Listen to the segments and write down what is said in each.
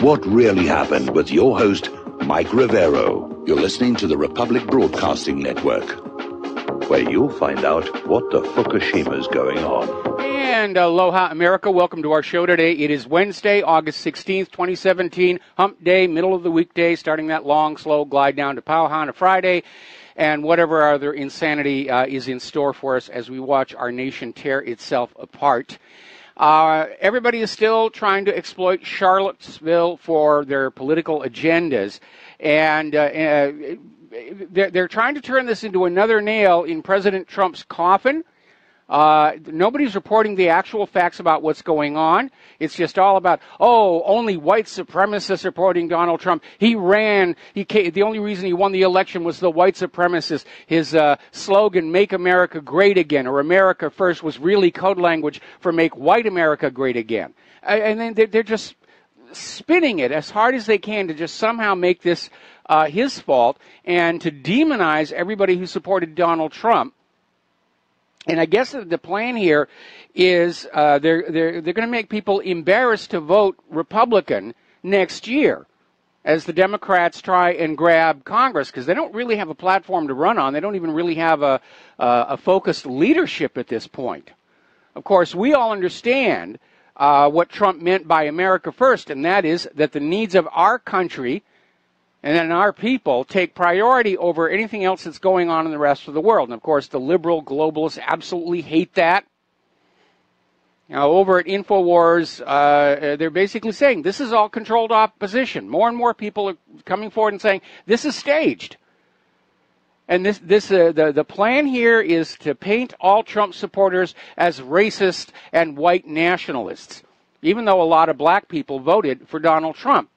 What Really Happened with your host, Mike Rivero. You're listening to the Republic Broadcasting Network, where you'll find out what the Fukushima's going on. And aloha, America. Welcome to our show today. It is Wednesday, August 16th, 2017, hump day, middle of the weekday, starting that long, slow glide down to Pauhana Friday, and whatever other insanity is in store for us as we watch our nation tear itself apart. Everybody is still trying to exploit Charlottesville for their political agendas, and they're trying to turn this into another nail in President Trump's coffin. Nobody's reporting the actual facts about what's going on. It's just all about, only white supremacists supporting Donald Trump. He ran. The only reason he won the election was the white supremacists. His slogan, Make America Great Again, or America First, was really code language for Make White America Great Again. And then they're just spinning it as hard as they can to just somehow make this his fault and to demonize everybody who supported Donald Trump. And I guess the plan here is they're going to make people embarrassed to vote Republican next year as the Democrats try and grab Congress, because they don't really have a platform to run on. They don't even really have a focused leadership at this point. Of course, we all understand what Trump meant by America First, and that is that the needs of our country and then our people take priority over anything else that's going on in the rest of the world. And, of course, the liberal globalists absolutely hate that. Now, over at InfoWars, they're basically saying this is all controlled opposition. More and more people are coming forward and saying this is staged. And the plan here is to paint all Trump supporters as racist and white nationalists, even though a lot of black people voted for Donald Trump.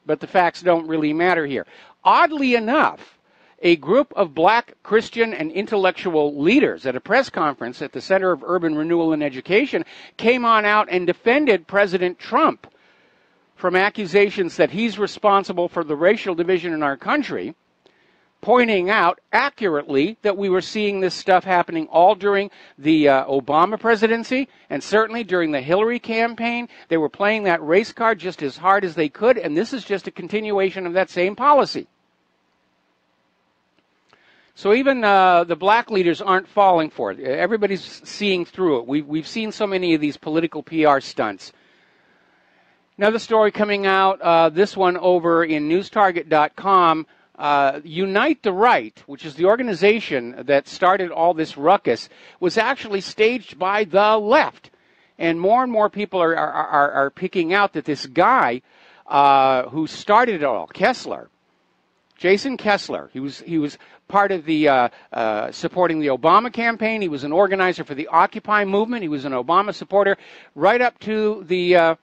But the facts don't really matter here. Oddly enough, a group of black Christian and intellectual leaders at a press conference at the Center of Urban Renewal and Education came on out and defended President Trump from accusations that he's responsible for the racial division in our country, pointing out accurately that we were seeing this stuff happening all during the Obama presidency and certainly during the Hillary campaign. They were playing that race card just as hard as they could, and this is just a continuation of that same policy. So even the black leaders aren't falling for it. Everybody's seeing through it. We've seen so many of these political PR stunts. Another story coming out, this one over in newstarget.com. Unite the Right, which is the organization that started all this ruckus, was actually staged by the left. And more people are picking out that this guy who started it all, Jason Kessler, he was part of the supporting the Obama campaign. He was an organizer for the Occupy movement. He was an Obama supporter right up to the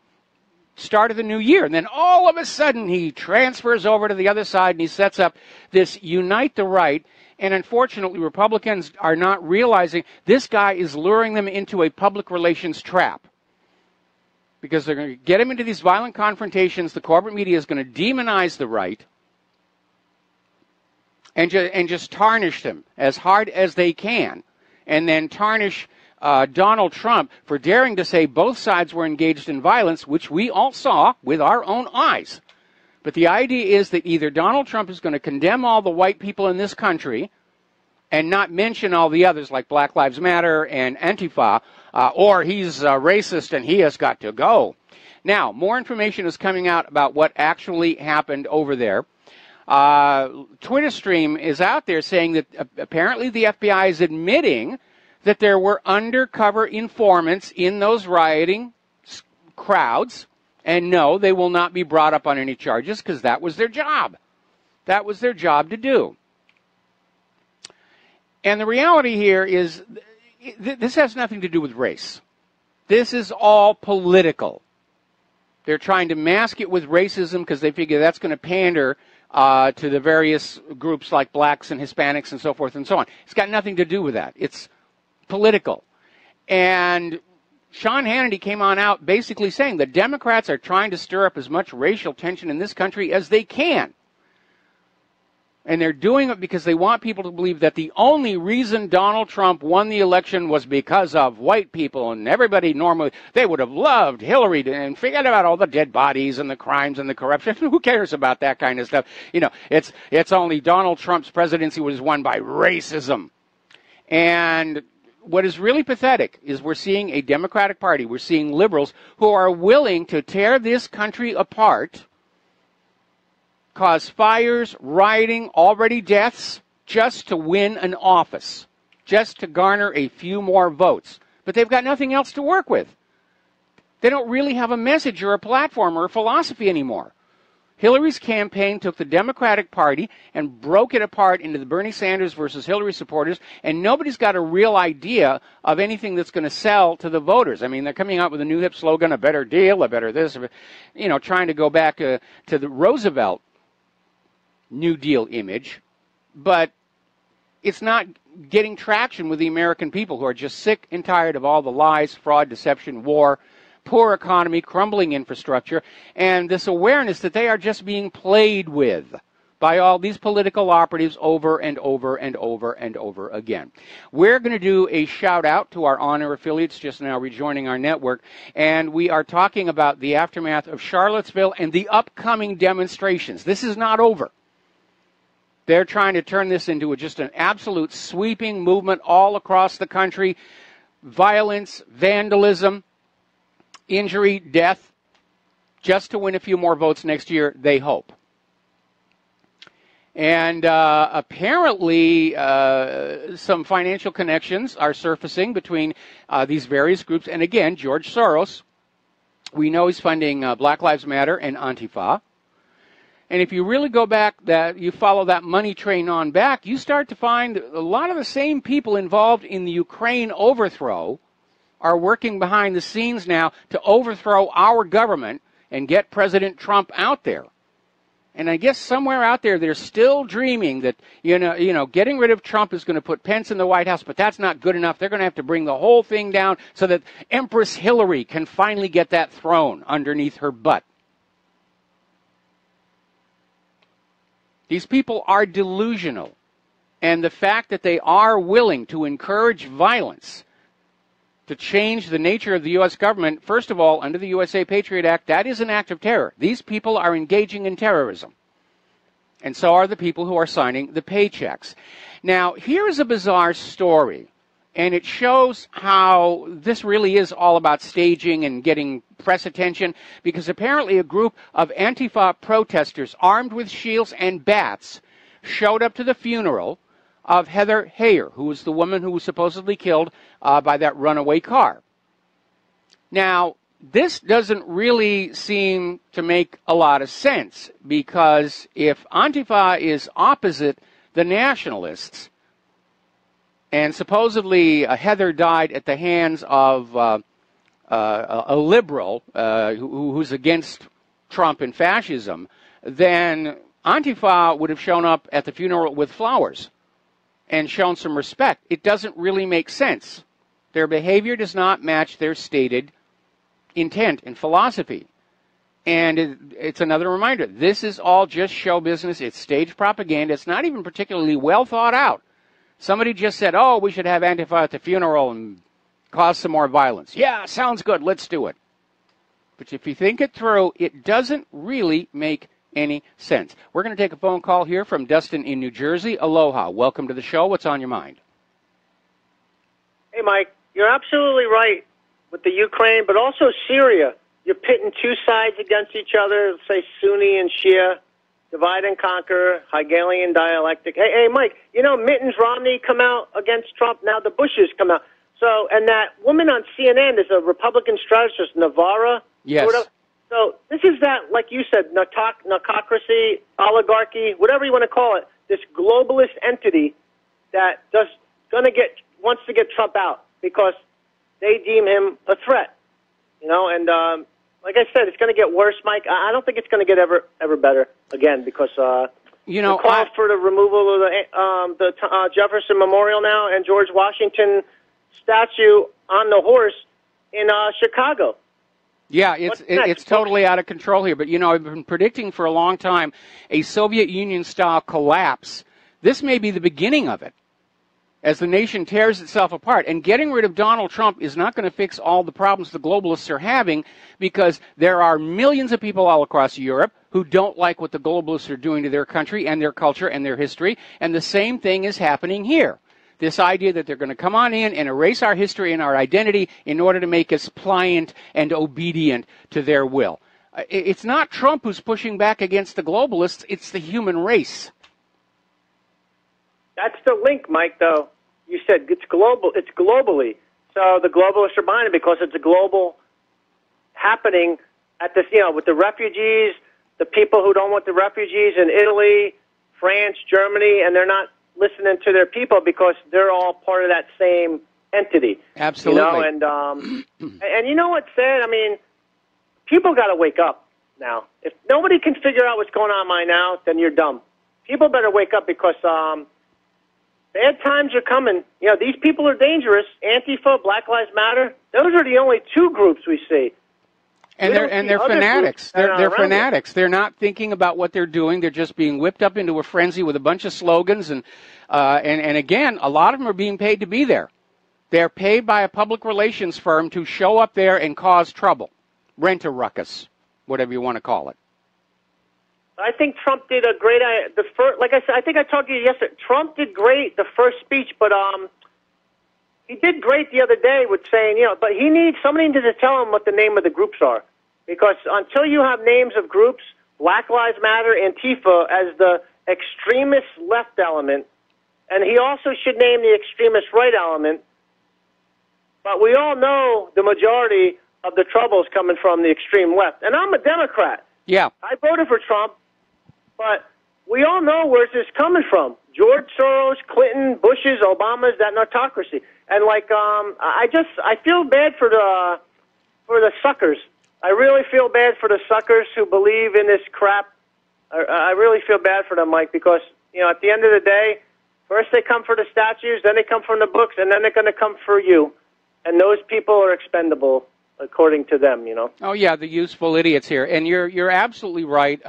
start of the new year. And then all of a sudden he transfers over to the other side and he sets up this Unite the Right. And unfortunately, Republicans are not realizing this guy is luring them into a public relations trap, because they're going to get him into these violent confrontations. The corporate media is going to demonize the right and just tarnish them as hard as they can, and then tarnish Donald Trump for daring to say both sides were engaged in violence, which we all saw with our own eyes. But the idea is that either Donald Trump is going to condemn all the white people in this country and not mention all the others like Black Lives Matter and Antifa, or he's racist and he has got to go. Now, more information is coming out about what actually happened over there. Twitter stream is out there saying that apparently the FBI is admitting that there were undercover informants in those rioting crowds, and no, they will not be brought up on any charges because that was their job. That was their job to do. And the reality here is this has nothing to do with race. This is all political. They're trying to mask it with racism because they figure that's going to pander to the various groups like blacks and Hispanics and so forth and so on. It's got nothing to do with that. It's political. And Sean Hannity came on out basically saying the Democrats are trying to stir up as much racial tension in this country as they can. And they're doing it because they want people to believe that the only reason Donald Trump won the election was because of white people, and everybody normally, they would have loved Hillary, and forget about all the dead bodies and the crimes and the corruption. Who cares about that kind of stuff? You know, it's only Donald Trump's presidency was won by racism. And what is really pathetic is we're seeing a Democratic Party, we're seeing liberals who are willing to tear this country apart, cause fires, rioting, already deaths, just to win an office, just to garner a few more votes. But they've got nothing else to work with. They don't really have a message or a platform or a philosophy anymore. Hillary's campaign took the Democratic Party and broke it apart into the Bernie Sanders versus Hillary supporters, and nobody's got a real idea of anything that's going to sell to the voters. I mean, they're coming out with a new hip slogan, a better deal, a better this, you know, trying to go back to the Roosevelt New Deal image, but it's not getting traction with the American people, who are just sick and tired of all the lies, fraud, deception, war, poor economy, crumbling infrastructure, and this awareness that they are just being played with by all these political operatives over and over and over and over again. We're going to do a shout out to our honor affiliates just now rejoining our network, and we are talking about the aftermath of Charlottesville and the upcoming demonstrations. This is not over. They're trying to turn this into just an absolute sweeping movement all across the country. Violence, vandalism, injury, death, just to win a few more votes next year, they hope. And apparently some financial connections are surfacing between these various groups. And again, George Soros, we know he's funding Black Lives Matter and Antifa. And if you really go back, that you follow that money train on back, you start to find a lot of the same people involved in the Ukraine overthrow are working behind the scenes now to overthrow our government and get President Trump out there. And I guess somewhere out there, they're still dreaming that, you know, getting rid of Trump is going to put Pence in the White House, but that's not good enough. They're going to have to bring the whole thing down so that Empress Hillary can finally get that throne underneath her butt. These people are delusional, and the fact that they are willing to encourage violence to change the nature of the U.S. government, first of all, under the USA Patriot Act, that is an act of terror. These people are engaging in terrorism, and so are the people who are signing the paychecks. Now, here is a bizarre story, and it shows how this really is all about staging and getting press attention, because apparently a group of Antifa protesters armed with shields and bats showed up to the funeral of Heather Heyer, who was the woman who was supposedly killed by that runaway car. Now, this doesn't really seem to make a lot of sense, because if Antifa is opposite the nationalists, and supposedly Heather died at the hands of a liberal who's against Trump and fascism, then Antifa would have shown up at the funeral with flowers and shown some respect. It doesn't really make sense. Their behavior does not match their stated intent and philosophy. And it's another reminder, this is all just show business. It's stage propaganda. It's not even particularly well thought out. Somebody just said, oh, we should have Antifa at the funeral and cause some more violence. Yeah, sounds good. Let's do it. But if you think it through, it doesn't really make any sense. We're going to take a phone call here from Dustin in New Jersey. Aloha. Welcome to the show. What's on your mind? Hey, Mike, you're absolutely right with the Ukraine, but also Syria. You're pitting two sides against each other, say Sunni and Shia, divide and conquer, Hegelian dialectic. Hey, Mike, you know, Mitt Romney come out against Trump. Now the Bushes come out. So, and that woman on CNN is a Republican strategist, Navarra. Yes. So this is that, like you said, narcocracy, oligarchy, whatever you want to call it, this globalist entity that wants to get Trump out because they deem him a threat. You know, and like I said, it's going to get worse, Mike. I don't think it's going to get ever better again, because you know, the call for the removal of the Jefferson Memorial now and George Washington statue on the horse in Chicago. Yeah, it's totally out of control here. But, you know, I've been predicting for a long time a Soviet Union-style collapse. This may be the beginning of it as the nation tears itself apart. And getting rid of Donald Trump is not going to fix all the problems the globalists are having, because there are millions of people all across Europe who don't like what the globalists are doing to their country and their culture and their history. And the same thing is happening here. This idea that they're going to come on in and erase our history and our identity in order to make us pliant and obedient to their will. It's not Trump who's pushing back against the globalists, it's the human race. That's the link, Mike, though. You said it's global. It's globally. So the globalists are behind it because it's a global happening at this, you know, with the refugees, the people who don't want the refugees in Italy, France, Germany, and they're not listening to their people because they're all part of that same entity. Absolutely. You know, and you know what's sad? I mean, people got to wake up now. If nobody can figure out what's going on right now, then you're dumb. People better wake up because bad times are coming. You know, these people are dangerous. Antifa, Black Lives Matter, those are the only two groups we see. And they're fanatics. They're fanatics. They're not thinking about what they're doing. They're just being whipped up into a frenzy with a bunch of slogans. And again, a lot of them are being paid to be there. They're paid by a public relations firm to show up there and cause trouble, rent a ruckus, whatever you want to call it. I think Trump did a great. Like I said, I think I talked to you yesterday. Trump did great the first speech, but he did great the other day with saying, you know, but he needs somebody to tell him what the name of the groups are, because until you have names of groups, Black Lives Matter, Antifa as the extremist left element, and he also should name the extremist right element. But we all know the majority of the trouble is coming from the extreme left, and I'm a Democrat. Yeah, I voted for Trump. But we all know where's this coming from. George Soros, Clinton, Bush's, Obama's, that narcocracy. And like, I feel bad for the suckers. I really feel bad for the suckers who believe in this crap. I really feel bad for them, Mike, because, you know, at the end of the day, first they come for the statues, then they come from the books, and then they're going to come for you. And those people are expendable, according to them, you know. Oh yeah, the useful idiots here, and you're absolutely right.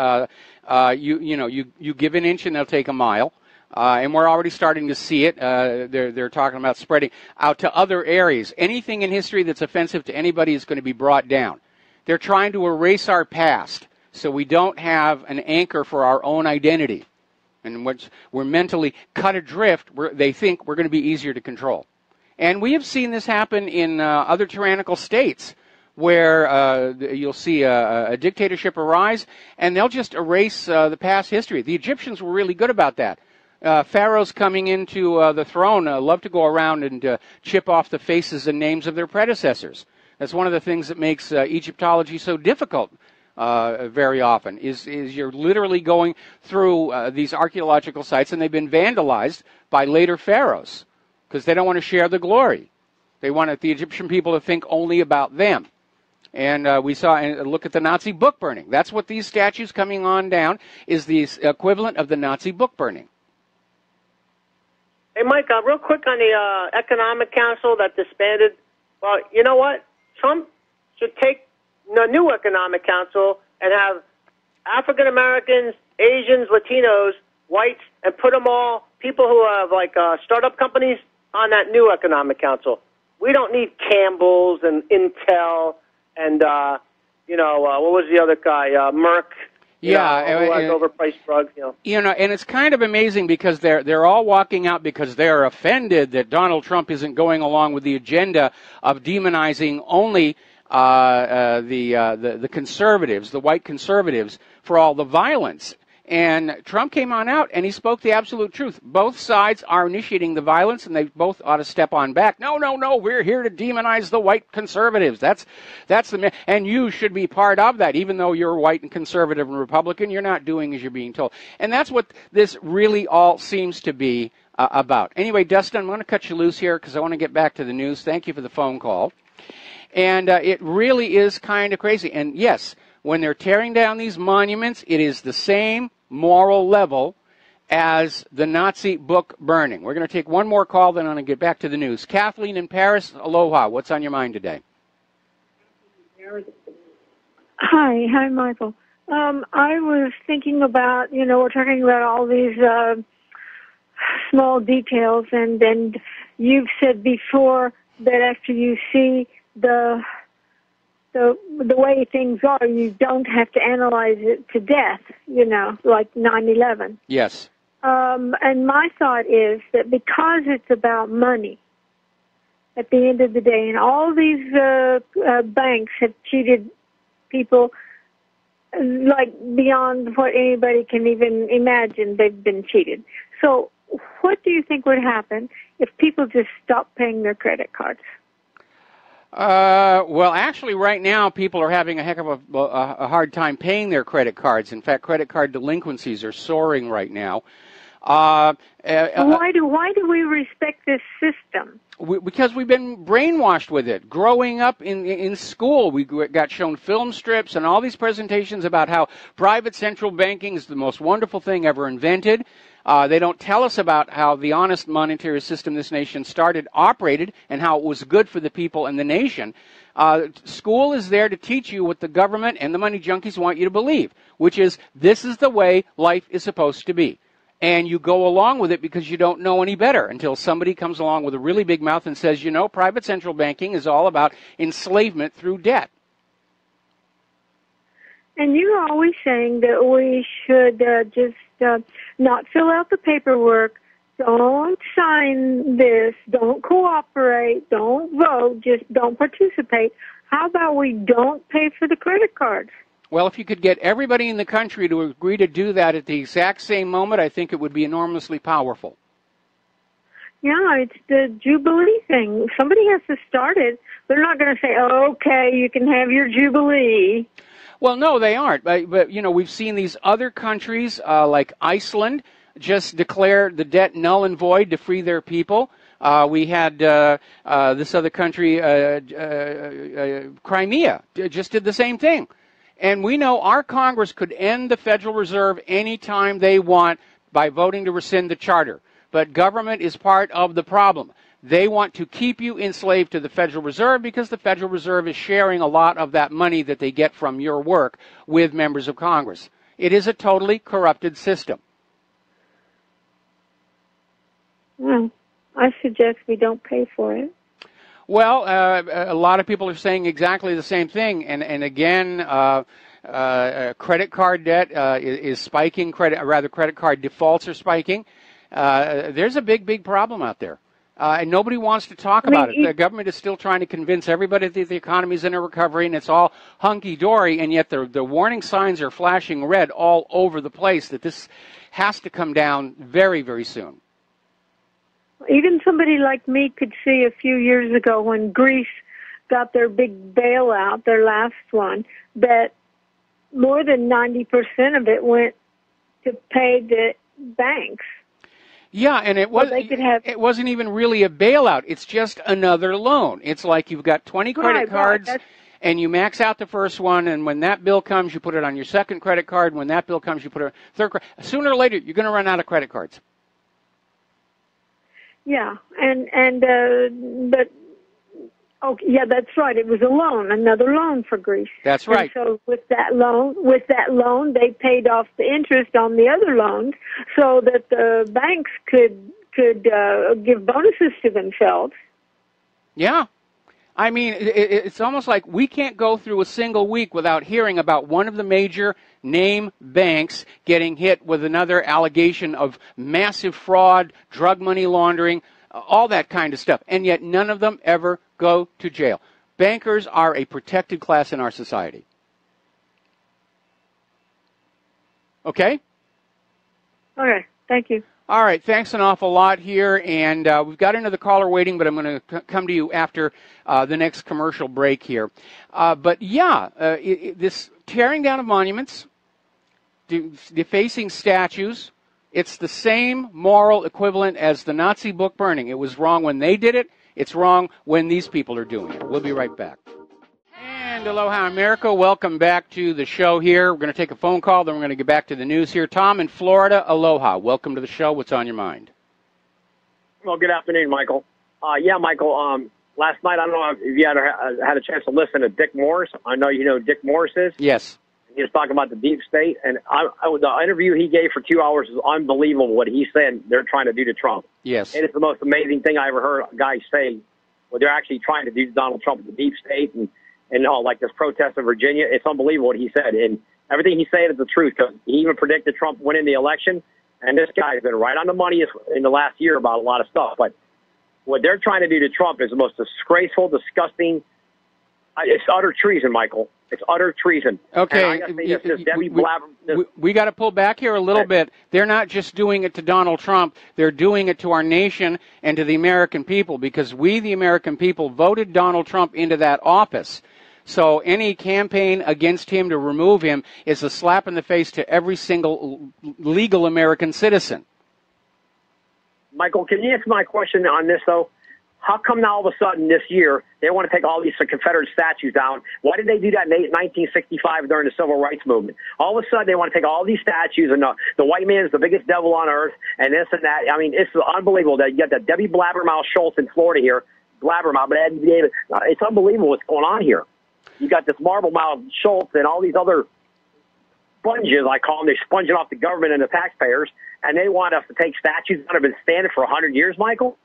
You give an inch and they'll take a mile, and we're already starting to see it. They're talking about spreading out to other areas. Anything in history that's offensive to anybody is going to be brought down. They're trying to erase our past so we don't have an anchor for our own identity, and which we're mentally cut adrift. They think we're going to be easier to control. And we have seen this happen in other tyrannical states where you'll see a dictatorship arise, and they'll just erase the past history. The Egyptians were really good about that. Pharaohs coming into the throne love to go around and chip off the faces and names of their predecessors. That's one of the things that makes Egyptology so difficult very often, is you're literally going through these archaeological sites, and they've been vandalized by later pharaohs, because they don't want to share the glory. They want the Egyptian people to think only about them. And we saw, and look at the Nazi book burning. That's what these statues coming on down is the equivalent of the Nazi book burning. Hey, Mike, real quick on the Economic Council that disbanded. Well, you know what? Trump should take the new Economic Council and have African Americans, Asians, Latinos, whites, and put them all, people who have like startup companies, on that new Economic Council. We don't need Campbell's and Intel and, what was the other guy? Merck. Yeah. Who has overpriced drugs, and it's kind of amazing because they're all walking out because they're offended that Donald Trump isn't going along with the agenda of demonizing only the conservatives, the white conservatives, for all the violence. And Trump came on out, and he spoke the absolute truth. Both sides are initiating the violence, and they both ought to step on back. No, we're here to demonize the white conservatives. That's and you should be part of that. Even though you're white and conservative and Republican, you're not doing as you're being told. And that's what this really all seems to be about. Anyway, Dustin, I'm going to cut you loose here because I want to get back to the news. Thank you for the phone call. And it really is kind of crazy. And yes, when they're tearing down these monuments, it is the same moral level as the Nazi book burning. We're going to take one more call, then I'm going to get back to the news. Kathleen in Paris, aloha. What's on your mind today? Hi, Michael. I was thinking about, we're talking about all these small details, and then you've said before that after you see the way things are, you don't have to analyze it to death, like 9/11. Yes. And my thought is that because it's about money at the end of the day, and all these banks have cheated people like beyond what anybody can even imagine. They've been cheated. So what do you think would happen if people just stopped paying their credit cards? Well, actually, right now, people are having a heck of a hard time paying their credit cards. In fact, credit card delinquencies are soaring right now. Why do we respect this system? Because we've been brainwashed with it. Growing up in school, we got shown film strips and all these presentations about how private central banking is the most wonderful thing ever invented. They don't tell us about how the honest monetary system this nation operated, and how it was good for the people and the nation. School is there to teach you what the government and the money junkies want you to believe, which is this is the way life is supposed to be. And you go along with it because you don't know any better until somebody comes along with a really big mouth and says, private central banking is all about enslavement through debt. And you're always saying that we should just not fill out the paperwork, don't sign this, don't cooperate, don't vote, just don't participate. How about we don't pay for the credit cards? Well, if you could get everybody in the country to agree to do that at the exact same moment, I think it would be enormously powerful. Yeah, it's the Jubilee thing. Somebody has to start it. They're not going to say, okay, you can have your Jubilee. Well, no, they aren't. But we've seen these other countries, like Iceland, just declare the debt null and void to free their people. We had this other country, Crimea, just did the same thing. And we know our Congress could end the Federal Reserve any time they want by voting to rescind the charter. But government is part of the problem. They want to keep you enslaved to the Federal Reserve because the Federal Reserve is sharing a lot of that money that they get from your work with members of Congress. It is a totally corrupted system. Well, I suggest we don't pay for it. Well, a lot of people are saying exactly the same thing, and again, credit card debt is spiking. Credit card defaults are spiking. There's a big problem out there, and nobody wants to talk about it. The government is still trying to convince everybody that the economy is in a recovery and it's all hunky-dory, and yet the warning signs are flashing red all over the place that this has to come down very, very soon. Even somebody like me could see a few years ago when Greece got their big bailout, their last one, that more than 90% of it went to pay the banks. Yeah, and it wasn't even really a bailout. It's just another loan. It's like you've got 20 credit cards, and you max out the first one, and when that bill comes, you put it on your second credit card. When that bill comes, you put it on third credit. Sooner or later, you're going to run out of credit cards. Yeah, that's right. It was a loan, another loan for Greece. That's right. And so with that loan, they paid off the interest on the other loans, so that the banks could give bonuses to themselves. Yeah. I mean, it's almost like we can't go through a single week without hearing about one of the major name banks getting hit with another allegation of massive fraud, drug money laundering, all that kind of stuff. And yet none of them ever go to jail. Bankers are a protected class in our society. Okay? Okay, thank you. All right, thanks an awful lot here, and we've got another caller waiting, but I'm going to come to you after the next commercial break here. This tearing down of monuments, defacing statues, it's the same moral equivalent as the Nazi book burning. It was wrong when they did it. It's wrong when these people are doing it. We'll be right back. And aloha, America. Welcome back to the show here. We're going to take a phone call, then we're going to get back to the news here. Tom in Florida, aloha. Welcome to the show. What's on your mind? Well, good afternoon, Michael. Michael, last night, I don't know if you had a chance to listen to Dick Morris. I know you know who Dick Morris is. Yes. He was talking about the deep state, and the interview he gave for 2 hours is unbelievable. What he said they're trying to do to Trump. Yes. And it's the most amazing thing I ever heard a guy say. What they're actually trying to do to Donald Trump, the deep state, and all like this protest in Virginia. It's unbelievable what he said, and everything he said is the truth. Because he even predicted Trump winning the election, and this guy's been right on the money in the last year about a lot of stuff. But what they're trying to do to Trump is the most disgraceful, disgusting. It's utter treason, Michael. It's utter treason. Okay, we got to pull back here a little bit. They're not just doing it to Donald Trump. They're doing it to our nation and to the American people, because we, the American people, voted Donald Trump into that office. So any campaign against him to remove him is a slap in the face to every single legal American citizen. Michael, can you answer my question on this, though? How come now all of a sudden this year they want to take all these Confederate statues down? Why did they do that in 1965 during the Civil Rights Movement? All of a sudden they want to take all these statues and the white man is the biggest devil on earth and this and that. I mean, it's unbelievable that you got that Debbie Blabbermouth Schultz in Florida here. Blabbermouth, but Eddie Davis. It's unbelievable what's going on here. You got this Marble-Mouth Schultz and all these other sponges, I call them. They're sponging off the government and the taxpayers, and they want us to take statues that have been standing for 100 years, Michael?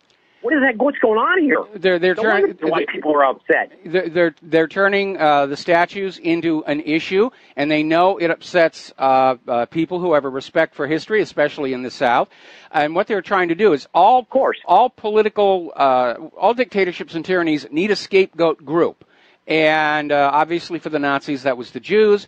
What is that? What's going on here? They're turning. Why people are upset? They're turning the statues into an issue, and they know it upsets people who have a respect for history, especially in the South. And what they're trying to do is all political, all dictatorships and tyrannies need a scapegoat group. And obviously for the Nazis, that was the Jews.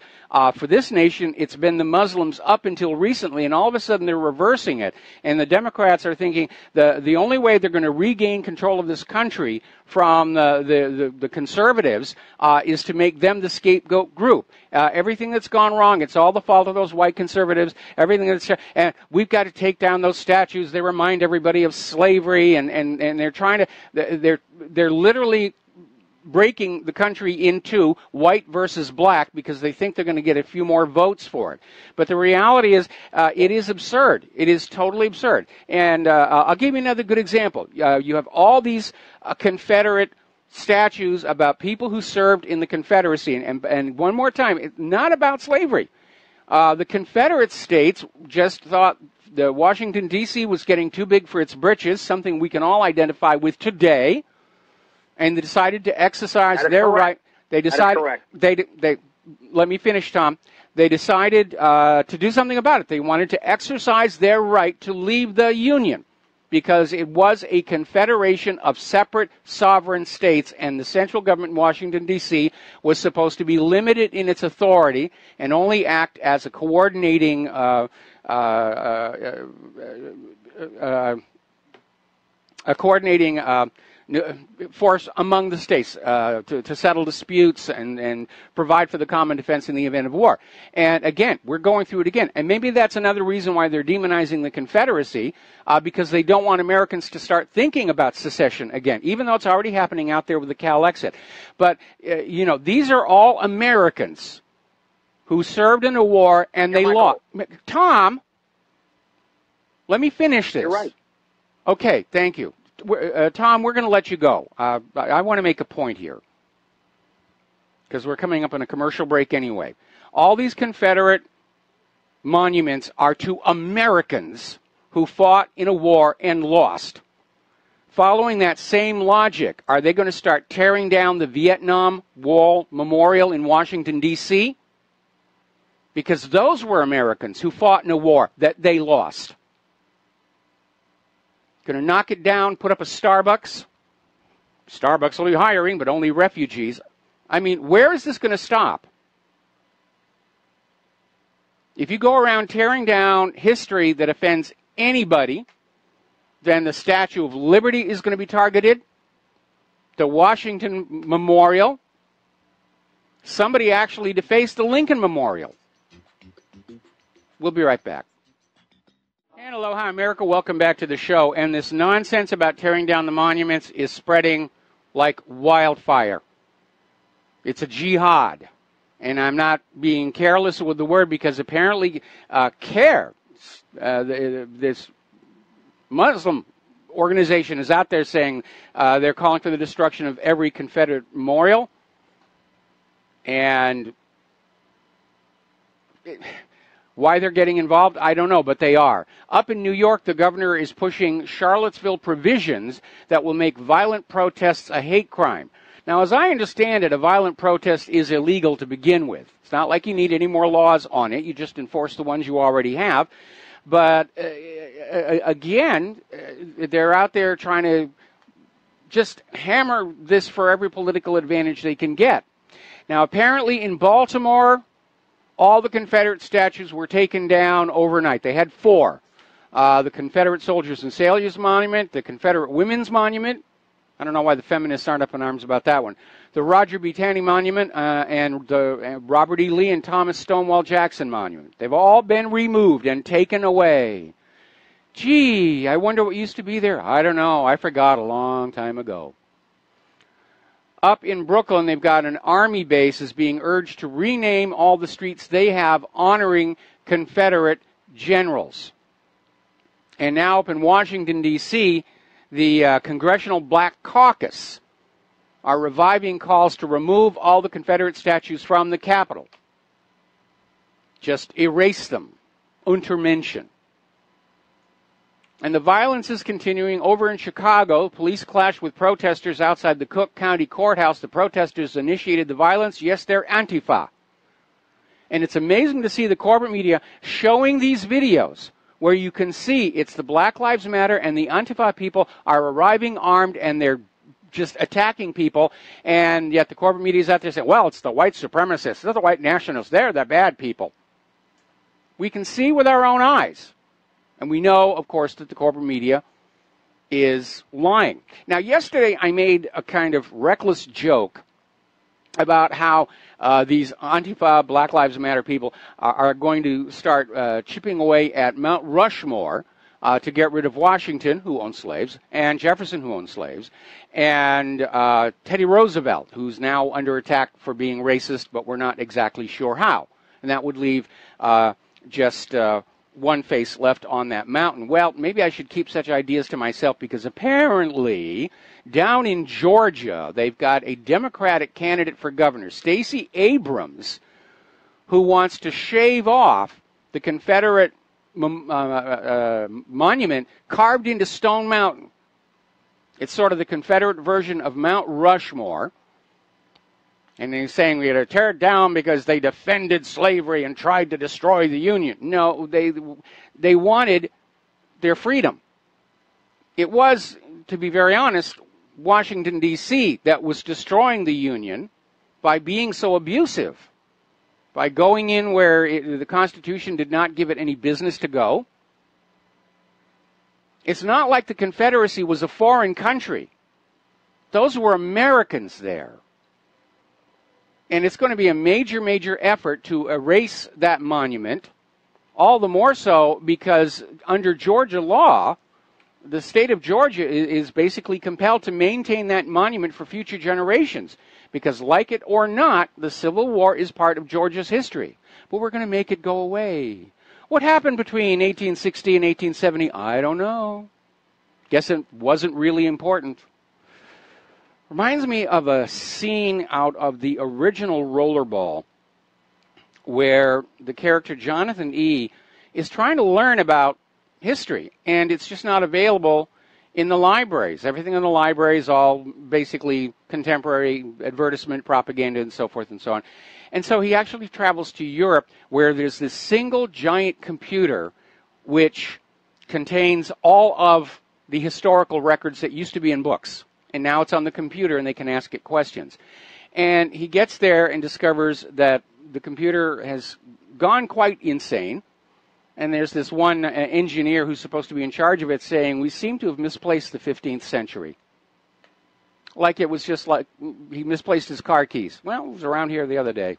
For this nation, it's been the Muslims up until recently, and all of a sudden they're reversing it. And the Democrats are thinking the only way they're going to regain control of this country from the conservatives is to make them the scapegoat group. Everything that's gone wrong, it's all the fault of those white conservatives. Everything and we've got to take down those statues. They remind everybody of slavery, and they're trying to they're literally breaking the country into white versus black because they think they're going to get a few more votes for it. But the reality is it is absurd. It is totally absurd. And I'll give you another good example. You have all these Confederate statues about people who served in the Confederacy. And one more time, it's not about slavery. The Confederate states just thought the Washington, D.C. was getting too big for its britches, something we can all identify with today. And they decided to exercise their right. They decided. They let me finish, Tom. They decided to do something about it. They wanted to exercise their right to leave the Union because it was a confederation of separate sovereign states, and the central government in Washington, D.C. was supposed to be limited in its authority and only act as a coordinating force among the states to settle disputes and provide for the common defense in the event of war. And again, we're going through it again. And maybe that's another reason why they're demonizing the Confederacy, because they don't want Americans to start thinking about secession again, even though it's already happening out there with the Cal exit. But, these are all Americans who served in a war and they lost. Tom, let me finish this. You're right. Okay, thank you. Tom, we're going to let you go. I want to make a point here because we're coming up on a commercial break anyway. All these Confederate monuments are to Americans who fought in a war and lost. Following that same logic, are they going to start tearing down the Vietnam Wall Memorial in Washington, D.C.? Because those were Americans who fought in a war that they lost. Going to knock it down, put up a Starbucks. Starbucks will be hiring, but only refugees. I mean, where is this going to stop? If you go around tearing down history that offends anybody, then the Statue of Liberty is going to be targeted. The Washington Memorial. Somebody actually defaced the Lincoln Memorial. We'll be right back. And aloha, America. Welcome back to the show. And this nonsense about tearing down the monuments is spreading like wildfire. It's a jihad. And I'm not being careless with the word because apparently this Muslim organization is out there saying they're calling for the destruction of every Confederate memorial. And why they're getting involved, I don't know, but they are. Up in New York, the governor is pushing Charlottesville provisions that will make violent protests a hate crime. Now, as I understand it, a violent protest is illegal to begin with. It's not like you need any more laws on it. You just enforce the ones you already have. But, again, they're out there trying to just hammer this for every political advantage they can get. Now, apparently in Baltimore, all the Confederate statues were taken down overnight. They had 4. The Confederate Soldiers and Sailors Monument, the Confederate Women's Monument. I don't know why the feminists aren't up in arms about that one. The Roger B. Taney Monument and the Robert E. Lee and Thomas Stonewall Jackson Monument. They've all been removed and taken away. Gee, I wonder what used to be there. I don't know. I forgot a long time ago. Up in Brooklyn, they've got an army base is being urged to rename all the streets they have honoring Confederate generals. And now up in Washington, D.C., the Congressional Black Caucus are reviving calls to remove all the Confederate statues from the Capitol. Just erase them. Untermenschen. And the violence is continuing over in Chicago. Police clashed with protesters outside the Cook County Courthouse. The protesters initiated the violence. Yes, they're Antifa. And it's amazing to see the corporate media showing these videos where you can see it's the Black Lives Matter and the Antifa people are arriving armed and they're just attacking people. And yet the corporate media is out there saying, well, it's the white supremacists. They're the white nationalists. They're the bad people. We can see with our own eyes. And we know, of course, that the corporate media is lying. Now, yesterday I made a kind of reckless joke about how these Antifa, Black Lives Matter people are going to start chipping away at Mount Rushmore to get rid of Washington, who owned slaves, and Jefferson, who owned slaves, and Teddy Roosevelt, who's now under attack for being racist, but we're not exactly sure how. And that would leave just one face left on that mountain. Well, maybe I should keep such ideas to myself because apparently down in Georgia, they've got a Democratic candidate for governor, Stacey Abrams, who wants to shave off the Confederate monument carved into Stone Mountain. It's sort of the Confederate version of Mount Rushmore. And he's saying we got to tear it down because they defended slavery and tried to destroy the Union. No, they wanted their freedom. It was, to be very honest, Washington, D.C. that was destroying the Union by being so abusive, by going in where the Constitution did not give it any business to go. It's not like the Confederacy was a foreign country. Those were Americans there. And it's going to be a major, major effort to erase that monument, all the more so because under Georgia law, the state of Georgia is basically compelled to maintain that monument for future generations because, like it or not, the Civil War is part of Georgia's history. But we're going to make it go away. What happened between 1860 and 1870? I don't know. Guess it wasn't really important. Reminds me of a scene out of the original Rollerball where the character Jonathan E. is trying to learn about history, and it's just not available in the libraries. Everything in the library is all basically contemporary advertisement, propaganda, and so forth and so on. And so he actually travels to Europe where there's this single giant computer which contains all of the historical records that used to be in books. And now it's on the computer and they can ask it questions. And he gets there and discovers that the computer has gone quite insane. And there's this one engineer who's supposed to be in charge of it saying, we seem to have misplaced the 15th century. Like it was just like he misplaced his car keys. Well, it was around here the other day.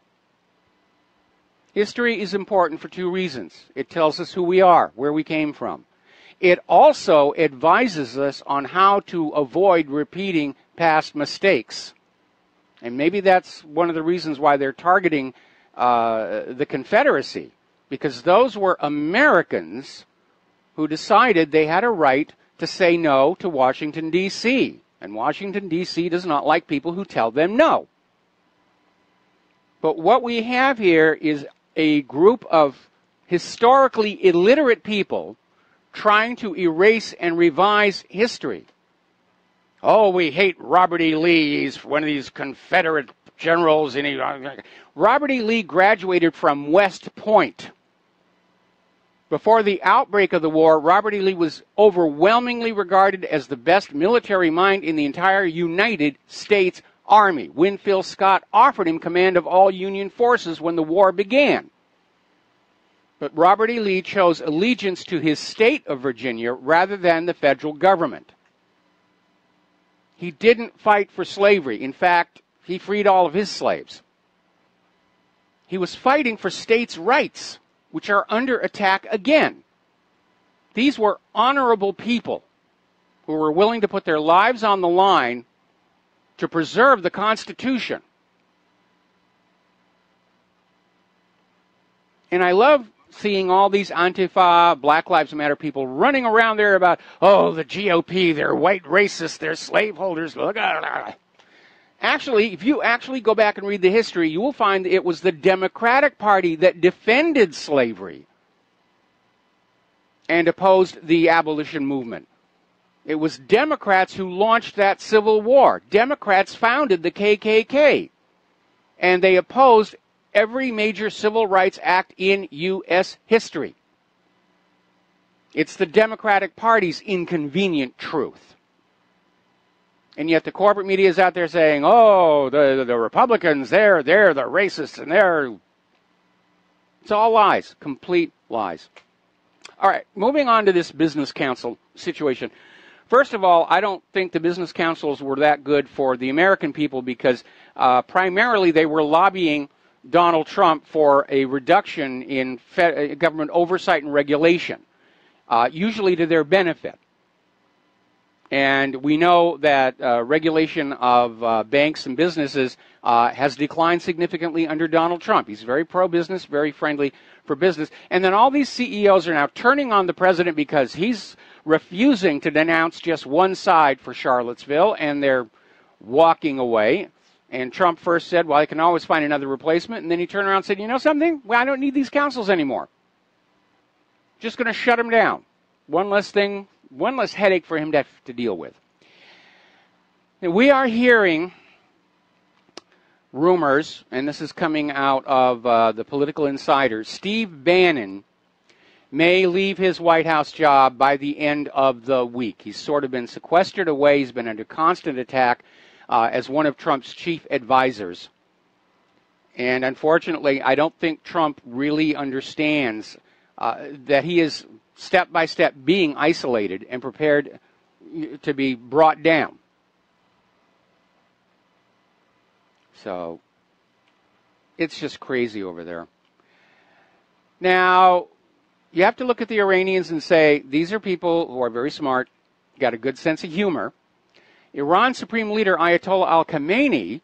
History is important for 2 reasons. It tells us who we are, where we came from. It also advises us on how to avoid repeating past mistakes. And maybe that's one of the reasons why they're targeting the Confederacy, because those were Americans who decided they had a right to say no to Washington, D.C., and Washington, D.C. does not like people who tell them no. But what we have here is a group of historically illiterate people trying to erase and revise history. Oh, we hate Robert E. Lee. He's one of these Confederate generals. And Robert E. Lee graduated from West Point. Before the outbreak of the war, Robert E. Lee was overwhelmingly regarded as the best military mind in the entire United States Army. Winfield Scott offered him command of all Union forces when the war began. But Robert E. Lee chose allegiance to his state of Virginia rather than the federal government. He didn't fight for slavery. In fact, he freed all of his slaves. He was fighting for states' rights, which are under attack again. These were honorable people who were willing to put their lives on the line to preserve the Constitution. And I love seeing all these Antifa, Black Lives Matter people running around there about, oh, the GOP, they're white racists, they're slaveholders. Actually, if you actually go back and read the history, you will find it was the Democratic Party that defended slavery and opposed the abolition movement. It was Democrats who launched that Civil War. Democrats founded the KKK, and they opposed every major civil rights act in U.S. history. It's the Democratic Party's inconvenient truth. And yet the corporate media is out there saying, oh, the Republicans, they're the racists, and they're... It's all lies, complete lies. All right, moving on to this business council situation. First of all, I don't think the business councils were that good for the American people because primarily they were lobbying Donald Trump for a reduction in government oversight and regulation, usually to their benefit. And we know that regulation of banks and businesses has declined significantly under Donald Trump. He's very pro-business, very friendly for business. And then all these CEOs are now turning on the president because he's refusing to denounce just one side for Charlottesville, and they're walking away. And Trump first said, well, I can always find another replacement. And then he turned around and said, you know something? Well, I don't need these councils anymore. Just going to shut them down. One less thing, one less headache for him to have to deal with. Now, we are hearing rumors, and this is coming out of the political insiders, Steve Bannon may leave his White House job by the end of the week. He's sort of been sequestered away. He's been under constant attack as one of Trump's chief advisors. And unfortunately, I don't think Trump really understands that he is step by step being isolated and prepared to be brought down. So it's just crazy over there. Now, you have to look at the Iranians and say, these are people who are very smart, got a good sense of humor. Iran's Supreme Leader Ayatollah al-Khamenei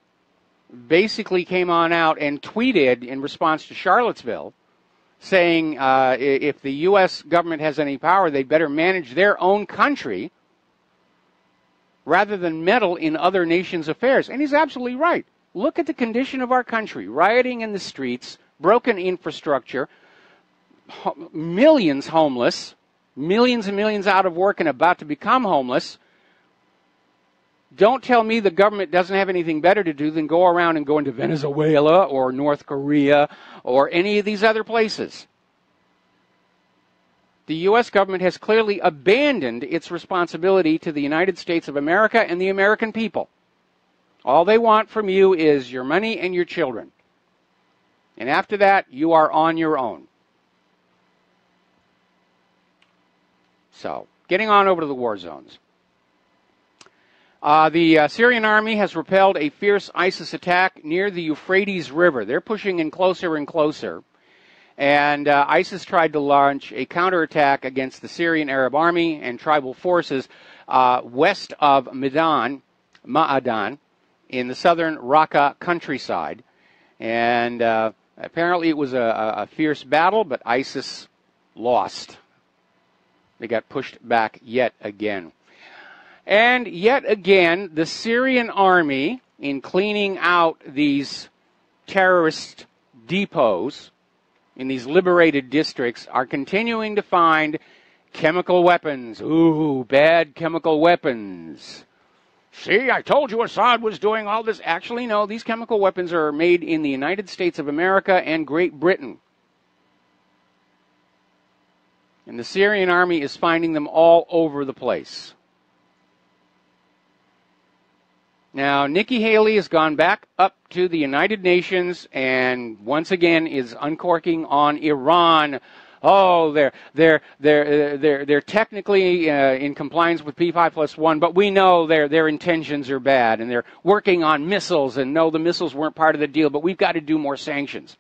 basically came on out and tweeted in response to Charlottesville, saying if the U.S. government has any power, they better manage their own country rather than meddle in other nations' affairs. And he's absolutely right. Look at the condition of our country. Rioting in the streets, broken infrastructure, millions homeless, millions and millions out of work and about to become homeless. Don't tell me the government doesn't have anything better to do than go around and go into Venezuela or North Korea or any of these other places. The U.S. government has clearly abandoned its responsibility to the United States of America and the American people. All they want from you is your money and your children. And after that, you are on your own. So, getting on over to the war zones. The Syrian army has repelled a fierce ISIS attack near the Euphrates River. They're pushing in closer and closer. And ISIS tried to launch a counterattack against the Syrian Arab Army and tribal forces west of Ma'adan in the southern Raqqa countryside. And apparently it was a fierce battle, but ISIS lost. They got pushed back yet again. And yet again, the Syrian army, in cleaning out these terrorist depots in these liberated districts, are continuing to find chemical weapons. Ooh, bad chemical weapons. See, I told you Assad was doing all this. Actually, no, these chemical weapons are made in the United States of America and Great Britain. And the Syrian army is finding them all over the place. Now, Nikki Haley has gone back up to the United Nations and once again is uncorking on Iran. Oh, they're technically in compliance with P5+1, but we know their intentions are bad, and they're working on missiles, and no, the missiles weren't part of the deal, but we've got to do more sanctions.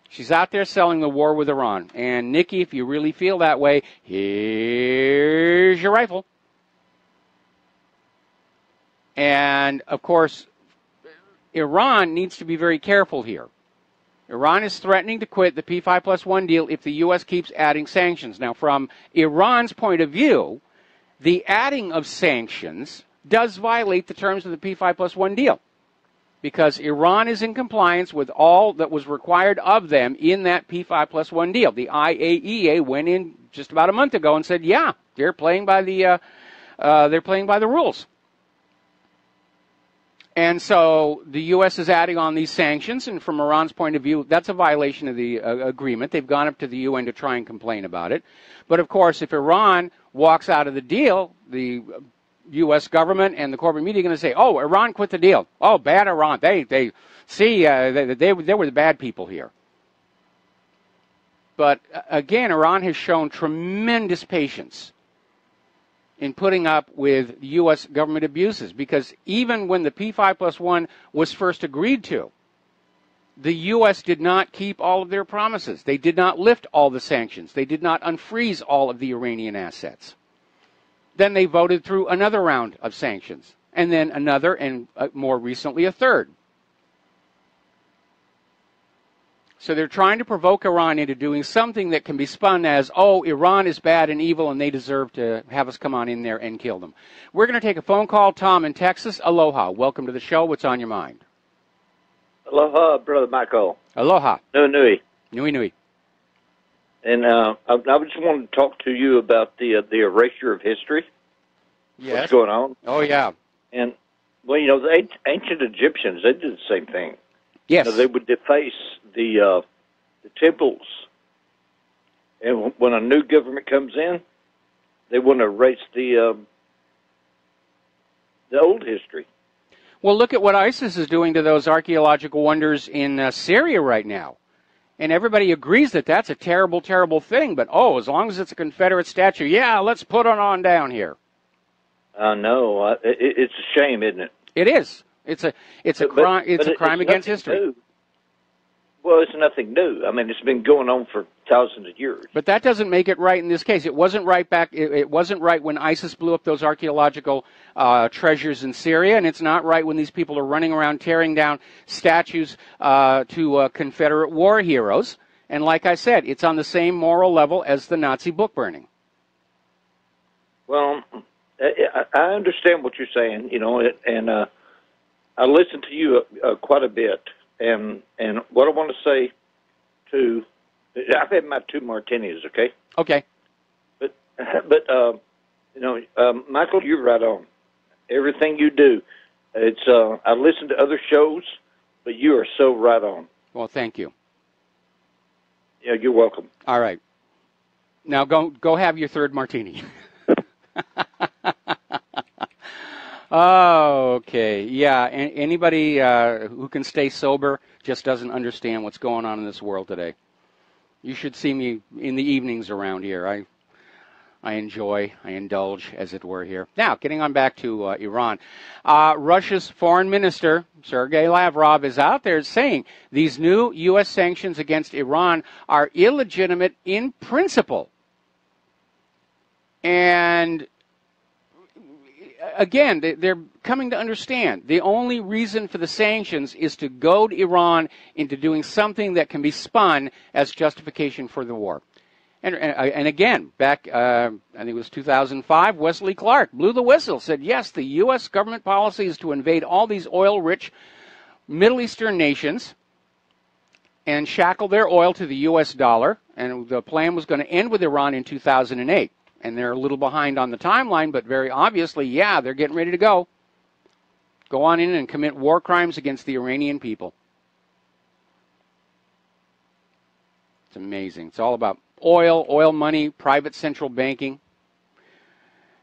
She's out there selling the war with Iran. And Nikki, if you really feel that way, here's your rifle. And, of course, Iran needs to be very careful here. Iran is threatening to quit the P5+1 deal if the U.S. keeps adding sanctions. Now, from Iran's point of view, the adding of sanctions does violate the terms of the P5+1 deal, because Iran is in compliance with all that was required of them in that P5+1 deal. The IAEA went in just about a month ago and said, yeah, they're playing by the rules. And so the U.S. is adding on these sanctions, and from Iran's point of view, that's a violation of the agreement. They've gone up to the UN to try and complain about it. But, of course, if Iran walks out of the deal, the U.S. government and the corporate media are going to say, oh, Iran quit the deal. Oh, bad Iran. They were the bad people here. But, again, Iran has shown tremendous patience in putting up with U.S. government abuses, because even when the P5+1 was first agreed to, the U.S. did not keep all of their promises. They did not lift all the sanctions. They did not unfreeze all of the Iranian assets. Then they voted through another round of sanctions, and then another, and more recently a third. So they're trying to provoke Iran into doing something that can be spun as, oh, Iran is bad and evil and they deserve to have us come on in there and kill them. We're going to take a phone call. Tom in Texas. Aloha. Welcome to the show. What's on your mind? Aloha, Brother Michael. Aloha. Nui nui. Nui nui. And I just wanted to talk to you about the erasure of history. Yes. What's going on? Oh, yeah. And, well, you know, the ancient Egyptians, they did the same thing. Yes. You know, they would deface the temples. And when a new government comes in, they want to erase the old history. Well, look at what ISIS is doing to those archaeological wonders in Syria right now. And everybody agrees that that's a terrible, terrible thing. But, oh, as long as it's a Confederate statue, yeah, let's put it on down here. No, it's a shame, isn't it? It is. It's a crime. It's a crime against history. New. Well, it's nothing new. I mean, it's been going on for thousands of years. But that doesn't make it right in this case. It wasn't right back. It wasn't right when ISIS blew up those archaeological treasures in Syria, and it's not right when these people are running around tearing down statues to Confederate war heroes. And like I said, it's on the same moral level as the Nazi book burning. Well, I understand what you're saying, you know, and I listen to you quite a bit. And what I want to say to, I've had my 2 martinis, okay? Okay. But you know, Michael, you're right on. Everything you do, it's I listen to other shows, but you are so right on. Well, thank you. Yeah, you're welcome. All right. Now go have your 3rd martini. Okay, yeah, anybody who can stay sober just doesn't understand what's going on in this world today. You should see me in the evenings around here. I indulge, as it were, here. Now, getting on back to Iran. Russia's foreign minister, Sergei Lavrov, is out there saying these new U.S. sanctions against Iran are illegitimate in principle. And again, they're coming to understand the only reason for the sanctions is to goad Iran into doing something that can be spun as justification for the war. And again, back, I think it was 2005, Wesley Clark blew the whistle, said, yes, the U.S. government policy is to invade all these oil-rich Middle Eastern nations and shackle their oil to the U.S. dollar. And the plan was going to end with Iran in 2008. And they're a little behind on the timeline, but very obviously, yeah, they're getting ready to go. Go on in and commit war crimes against the Iranian people. It's amazing. It's all about oil money, private central banking.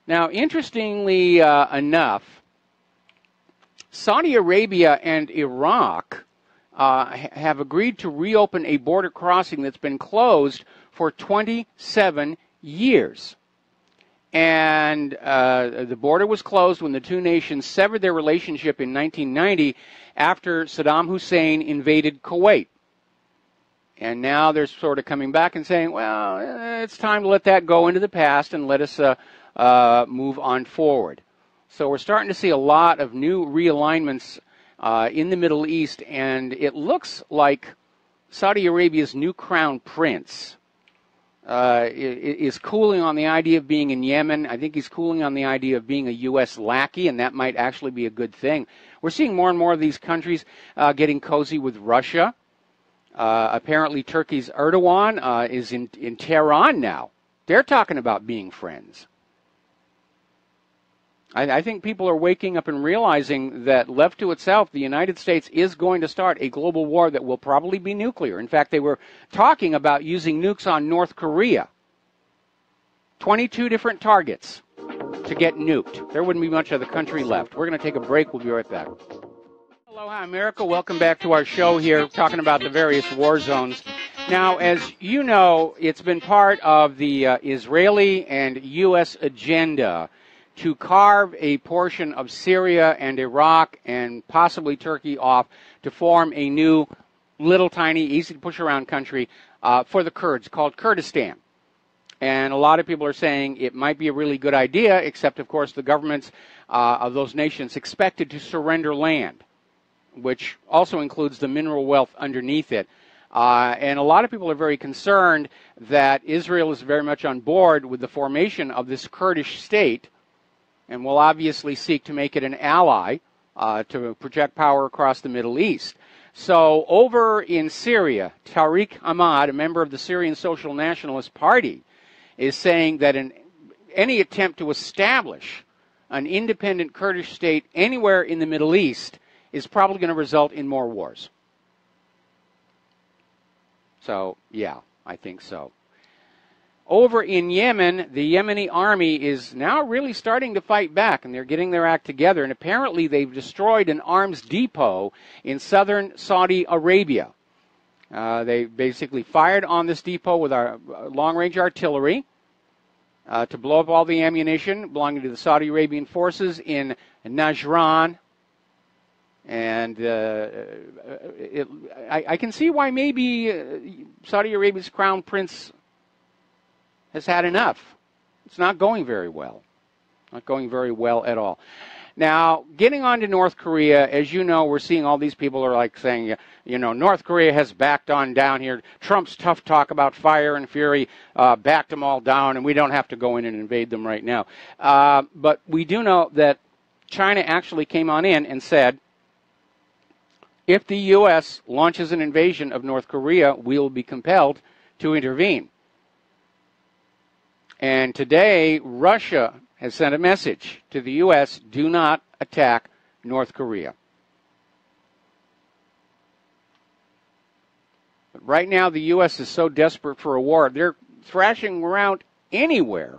Now, interestingly enough, Saudi Arabia and Iraq have agreed to reopen a border crossing that's been closed for 27 years. And the border was closed when the two nations severed their relationship in 1990 after Saddam Hussein invaded Kuwait. And now they're sort of coming back and saying, well, it's time to let that go into the past and let us move on forward. So we're starting to see a lot of new realignments in the Middle East, and it looks like Saudi Arabia's new crown prince is cooling on the idea of being in Yemen. I think he's cooling on the idea of being a U.S. lackey, and that might actually be a good thing. We're seeing more and more of these countries getting cozy with Russia. Apparently Turkey's Erdogan is in Tehran now. They're talking about being friends. I think people are waking up and realizing that left to itself, the United States is going to start a global war that will probably be nuclear. In fact, they were talking about using nukes on North Korea. 22 different targets to get nuked. There wouldn't be much of the country left. We're going to take a break. We'll be right back. Aloha, America. Welcome back to our show here, talking about the various war zones. Now, as you know, it's been part of the Israeli and U.S. agenda to carve a portion of Syria and Iraq and possibly Turkey off to form a new little tiny, easy to push around country for the Kurds called Kurdistan. And a lot of people are saying it might be a really good idea, except, of course, the governments of those nations expected to surrender land, which also includes the mineral wealth underneath it. And a lot of people are very concerned that Israel is very much on board with the formation of this Kurdish state and will obviously seek to make it an ally to project power across the Middle East. So over in Syria, Tariq Ahmad, a member of the Syrian Social Nationalist Party, is saying that any attempt to establish an independent Kurdish state anywhere in the Middle East is probably going to result in more wars. So, yeah, I think so. Over in Yemen, the Yemeni army is now really starting to fight back, and they're getting their act together. And apparently they've destroyed an arms depot in southern Saudi Arabia. They basically fired on this depot with our long-range artillery to blow up all the ammunition belonging to the Saudi Arabian forces in Najran. And I can see why maybe Saudi Arabia's crown prince has had enough. It's not going very well. Not going very well at all. Now, getting on to North Korea, as you know, we're seeing all these people are like saying, you know, North Korea has backed on down here. Trump's tough talk about fire and fury backed them all down, and we don't have to go in and invade them right now. But we do know that China actually came on in and said, if the U.S. launches an invasion of North Korea, we will be compelled to intervene. And today, Russia has sent a message to the U.S., do not attack North Korea. But right now, the U.S. is so desperate for a war, they're thrashing around anywhere.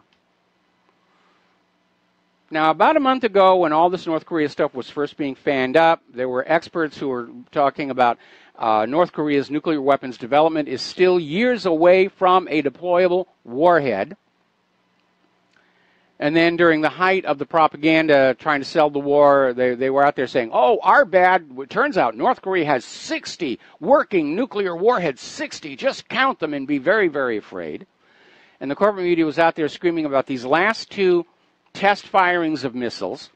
Now, about a month ago, when all this North Korea stuff was first being fanned up, there were experts who were talking about North Korea's nuclear weapons development is still years away from a deployable warhead. And then during the height of the propaganda trying to sell the war, they were out there saying, oh, our bad. It turns out North Korea has 60 working nuclear warheads, 60. Just count them and be very, very afraid. And the corporate media was out there screaming about these last two test firings of missiles.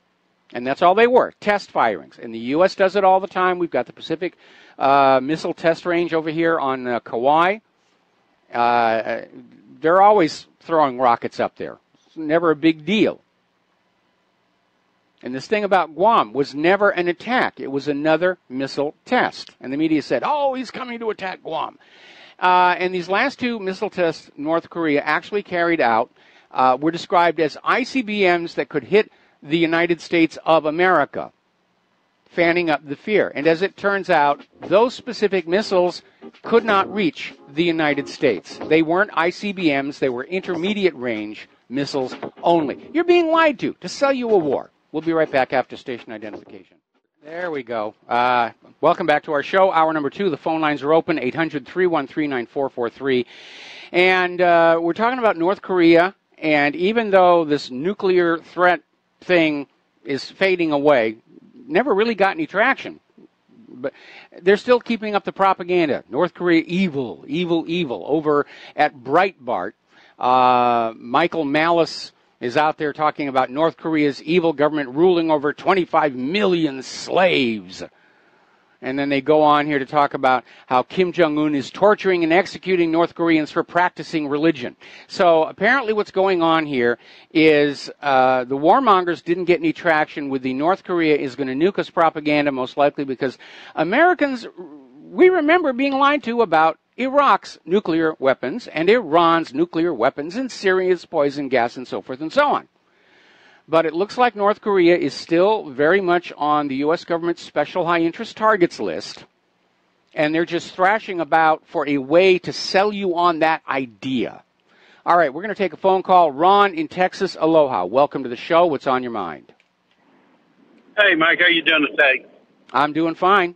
And that's all they were, test firings. And the U.S. does it all the time. We've got the Pacific Missile Test Range over here on Kauai. they're always throwing rockets up there. It's never a big deal. And this thing about Guam was never an attack. It was another missile test. And the media said, oh, he's coming to attack Guam. And these last two missile tests North Korea actually carried out were described as ICBMs that could hit the United States of America, fanning up the fear. And as it turns out, those specific missiles could not reach the United States. They weren't ICBMs. They were intermediate range missiles only. You're being lied to sell you a war. We'll be right back after station identification. There we go. Welcome back to our show. Hour number 2. The phone lines are open, 800-313-9443. And we're talking about North Korea. And even though this nuclear threat thing is fading away, never really got any traction. But they're still keeping up the propaganda. North Korea, evil, evil, evil. Over at Breitbart, Michael Malice is out there talking about North Korea's evil government ruling over 25 million slaves. And then they go on here to talk about how Kim Jong-un is torturing and executing North Koreans for practicing religion. So apparently what's going on here is the warmongers didn't get any traction with the North Korea is going to nuke us propaganda, most likely because Americans, we remember being lied to about Iraq's nuclear weapons and Iran's nuclear weapons and Syria's poison gas and so forth and so on. But it looks like North Korea is still very much on the U.S. government's special high-interest targets list, and they're just thrashing about for a way to sell you on that idea. All right, we're going to take a phone call. Ron in Texas, aloha. Welcome to the show. What's on your mind? Hey, Mike, how you doing today? I'm doing fine.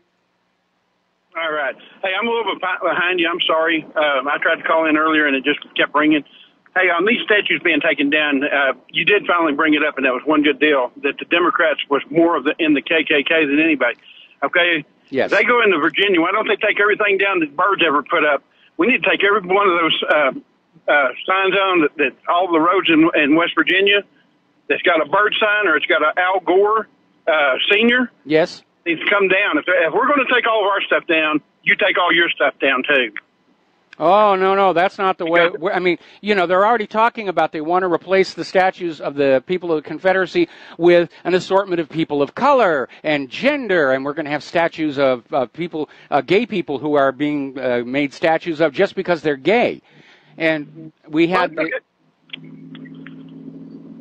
All right. Hey, I'm a little bit behind you. I'm sorry. I tried to call in earlier, and it just kept ringing. Hey, on these statues being taken down, you did finally bring it up, and that was one good deal, that the Democrats was more in the KKK than anybody. Okay? Yes. If they go into Virginia, why don't they take everything down that Birds ever put up? We need to take every one of those signs on that all the roads in West Virginia that's got a bird sign or it's got an Al Gore Senior. Yes. Needs to come down. If we're going to take all of our stuff down, you take all your stuff down too. Oh, no, that's not the way. I mean, they're already talking about they want to replace the statues of the people of the Confederacy with an assortment of people of color and gender, and we're going to have statues of people, gay people who are being made statues of just because they're gay. And we had...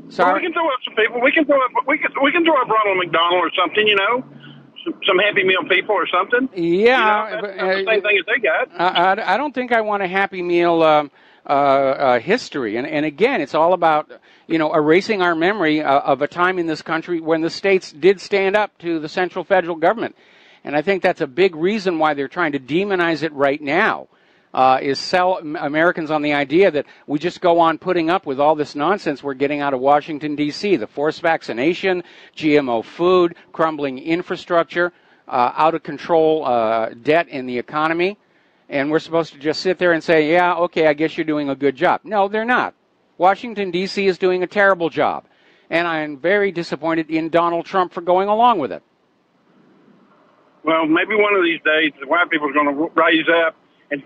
Sorry? Well, we can throw up some people. We can throw up Ronald McDonald or something, some Happy Meal people or something. Yeah. That's the same thing as they got. I don't think I want a Happy Meal history. And again, it's all about, erasing our memory of a time in this country when the states did stand up to the central federal government. And I think that's a big reason why they're trying to demonize it right now, is sell Americans on the idea that we just go on putting up with all this nonsense we're getting out of Washington, D.C., the forced vaccination, GMO food, crumbling infrastructure, out of control debt in the economy, and we're supposed to just sit there and say, yeah, okay, I guess you're doing a good job. No, they're not. Washington, D.C. is doing a terrible job, and I'm very disappointed in Donald Trump for going along with it. Well, maybe one of these days the white people are going to rise up and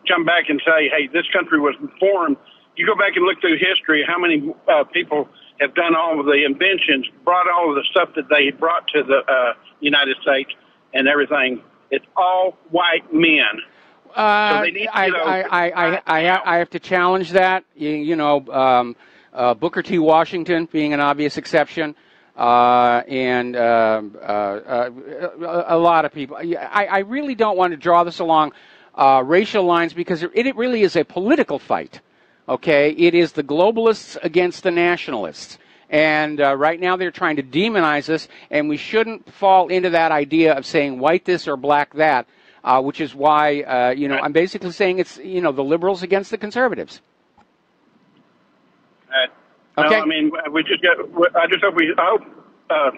come back and say, hey, this country was formed. You go back and look through history, how many people have done all of the inventions, brought all of the stuff that they brought to the United States and everything. It's all white men. So they need, I have to challenge that. Booker T. Washington being an obvious exception. And a lot of people. I really don't want to draw this along racial lines because it really is a political fight, okay? It is the globalists against the nationalists. And right now they're trying to demonize us, and we shouldn't fall into that idea of saying white this or black that, which is why, I'm basically saying it's, the liberals against the conservatives. No, okay. I mean, I hope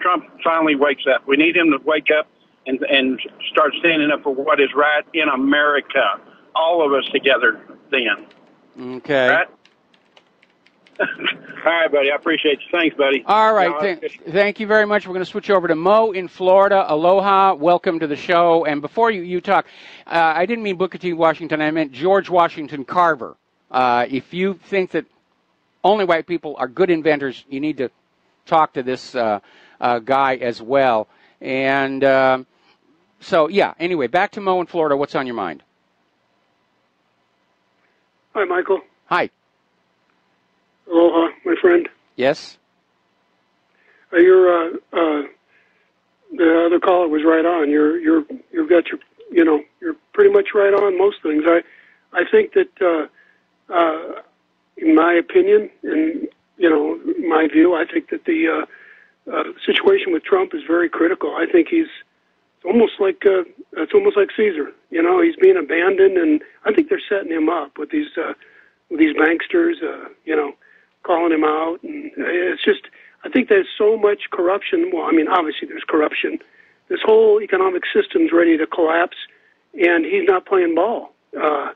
Trump finally wakes up. We need him to wake up and start standing up for what is right in America. All of us together then. Okay. Right? All right, buddy. I appreciate you. Thanks, buddy. All right. Thank you very much. We're going to switch over to Mo in Florida. Aloha. Welcome to the show. And before you talk, I didn't mean Booker T. Washington. I meant George Washington Carver. If you think that only white people are good inventors, you need to talk to this guy as well. And so, yeah, anyway, back to Mo in Florida. What's on your mind? Hi, Michael. Hi. Aloha, my friend. Yes? The other caller was right on. You've got your, you're pretty much right on most things. I think that, in my opinion, and my view, I think that the situation with Trump is very critical. I think it's almost like Caesar. He's being abandoned, and I think they're setting him up with these banksters. Calling him out, and it's just. I think there's so much corruption. Well, I mean, obviously there's corruption. This whole economic system's ready to collapse, and he's not playing ball. I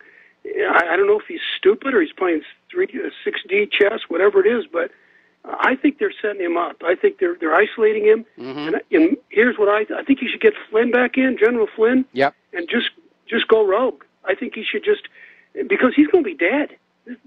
don't know if he's stupid or he's playing 6D chess, whatever it is, but I think they're setting him up. I think they're isolating him. Mm-hmm. And here's what I think you should get Flynn back in, General Flynn. Yep. And just go rogue. I think he should because he's going to be dead.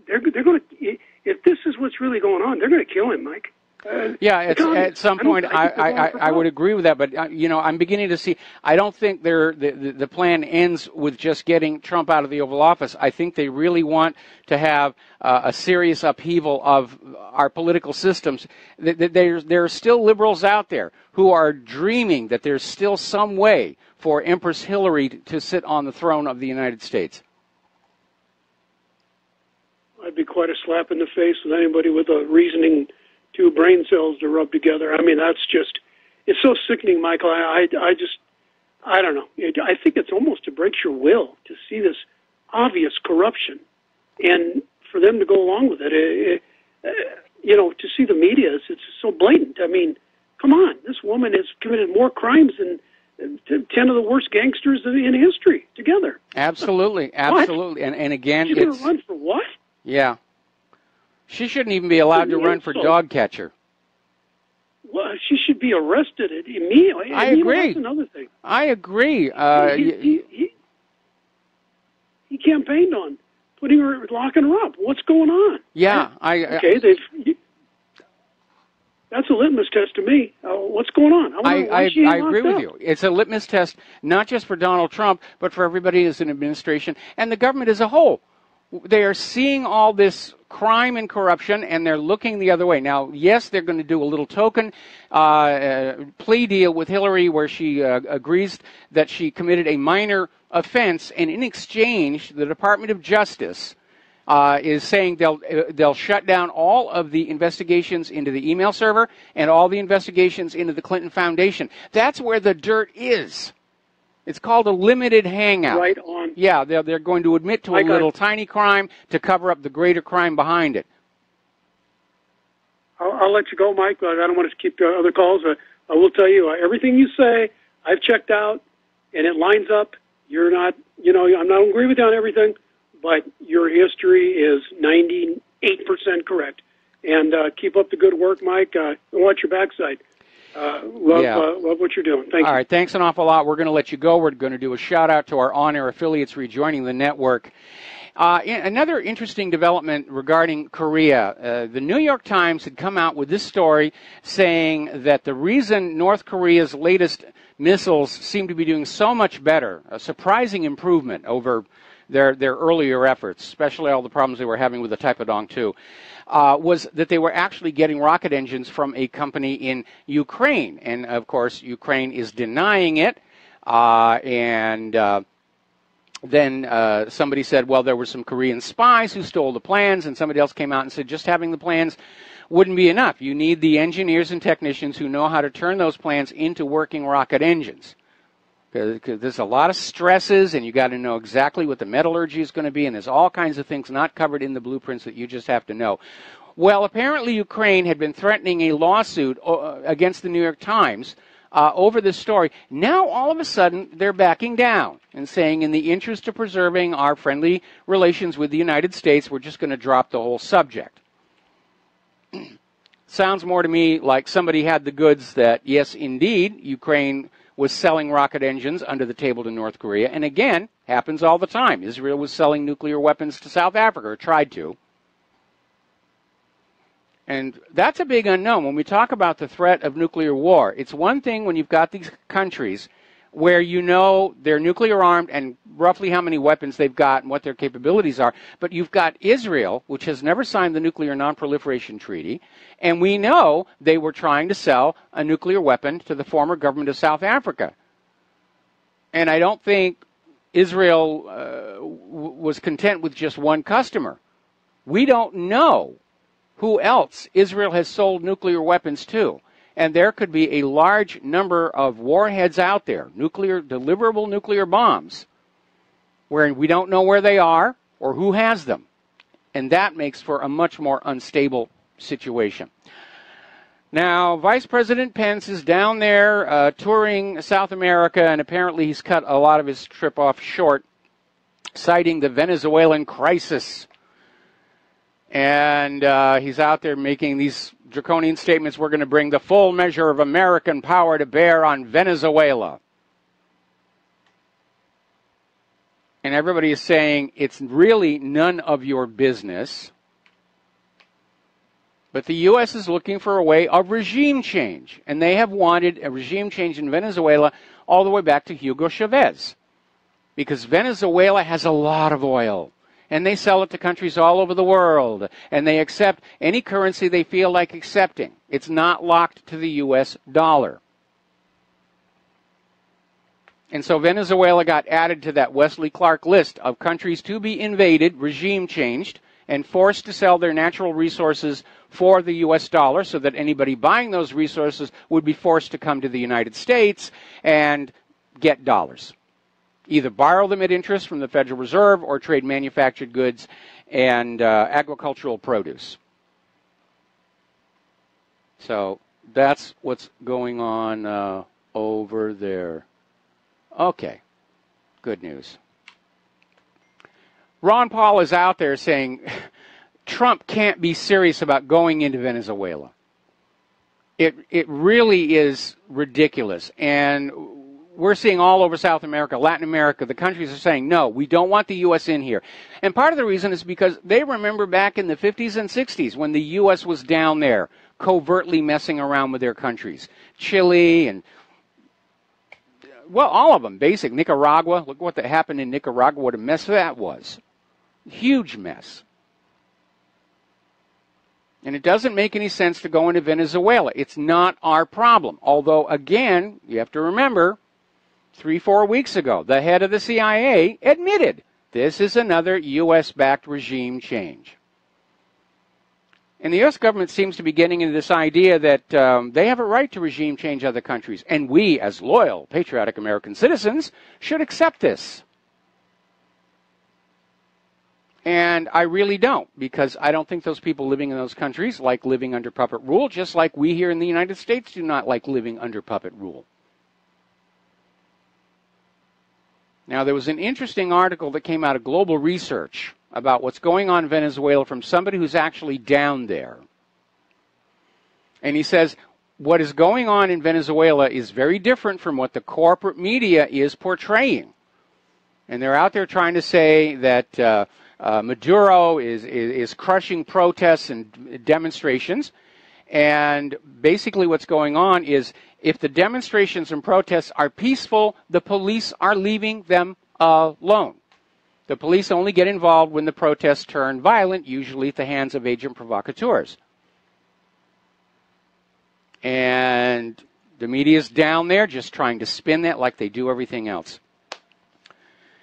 They're going to, if this is what's really going on, they're going to kill him, Mike. At some point, I would agree with that, but I'm beginning to see. I don't think the plan ends with just getting Trump out of the Oval Office. I think they really want to have a serious upheaval of our political systems. There are still liberals out there who are dreaming that there's still some way for Empress Hillary to sit on the throne of the United States. I'd be quite a slap in the face with anybody with a reasoning. Two brain cells to rub together. I mean, it's so sickening, Michael. I don't know. I think it's almost it breaks your will to see this obvious corruption, and for them to go along with it. To see the media, it's so blatant. I mean, come on, this woman has committed more crimes than 10 of the worst gangsters in history together. Absolutely. And again, she's going to run for what? Yeah. She shouldn't even be allowed to run for dog catcher. Well, she should be arrested immediately. I agree. That's another thing. I agree. He campaigned on locking her up. What's going on? Yeah, that's a litmus test to me. What's going on? I agree with you. It's a litmus test, not just for Donald Trump, but for everybody as an administration and the government as a whole. They are seeing all this crime and corruption, and they're looking the other way. Now, yes, they're going to do a little token plea deal with Hillary where she agrees that she committed a minor offense, and in exchange, the Department of Justice is saying they'll shut down all of the investigations into the email server and all the investigations into the Clinton Foundation. That's where the dirt is. It's called a limited hangout. Right on. Yeah, they're going to admit to a little tiny crime to cover up the greater crime behind it. I'll let you go, Mike, but I don't want to keep other calls. I will tell you, everything you say, I've checked out, and it lines up. You're not, I'm not agree with you on everything, but your history is 98% correct. And keep up the good work, Mike. Watch your backside. Love what you're doing. Thank you. All right, thanks an awful lot. We're going to let you go. We're going to do a shout-out to our on-air affiliates rejoining the network. Another interesting development regarding Korea. The New York Times had come out with this story saying that the reason North Korea's latest missiles seem to be doing so much better, a surprising improvement over their earlier efforts, especially all the problems they were having with the Taepodong 2, was that they were actually getting rocket engines from a company in Ukraine. And, of course, Ukraine is denying it. Then somebody said, well, there were some Korean spies who stole the plans, and somebody else came out and said just having the plans wouldn't be enough. You need the engineers and technicians who know how to turn those plans into working rocket engines. Because there's a lot of stresses, and you got to know exactly what the metallurgy is going to be, and there's all kinds of things not covered in the blueprints that you just have to know. Well, apparently Ukraine had been threatening a lawsuit against the New York Times over this story. Now, all of a sudden, they're backing down and saying, in the interest of preserving our friendly relations with the United States, we're just going to drop the whole subject. Sounds more to me like somebody had the goods that, yes, indeed, Ukraine was selling rocket engines under the table to North Korea. And again, Happens all the time. Israel was selling nuclear weapons to South Africa, or tried to. And that's a big unknown. When we talk about the threat of nuclear war, it's one thing when you've got these countries where you know they're nuclear armed and roughly how many weapons they've got and what their capabilities are. But you've got Israel, which has never signed the Nuclear Non-Proliferation Treaty, and we know they were trying to sell a nuclear weapon to the former government of South Africa. And I don't think Israel was content with just one customer. We don't know who else Israel has sold nuclear weapons to. And there could be a large number of warheads out there, deliverable nuclear bombs, where we don't know where they are or who has them. And that makes for a much more unstable situation. Now, Vice President Pence is down there touring South America, and apparently he's cut a lot of his trip off short, citing the Venezuelan crisis. And he's out there making these draconian statements. We're going to bring the full measure of American power to bear on Venezuela. And everybody is saying it's really none of your business. But the U.S. is looking for a way of regime change. And they have wanted a regime change in Venezuela all the way back to Hugo Chavez. Because Venezuela has a lot of oil. And they sell it to countries all over the world. And they accept any currency they feel like accepting. It's not locked to the U.S. dollar. And so Venezuela got added to that Wesley Clark list of countries to be invaded, regime changed, and forced to sell their natural resources for the U.S. dollar so that anybody buying those resources would be forced to come to the United States and get dollars. Either borrow them at interest from the Federal Reserve or trade manufactured goods and agricultural produce. So that's what's going on over there. Okay, good news. Ron Paul is out there saying Trump can't be serious about going into Venezuela. It really is ridiculous. And we're seeing all over South America, Latin America, the countries are saying, no, we don't want the U.S. in here. And part of the reason is because they remember back in the 50s and 60s when the U.S. was down there covertly messing around with their countries. Chile and, well, all of them, basic. Nicaragua, look what happened in Nicaragua, what a mess that was. Huge mess. And it doesn't make any sense to go into Venezuela. It's not our problem. Although, again, you have to remember, 3-4 weeks ago, the head of the CIA admitted this is another U.S.-backed regime change. And the U.S. government seems to be getting into this idea that they have a right to regime change other countries. And we, as loyal, patriotic American citizens, should accept this. And I really don't, because I don't think those people living in those countries like living under puppet rule, just like we here in the United States do not like living under puppet rule. Now, there was an interesting article that came out of Global Research about what's going on in Venezuela from somebody who's actually down there. And he says, what is going on in Venezuela is very different from what the corporate media is portraying. And they're out there trying to say that Maduro is crushing protests and demonstrations. And basically what's going on is if the demonstrations and protests are peaceful, the police are leaving them alone. The police only get involved when the protests turn violent, usually at the hands of agent provocateurs. And the media's down there just trying to spin that like they do everything else.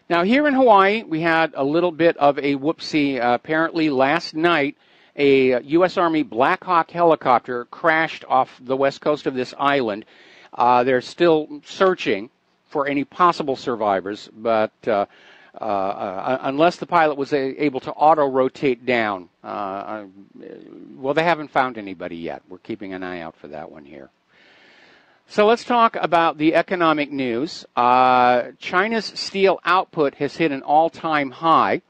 Now, here in Hawaii, we had a little bit of a whoopsie. Apparently, last night, a U.S. Army Black Hawk helicopter crashed off the west coast of this island. They're still searching for any possible survivors, but unless the pilot was able to auto-rotate down, well, they haven't found anybody yet. We're keeping an eye out for that one here. So let's talk about the economic news. China's steel output has hit an all-time high,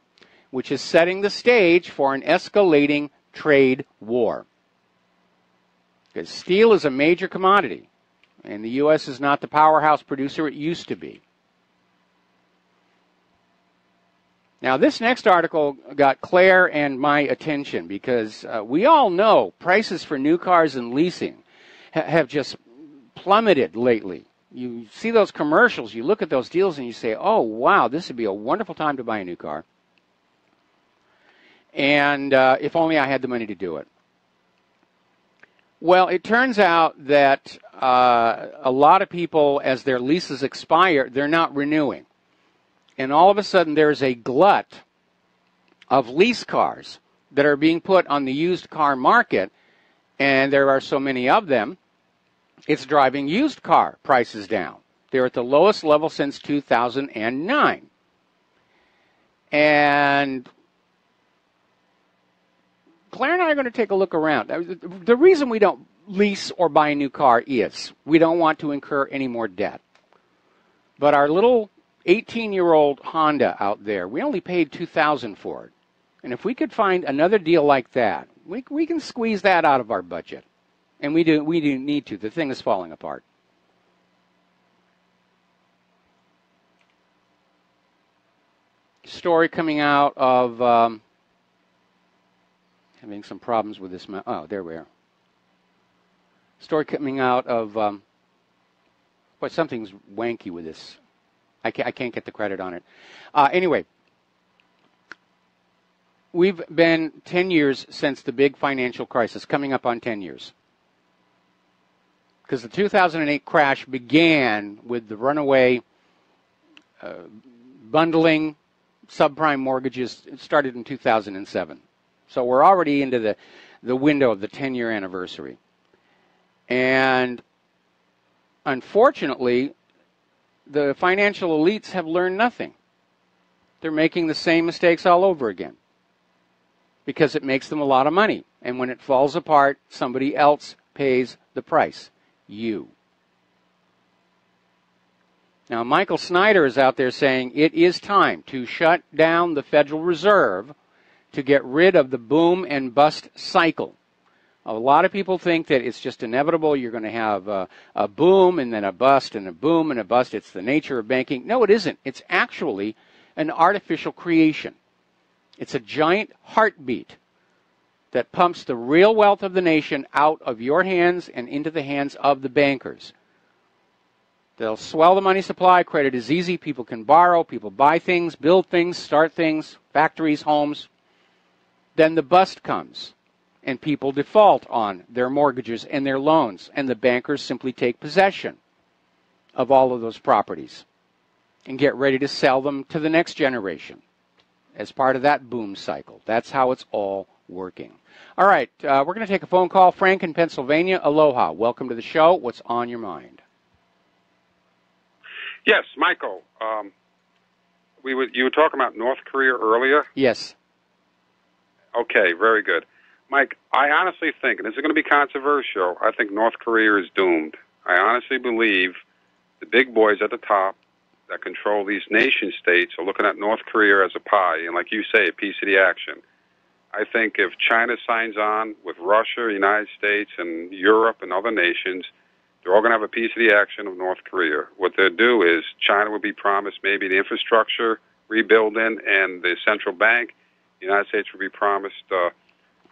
which is setting the stage for an escalating trade war. Because steel is a major commodity, and the U.S. is not the powerhouse producer it used to be. Now, this next article got Claire and my attention because we all know prices for new cars and leasing have just plummeted lately. You see those commercials, you look at those deals, and you say, oh, wow, this would be a wonderful time to buy a new car. And if only I had the money to do it. Well, it turns out that a lot of people, as their leases expire, they're not renewing. And all of a sudden, there's a glut of lease cars that are being put on the used car market, and there are so many of them, it's driving used car prices down. They're at the lowest level since 2009. And Claire and I are going to take a look around. The reason we don't lease or buy a new car is we don't want to incur any more debt. But our little 18-year-old Honda out there, we only paid $2,000 for it. And if we could find another deal like that, we can squeeze that out of our budget. And we do need to. The thing is falling apart. Story coming out of having some problems with this. Oh, there we are. Story coming out of boy, something's wanky with this. I can't get the credit on it. Anyway, we've been 10 years since the big financial crisis, coming up on 10 years. Because the 2008 crash began with the runaway bundling subprime mortgages. It started in 2007. So we're already into the window of the 10-year anniversary. And unfortunately, the financial elites have learned nothing. They're making the same mistakes all over again because it makes them a lot of money. And when it falls apart, somebody else pays the price. You. Now, Michael Snyder is out there saying it is time to shut down the Federal Reserve to get rid of the boom and bust cycle. A lot of people think that it's just inevitable. You're going to have a boom and then a bust and a boom and a bust. It's the nature of banking. No, it isn't. It's actually an artificial creation. It's a giant heartbeat that pumps the real wealth of the nation out of your hands and into the hands of the bankers. They'll swell the money supply. Credit is easy. People can borrow. People buy things, build things, start things, factories, homes. Then the bust comes. And people default on their mortgages and their loans, and the bankers simply take possession of all of those properties and get ready to sell them to the next generation as part of that boom cycle. That's how it's all working. All right, we're going to take a phone call. Frank in Pennsylvania, aloha. Welcome to the show. What's on your mind? Yes, Michael. You were talking about North Korea earlier? Yes. Okay, very good. Mike, I honestly think, and this is going to be controversial, I think North Korea is doomed. I honestly believe the big boys at the top that control these nation states are looking at North Korea as a pie, and like you say, a piece of the action. I think if China signs on with Russia, the United States, and Europe and other nations, they're all going to have a piece of the action of North Korea. What they'll do is China will be promised maybe the infrastructure rebuilding and the central bank. The United States will be promised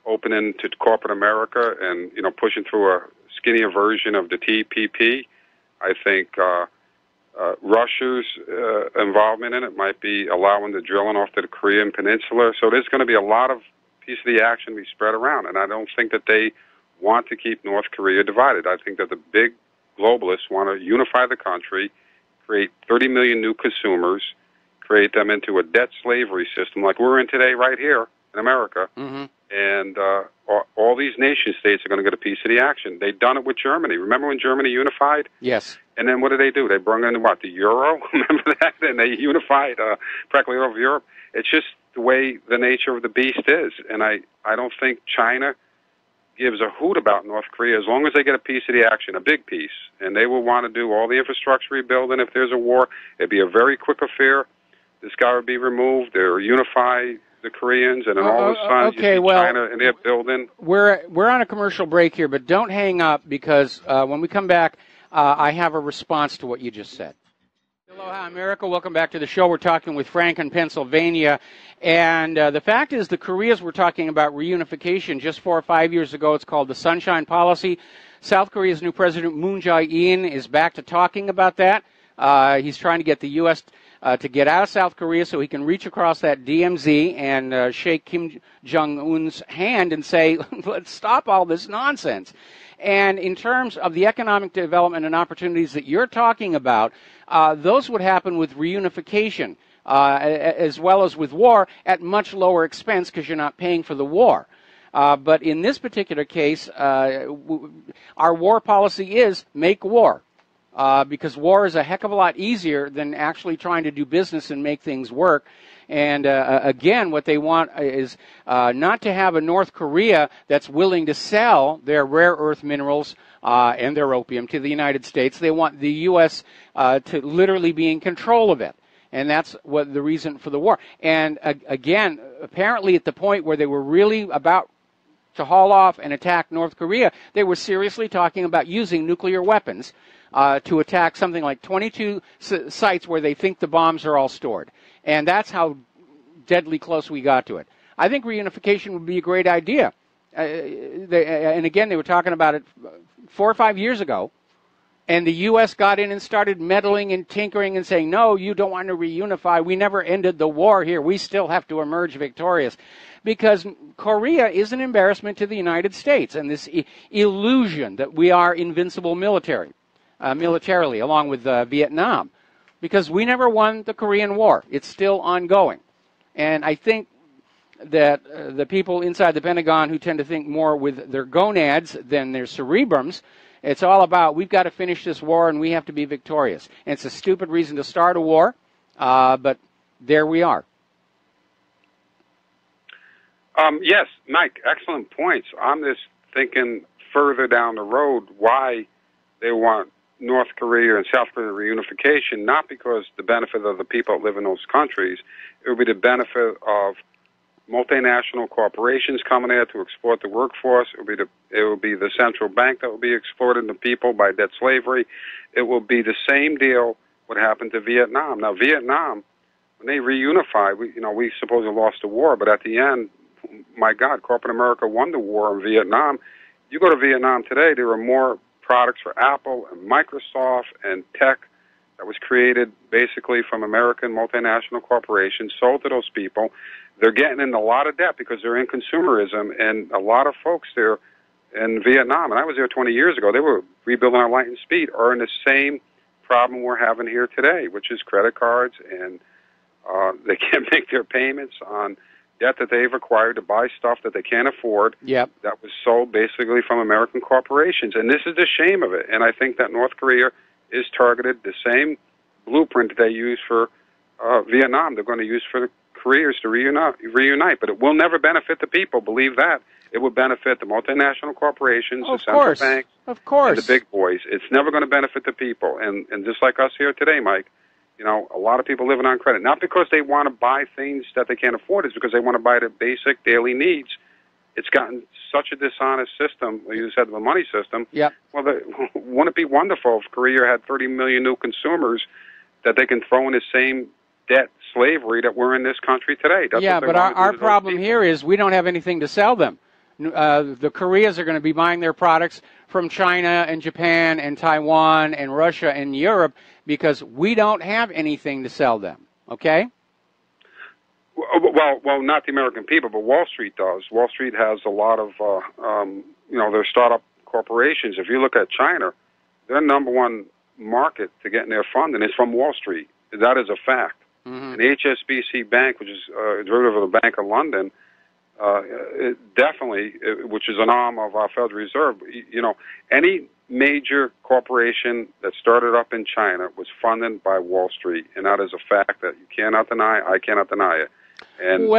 opening to corporate America and, pushing through a skinnier version of the TPP. I think Russia's involvement in it might be allowing the drilling off to the Korean Peninsula. So there's going to be a lot of piece of the action be spread around, and I don't think that they want to keep North Korea divided. I think that the big globalists want to unify the country, create 30 million new consumers, create them into a debt slavery system like we're in today right here in America. Mm-hmm. And all these nation states are going to get a piece of the action. They've done it with Germany. Remember when Germany unified? Yes. And then what did they do? They brought in, the euro? Remember that? And they unified practically over Europe. It's just the way the nature of the beast is. And I don't think China gives a hoot about North Korea as long as they get a piece of the action, a big piece. And they will want to do all the infrastructure rebuilding. If there's a war, it'd be a very quick affair. This guy would be removed. They'll unify the Koreans, and then all of a sudden you see China and they're building. We're on a commercial break here, but don't hang up because when we come back, I have a response to what you just said. Aloha, America. Welcome back to the show. We're talking with Frank in Pennsylvania. And the fact is, the Koreas were talking about reunification just 4 or 5 years ago. It's called the Sunshine Policy. South Korea's new president, Moon Jae-in, is back to talking about that. He's trying to get the U.S. To get out of South Korea so he can reach across that DMZ and shake Kim Jong-un's hand and say, let's stop all this nonsense. And in terms of the economic development and opportunities that you're talking about, those would happen with reunification as well as with war at much lower expense because you're not paying for the war. But in this particular case, our war policy is make war. Because war is a heck of a lot easier than actually trying to do business and make things work. And again, what they want is not to have a North Korea that's willing to sell their rare earth minerals and their opium to the United States. They want the U.S. To literally be in control of it. And that's what the reason for the war. And again, apparently at the point where they were really about to haul off and attack North Korea, they were seriously talking about using nuclear weapons to attack something like 22 sites where they think the bombs are all stored. And that's how deadly close we got to it. I think reunification would be a great idea. And again, they were talking about it 4 or 5 years ago. And the U.S. got in and started meddling and tinkering and saying, no, you don't want to reunify. We never ended the war here. We still have to emerge victorious. Because Korea is an embarrassment to the United States and this illusion that we are invincible militarily, along with Vietnam. Because we never won the Korean War. It's still ongoing. And I think that the people inside the Pentagon who tend to think more with their gonads than their cerebrums, it's all about we've got to finish this war and we have to be victorious. And it's a stupid reason to start a war, but there we are. Yes, Mike, excellent points. I'm just thinking further down the road why they want North Korea and South Korea reunification, not because the benefit of the people that live in those countries. It would be the benefit of multinational corporations coming there to exploit the workforce. It would be the central bank that would be exploiting the people by debt slavery. It will be the same deal what happened to Vietnam. Now, Vietnam, when they reunified, we supposedly lost the war, but at the end, my God, corporate America won the war in Vietnam. You go to Vietnam today, there are more products for Apple and Microsoft and tech that was created basically from American multinational corporations, sold to those people. They're getting in a lot of debt because they're in consumerism, and a lot of folks there in Vietnam, and I was there 20 years ago, they were rebuilding our light and speed, are in the same problem we're having here today, which is credit cards, and they can't make their payments on debt that they've acquired to buy stuff that they can't afford. Yep. That was sold basically from American corporations. And this is the shame of it. And I think that North Korea is targeted the same blueprint that they use for Vietnam. They're going to use for the Koreans to reunite. But it will never benefit the people, believe that. It will benefit the multinational corporations, the central banks, and the big boys. It's never going to benefit the people. And just like us here today, Mike, a lot of people living on credit, not because they want to buy things that they can't afford, it's because they want to buy their basic daily needs. It's gotten such a dishonest system. You said the money system. Yep. Well, wouldn't it be wonderful if Korea had 30 million new consumers that they can throw in the same debt slavery that we're in this country today? That's but our problem here is we don't have anything to sell them. The Koreas are going to be buying their products from China and Japan and Taiwan and Russia and Europe because we don't have anything to sell them, okay? Well, not the American people, but Wall Street does. Wall Street has a lot of, their startup corporations. If you look at China, their number one market to get in their funding is from Wall Street. That is a fact. Mm-hmm. And HSBC Bank, which is a derivative of the Bank of London, which is an arm of our Federal Reserve, any major corporation that started up in China was funded by Wall Street, and that is a fact that you cannot deny. I cannot deny it. And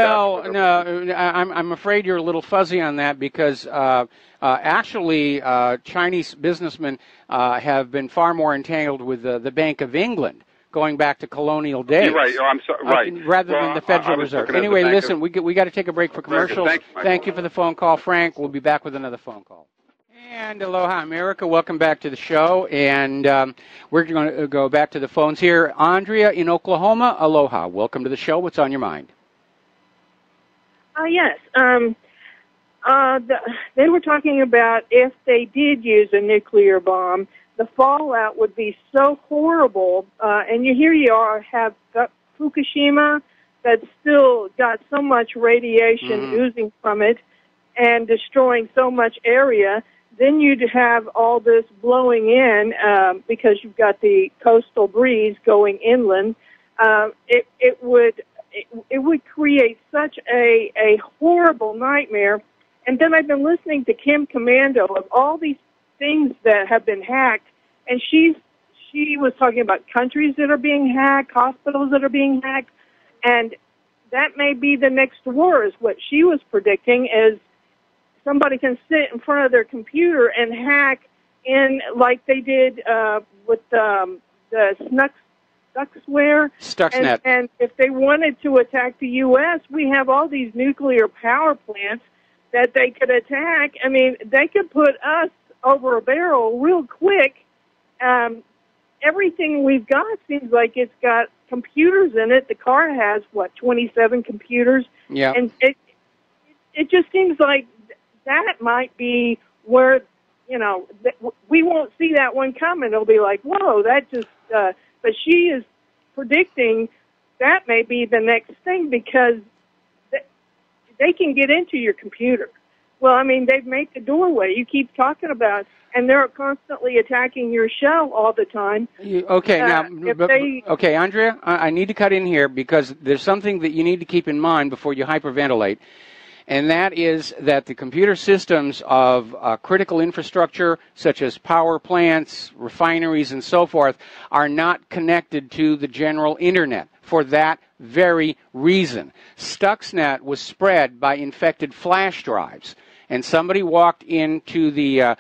I'm afraid you're a little fuzzy on that because actually Chinese businessmen have been far more entangled with the Bank of England, going back to colonial days. You're right. I'm sorry. Right. Rather than the Federal Reserve. Anyway, listen, we got to take a break for commercials. Thank you for the phone call, Frank. We'll be back with another phone call. And aloha, America. Welcome back to the show. And we're going to go back to the phones here. Andrea in Oklahoma, aloha. Welcome to the show. What's on your mind? Yes. They were talking about if they did use a nuclear bomb, the fallout would be so horrible. And here you are, have Fukushima that's still got so much radiation oozing from it and destroying so much area. Then you'd have all this blowing in because you've got the coastal breeze going inland. It would create such a horrible nightmare. And then I've been listening to Kim Commando of all these things that have been hacked, and she was talking about countries that are being hacked, hospitals that are being hacked, and that may be the next war. Is what she was predicting is somebody can sit in front of their computer and hack in like they did with the Stuxnet. And if they wanted to attack the U.S., we have all these nuclear power plants that they could attack. I mean, they could put us over a barrel real quick. Everything we've got seems like it's got computers in it. The car has, 27 computers? Yeah. And it just seems like that might be where, we won't see that one coming. It'll be like, whoa, that just, but she is predicting that may be the next thing because they can get into your computer. Well, I mean, they've made the doorway. You keep talking about, and they're constantly attacking your shell all the time. Okay, Andrea, I need to cut in here because there's something that you need to keep in mind before you hyperventilate, and that is that the computer systems of critical infrastructure, such as power plants, refineries, and so forth, are not connected to the general Internet for that very reason. Stuxnet was spread by infected flash drives, and somebody walked into the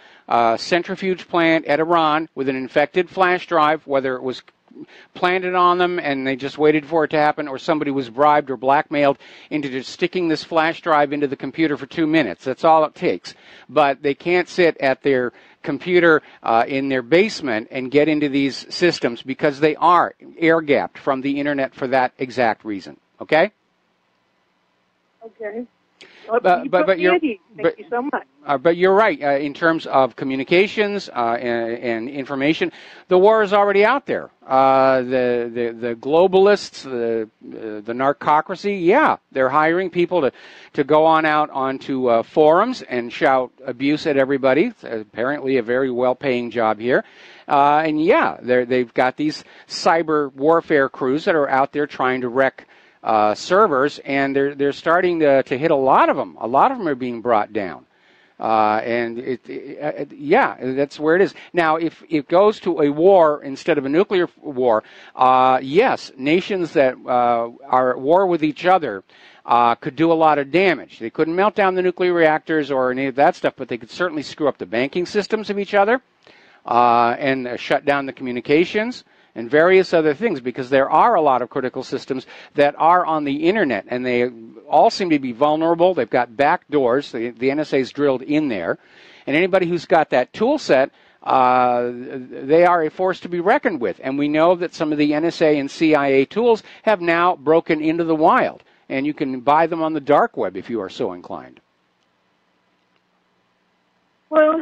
centrifuge plant at Iran with an infected flash drive, whether it was planted on them and they just waited for it to happen, or somebody was bribed or blackmailed into just sticking this flash drive into the computer for 2 minutes. That's all it takes. But they can't sit at their computer in their basement and get into these systems because they are air-gapped from the Internet for that exact reason. Okay? Okay. But you're, Thank you so much. But you're right. In terms of communications and information, the war is already out there. The globalists, the narcocracy, yeah, they're hiring people to go on out onto forums and shout abuse at everybody. It's apparently a very well-paying job here. And yeah, they've got these cyber warfare crews that are out there trying to wreck servers, and they're starting to hit a lot of them. A lot of them are being brought down. And yeah, that's where it is. Now, if it goes to a war instead of a nuclear war, yes, nations that are at war with each other could do a lot of damage. They couldn't melt down the nuclear reactors or any of that stuff, but they could certainly screw up the banking systems of each other and shut down the communications and various other things, because there are a lot of critical systems that are on the Internet, and they all seem to be vulnerable. They've got back doors. The NSA's drilled in there. And anybody who's got that tool set, they are a force to be reckoned with. And we know that some of the NSA and CIA tools have now broken into the wild, and you can buy them on the dark web if you are so inclined. Well,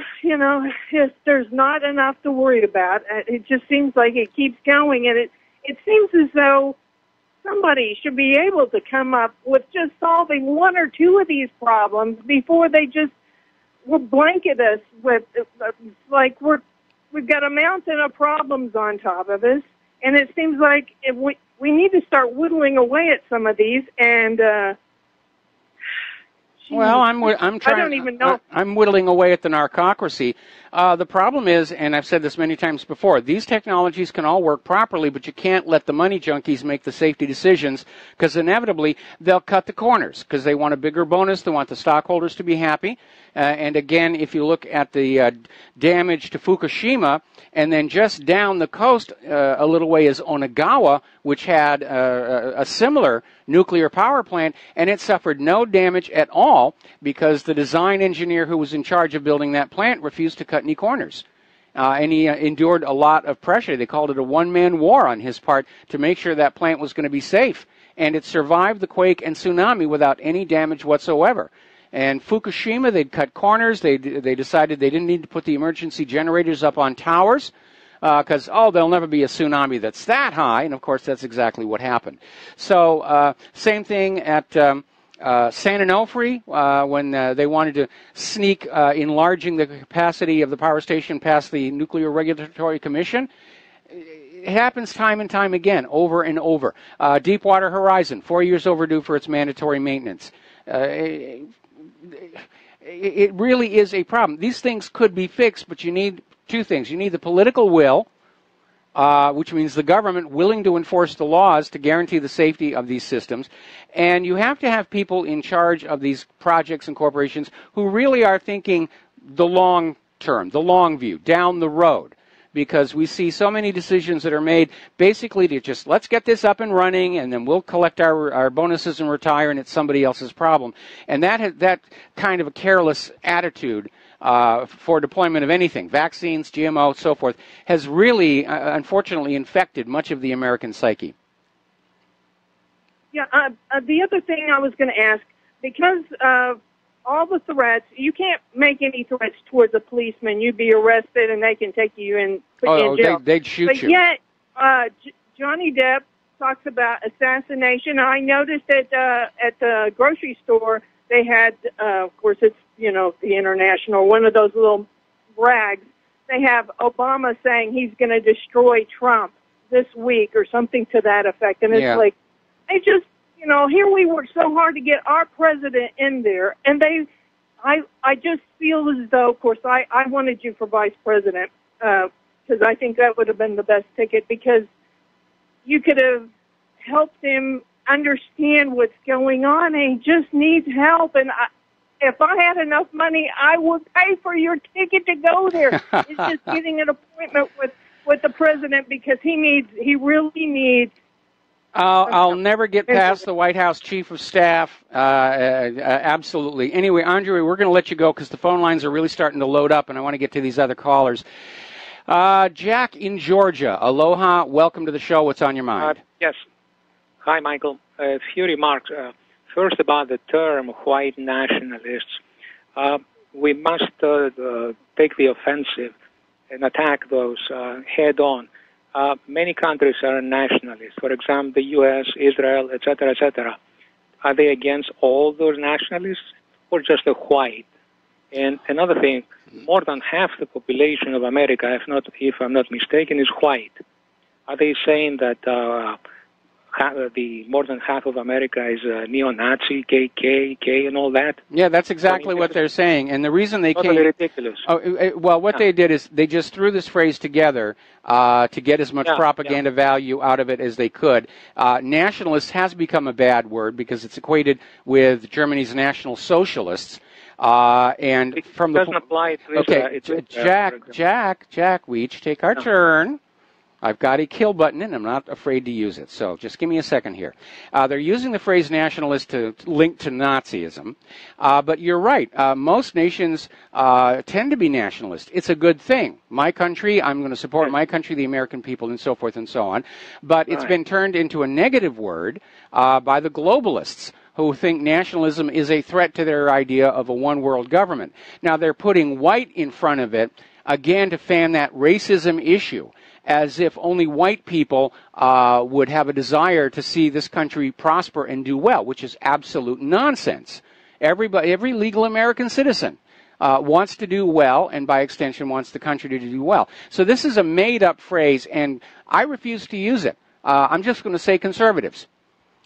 there's not enough to worry about. It just seems like it keeps going, and it seems as though somebody should be able to come up with just solving one or two of these problems before they just will blanket us with, like we've got a mountain of problems on top of us, and it seems like we need to start whittling away at some of these, and well, I'm trying. I don't even know. I'm whittling away at the narcocracy. The problem is, and I've said this many times before, these technologies can all work properly, but you can't let the money junkies make the safety decisions, because inevitably they'll cut the corners because they want a bigger bonus. They want the stockholders to be happy. And again, if you look at the damage to Fukushima, and then just down the coast a little way is Onagawa, which had a similar nuclear power plant, and it suffered no damage at all because the design engineer who was in charge of building that plant refused to cut any corners. And he endured a lot of pressure. They called it a one-man war on his part to make sure that plant was going to be safe. And it survived the quake and tsunami without any damage whatsoever. And Fukushima, they'd cut corners. They decided they didn't need to put the emergency generators up on towers because, there'll never be a tsunami that's that high. And, of course, that's exactly what happened. So same thing at San Onofre when they wanted to sneak enlarging the capacity of the power station past the Nuclear Regulatory Commission. It happens time and time again, over and over. Deepwater Horizon, 4 years overdue for its mandatory maintenance. It really is a problem. These things could be fixed, but you need two things. You need the political will, which means the government willing to enforce the laws to guarantee the safety of these systems. And you have to have people in charge of these projects and corporations who really are thinking the long term, the long view, down the road. Because we see so many decisions that are made basically to just, let's get this up and running, and then we'll collect our bonuses and retire, and it's somebody else's problem. And that kind of a careless attitude for deployment of anything, vaccines, GMO, so forth, has really, unfortunately, infected much of the American psyche. Yeah, the other thing I was going to ask, because all the threats, you can't make any threats towards a policeman. You'd be arrested and they can take you and put you in jail. They'd shoot you. But yet, Johnny Depp talks about assassination. I noticed that at the grocery store, they had, of course, it's, the International, one of those little rags. They have Obama saying he's going to destroy Trump this week or something to that effect. And it's like, they just, here we worked so hard to get our president in there, and I just feel as though, of course, I wanted you for vice president because I think that would have been the best ticket because you could have helped him understand what's going on, and he just needs help. And if I had enough money, I would pay for your ticket to go there. It's just getting an appointment with the president because he really needs. I'll never get past the White House Chief of Staff. Absolutely. Anyway, Andre, we're going to let you go because the phone lines are really starting to load up, and I want to get to these other callers. Jack in Georgia, aloha. Welcome to the show. What's on your mind? Yes. Hi, Michael. A few remarks. First, about the term white nationalists. We must take the offensive and attack those head on. Many countries are nationalists. For example, the U.S., Israel, etc., etc. Are they against all those nationalists or just the white? And another thing, more than half the population of America, if I'm not mistaken, is white. Are they saying that more than half of America is neo-Nazi, KKK, and all that? Yeah, that's exactly what they're saying. And the reason they totally ridiculous. What they did is they just threw this phrase together to get as much propaganda value out of it as they could. Nationalist has become a bad word because it's equated with Germany's National Socialists. And it from doesn't apply to Jack, we each take our turn. I've got a kill button, and I'm not afraid to use it. So just give me a second here. They're using the phrase nationalist to link to Nazism. But you're right. Most nations tend to be nationalist. It's a good thing. My country, I'm going to support my country, the American people, and so forth and so on. But it's been turned into a negative word by the globalists, who think nationalism is a threat to their idea of a one-world government. Now, they're putting white in front of it, again, to fan that racism issue, as if only white people would have a desire to see this country prosper and do well, which is absolute nonsense. Every legal American citizen wants to do well, and by extension wants the country to do well. So this is a made-up phrase, and I refuse to use it. I'm just going to say conservatives.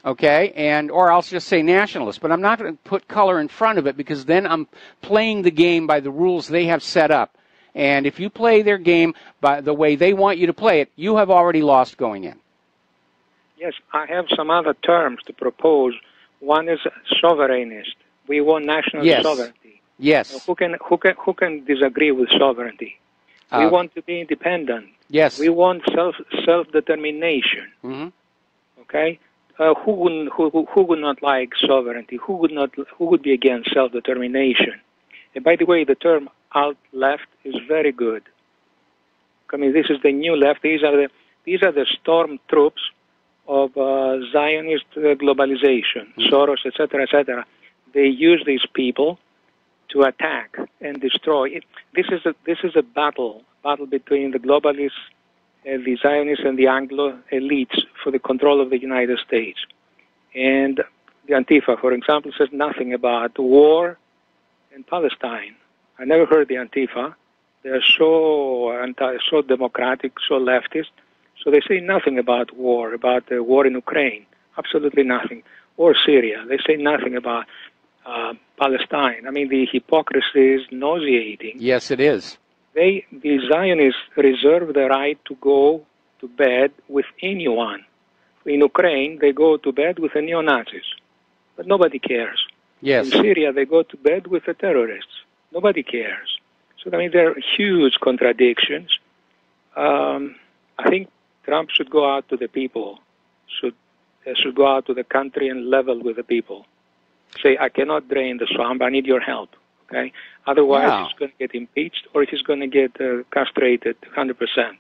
Okay, or I'll just say nationalists, but I'm not going to put color in front of it because then I'm playing the game by the rules they have set up. And if you play their game by the way they want you to play it, you have already lost going in. Yes, I have some other terms to propose. One is sovereignist. We want national sovereignty. Yes. Who can disagree with sovereignty? We want to be independent. Yes. We want self-determination. Mm-hmm. Okay? who would not like sovereignty? Who would be against self-determination? And by the way, the term alt-left is very good. I mean, this is the new left. These are the storm troops of Zionist globalization, Soros, etc., etc. They use these people to attack and destroy. This is a battle between the globalists, the Zionists, and the Anglo elites for the control of the United States. And the Antifa, for example, says nothing about war and Palestine. I never heard the Antifa. They're so democratic, so leftist. So they say nothing about the war in Ukraine, absolutely nothing, or Syria. They say nothing about Palestine. I mean, the hypocrisy is nauseating. Yes, it is. The Zionists reserve the right to go to bed with anyone. In Ukraine, they go to bed with the neo-Nazis, but nobody cares. Yes. In Syria, they go to bed with the terrorists. Nobody cares. So, I mean, there are huge contradictions. I think Trump should go out to the people, should go out to the country and level with the people. Say, I cannot drain the swamp, I need your help, okay? Otherwise, he's going to get impeached or he's going to get castrated 100%.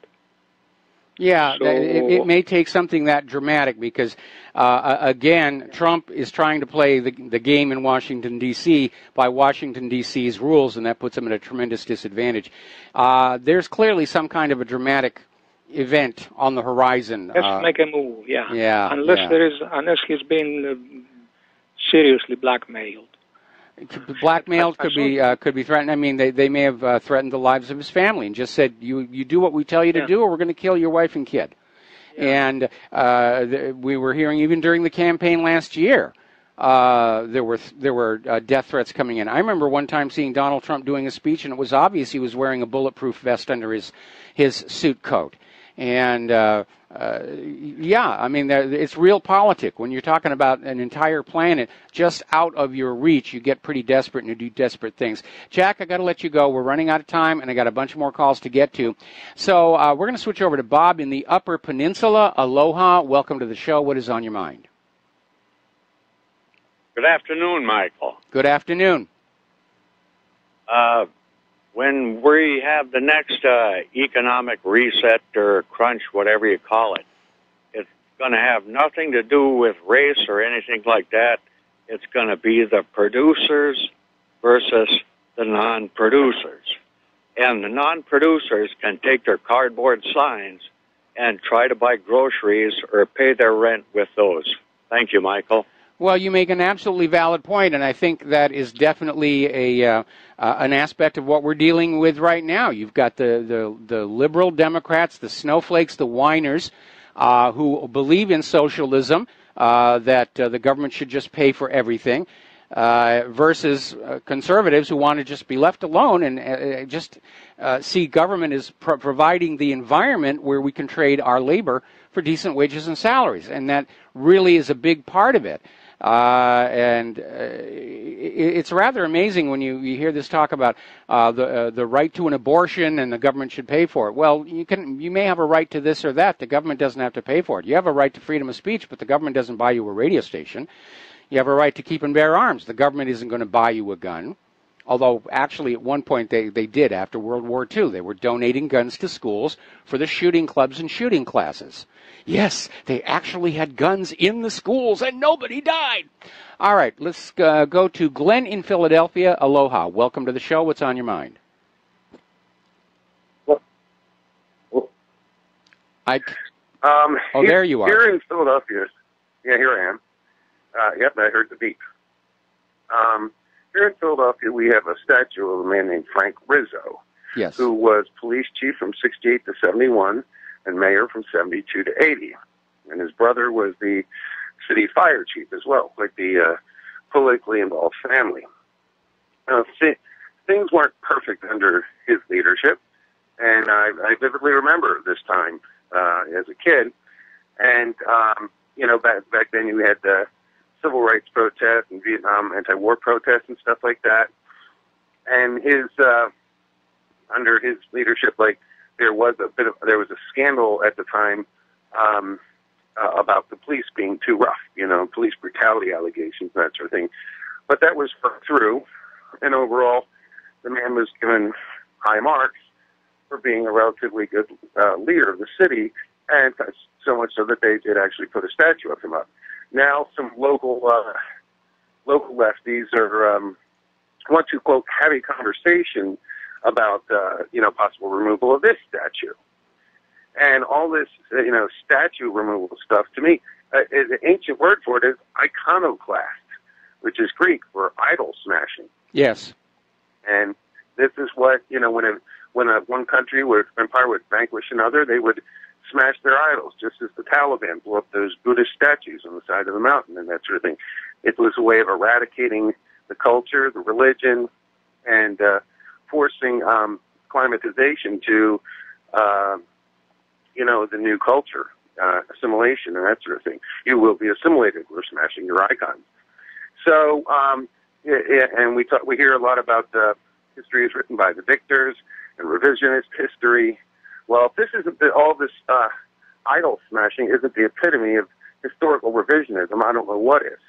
Yeah, So, it may take something that dramatic because, again, Trump is trying to play the game in Washington, D.C. by Washington, D.C.'s rules, and that puts him at a tremendous disadvantage. There's clearly some kind of a dramatic event on the horizon. Let's make a move, yeah. Unless he's been seriously blackmailed. Blackmailed could be threatened. I mean, they may have threatened the lives of his family and just said, you do what we tell you to do, or we're going to kill your wife and kid. Yeah. And we were hearing even during the campaign last year, there were death threats coming in. I remember one time seeing Donald Trump doing a speech, and it was obvious he was wearing a bulletproof vest under his suit coat. And I mean, it's real politic. When you're talking about an entire planet just out of your reach, you get pretty desperate and you do desperate things. Jack, I got to let you go. We're running out of time, and I got a bunch more calls to get to. So we're going to switch over to Bob in the Upper Peninsula. Aloha. Welcome to the show. What is on your mind? Good afternoon, Michael. Good afternoon. When we have the next economic reset or crunch, whatever you call it, it's going to have nothing to do with race or anything like that. It's going to be the producers versus the non-producers. And the non-producers can take their cardboard signs and try to buy groceries or pay their rent with those. Thank you, Michael. Well, you make an absolutely valid point, and I think that is definitely an aspect of what we're dealing with right now. You've got the liberal Democrats, the snowflakes, the whiners, who believe in socialism, that the government should just pay for everything, versus conservatives who want to just be left alone and just see government as providing the environment where we can trade our labor for decent wages and salaries, and that really is a big part of it. It's rather amazing when you hear this talk about the right to an abortion and the government should pay for it. Well, you may have a right to this or that. The government doesn't have to pay for it. You have a right to freedom of speech, but the government doesn't buy you a radio station. You have a right to keep and bear arms. The government isn't going to buy you a gun. Although, actually, at one point they did after World War II. They were donating guns to schools for the shooting clubs and shooting classes. Yes, they actually had guns in the schools and nobody died. All right, let's go to Glenn in Philadelphia. Aloha. Welcome to the show. What's on your mind? There you are. Here in Philadelphia. Yeah, here I am. Yep, I heard the beep. Here in Philadelphia, we have a statue of a man named Frank Rizzo, yes, who was police chief from 68 to 71 and mayor from 72 to 80. And his brother was the city fire chief as well, like the politically involved family. Things weren't perfect under his leadership, and I vividly remember this time as a kid. And, back then you had the civil rights protests and Vietnam anti-war protests and stuff like that. And under his leadership, there was a scandal at the time about the police being too rough, police brutality allegations, that sort of thing. But that was worked through, and overall, the man was given high marks for being a relatively good leader of the city, and so much so that they did actually put a statue of him up. Now, some local lefties want to, quote, have a conversation about, possible removal of this statue. And all this, statue removal stuff, to me, the ancient word for it is iconoclast, which is Greek for idol smashing. Yes. And this is what, when one country or empire would vanquish another, they would smash their idols, just as the Taliban blew up those Buddhist statues on the side of the mountain and that sort of thing. It was a way of eradicating the culture, the religion, and forcing climatization to, the new culture, assimilation, and that sort of thing. You will be assimilated. We're smashing your icons. So, and we hear a lot about history is written by the victors and revisionist history. Well, if this isn't all this idol smashing isn't the epitome of historical revisionism, I don't know what is.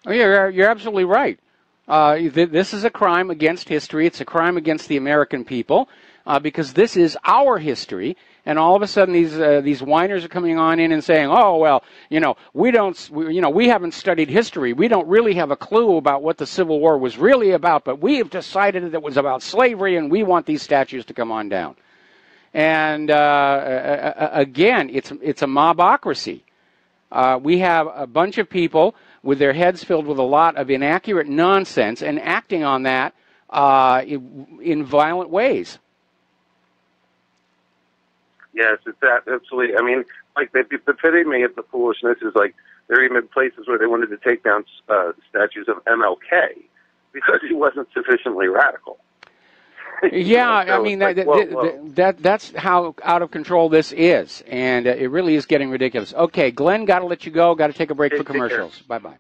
Oh, yeah, you're absolutely right. This is a crime against history. It's a crime against the American people because this is our history. And all of a sudden, these whiners are coming on in and saying, "Oh, well, we haven't studied history. We don't really have a clue about what the Civil War was really about. But we have decided that it was about slavery, and we want these statues to come on down." And again, it's a mobocracy. We have a bunch of people with their heads filled with a lot of inaccurate nonsense and acting on that in violent ways. Yes, it's that, absolutely. I mean, like, the epitome of the foolishness is, like, there are even places where they wanted to take down statues of MLK because he wasn't sufficiently radical. Yeah, So I mean, whoa. that's how out of control this is, and it really is getting ridiculous. Okay, Glenn, got to let you go. Got to take a break for commercials. Bye-bye.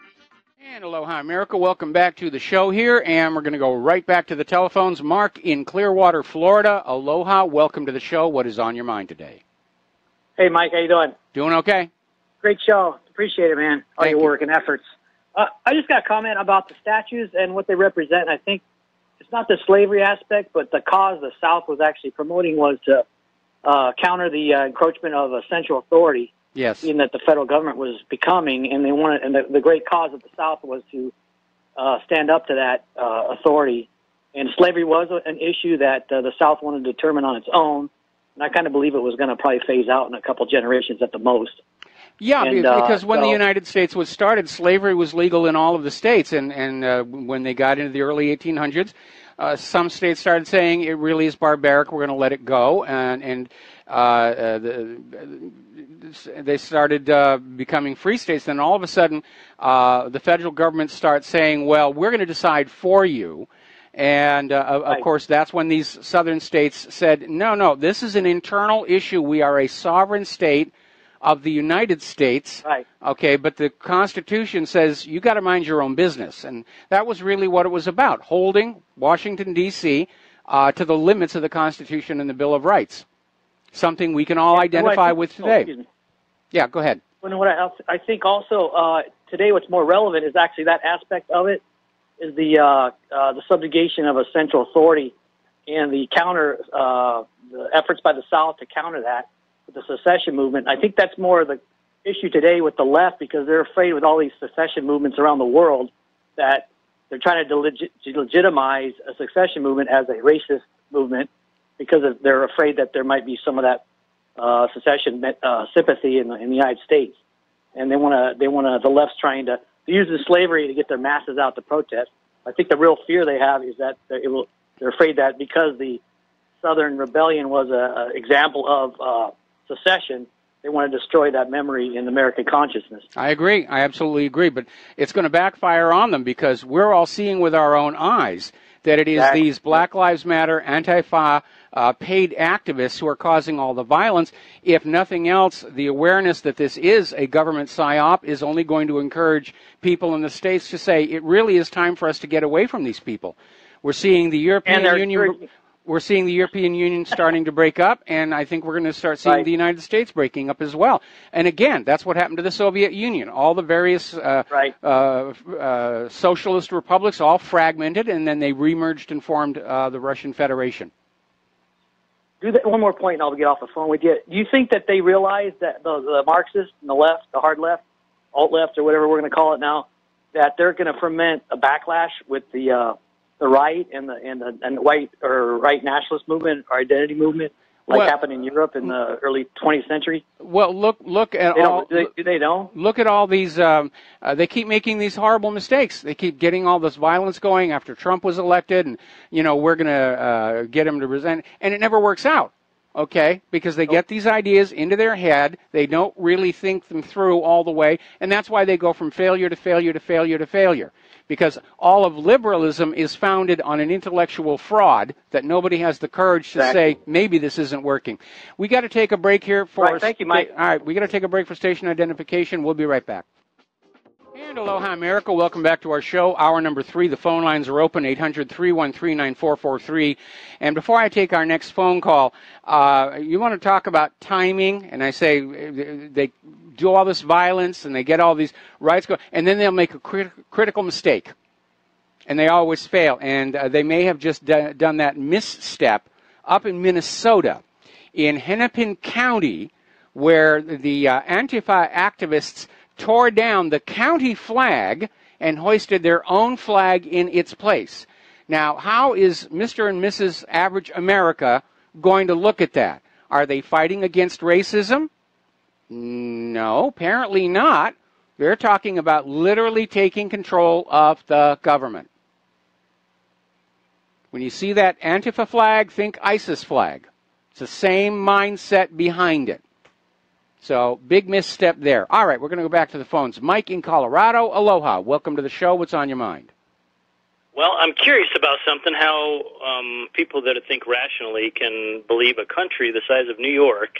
And aloha, America. Welcome back to the show here, and we're going to go right back to the telephones. Mark in Clearwater, Florida. Aloha. Welcome to the show. What is on your mind today? Hey, Mike. How you doing? Doing okay. Great show. Appreciate it, man. All your work and efforts. I just got a comment about the statues and what they represent. I think it's not the slavery aspect, but the cause the South was actually promoting was to counter the encroachment of a central authority. Yes. In that the federal government was becoming, and they wanted, and the great cause of the South was to stand up to that authority. And slavery was an issue that the South wanted to determine on its own. And I kind of believe it was going to probably phase out in a couple generations at the most. Yeah, because when the United States was started, slavery was legal in all of the states, and when they got into the early 1800s, some states started saying it really is barbaric. We're going to let it go, and they started becoming free states. Then all of a sudden, the federal government starts saying, "Well, we're going to decide for you." And, of course, that's when these southern states said, no, this is an internal issue. We are a sovereign state of the United States. Right. Okay, but the Constitution says you got to mind your own business. And that was really what it was about, holding Washington, D.C. To the limits of the Constitution and the Bill of Rights, something we can all identify with today. Yeah, go ahead. What I think also today what's more relevant is actually that aspect of it, is the subjugation of a central authority and the the efforts by the South to counter that with the secession movement. I think that's more of the issue today with the left because they're afraid with all these secession movements around the world that they're trying to legitimize a secession movement as a racist movement because they're afraid that there might be some of that secession sympathy in the United States, and the left's trying to use the slavery to get their masses out to protest. I think the real fear they have is that they're afraid that because the Southern Rebellion was an example of secession, they want to destroy that memory in American consciousness. I agree. I absolutely agree. But it's going to backfire on them because we're all seeing with our own eyes that it is these Black Lives Matter, Antifa, paid activists who are causing all the violence. If nothing else, the awareness that this is a government psyop is only going to encourage people in the states to say it really is time for us to get away from these people. We're seeing the European Union. we're seeing the European Union starting to break up, and I think we're going to start seeing the United States breaking up as well. And again, that's what happened to the Soviet Union. All the various socialist republics all fragmented, and then they remerged and formed the Russian Federation. One more point, and I'll get off the phone with you. Do you think that they realize that the Marxists and the left, the hard left, alt-left, or whatever we're going to call it now, that they're going to ferment a backlash with the right and the white or right nationalist movement or identity movement, like happened in Europe in the early 20th century? Well, look at all. Do they know? Look at all these. They keep making these horrible mistakes. They keep getting all this violence going after Trump was elected, and we're going to get him to resent, and it never works out. Okay, because they get these ideas into their head, they don't really think them through all the way, and that's why they go from failure to failure to failure to failure. Because all of liberalism is founded on an intellectual fraud that nobody has the courage to say, maybe this isn't working. We got to take a break here for... Thank you, Mike. All right, we got to take a break for station identification. We'll be right back. And aloha, America. Welcome back to our show. Hour number 3. The phone lines are open, 800-313-9443. And before I take our next phone call, you want to talk about timing? And I say they do all this violence and they get all these rights going, and then they'll make a critical mistake. And they always fail. And they may have just done that misstep up in Minnesota, in Hennepin County, where the Antifa activists tore down the county flag and hoisted their own flag in its place. Now, how is Mr. and Mrs. Average America going to look at that? Are they fighting against racism? No, apparently not. They're talking about literally taking control of the government. When you see that Antifa flag, think ISIS flag. It's the same mindset behind it. So, big misstep there. All right, we're going to go back to the phones. Mike in Colorado, aloha. Welcome to the show. What's on your mind? Well, I'm curious about something, how people that think rationally can believe a country the size of New York,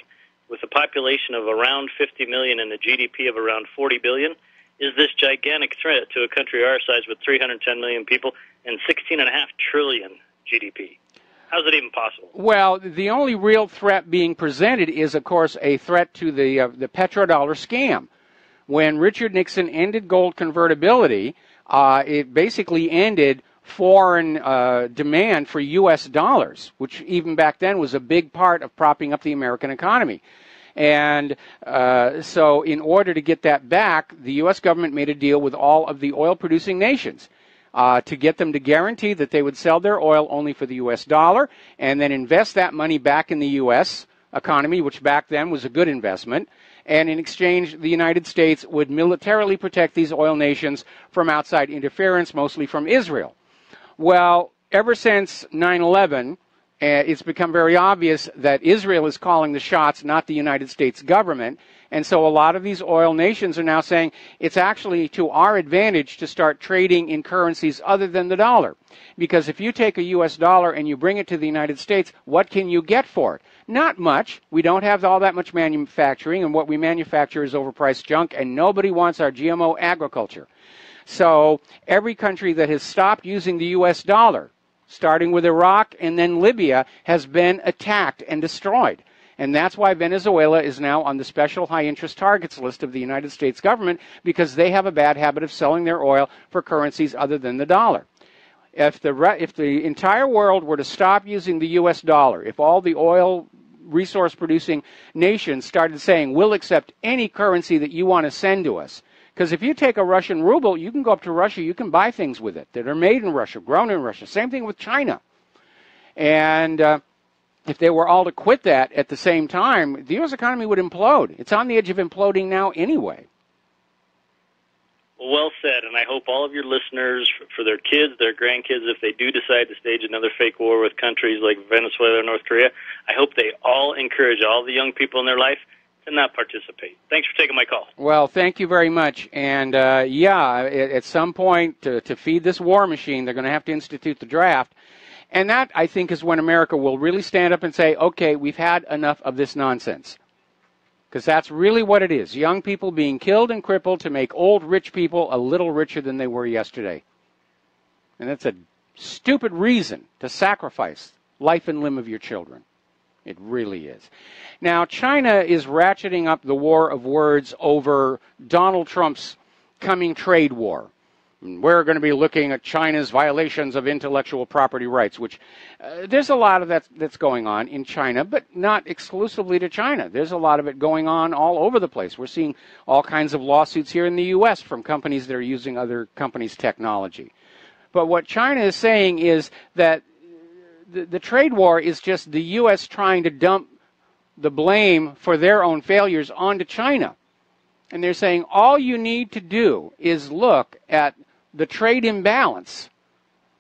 with a population of around 50 million and a GDP of around 40 billion, is this gigantic threat to a country our size with 310 million people and 16.5 trillion GDP. How's it even possible? Well, the only real threat being presented is, of course, a threat to the petrodollar scam. When Richard Nixon ended gold convertibility, it basically ended foreign demand for U.S. dollars, which even back then was a big part of propping up the American economy. And so in order to get that back, the U.S. government made a deal with all of the oil-producing nations to get them to guarantee that they would sell their oil only for the U.S. dollar and then invest that money back in the U.S. economy, which back then was a good investment. And in exchange, the United States would militarily protect these oil nations from outside interference, mostly from Israel. Well, ever since 9/11, it's become very obvious that Israel is calling the shots, not the United States government. And so a lot of these oil nations are now saying it's actually to our advantage to start trading in currencies other than the dollar. Because if you take a U.S. dollar and you bring it to the United States, what can you get for it? Not much. We don't have all that much manufacturing, and what we manufacture is overpriced junk, and nobody wants our GMO agriculture. So every country that has stopped using the U.S. dollar, starting with Iraq and then Libya, has been attacked and destroyed. And that's why Venezuela is now on the special high-interest targets list of the United States government, because they have a bad habit of selling their oil for currencies other than the dollar. If the entire world were to stop using the U.S. dollar, if all the oil resource-producing nations started saying, we'll accept any currency that you want to send to us, because if you take a Russian ruble, you can go up to Russia, you can buy things with it that are made in Russia, grown in Russia. Same thing with China. And if they were all to quit that at the same time, the U.S. economy would implode. It's on the edge of imploding now anyway. Well said, and I hope all of your listeners, for their kids, their grandkids, if they do decide to stage another fake war with countries like Venezuela or North Korea, I hope they all encourage all the young people in their life to not participate. Thanks for taking my call. Well, thank you very much. And, at some point, to feed this war machine, they're going to have to institute the draft. And that, I think, is when America will really stand up and say, okay, we've had enough of this nonsense. Because that's really what it is. Young people being killed and crippled to make old rich people a little richer than they were yesterday. And that's a stupid reason to sacrifice life and limb of your children. It really is. Now, China is ratcheting up the war of words over Donald Trump's coming trade war. We're going to be looking at China's violations of intellectual property rights, which there's a lot of that's going on in China, but not exclusively to China. There's a lot of it going on all over the place. We're seeing all kinds of lawsuits here in the U.S. from companies that are using other companies' technology. But what China is saying is that the trade war is just the U.S. trying to dump the blame for their own failures onto China. And they're saying all you need to do is look at the trade imbalance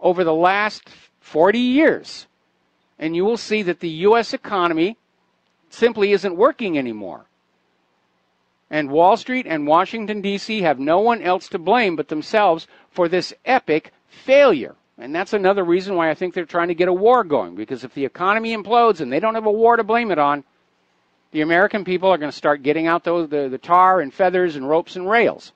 over the last 40 years, and you will see that the U.S. economy simply isn't working anymore. And Wall Street and Washington, D.C. have no one else to blame but themselves for this epic failure. And that's another reason why I think they're trying to get a war going, because if the economy implodes and they don't have a war to blame it on, the American people are going to start getting out the tar and feathers and ropes and rails.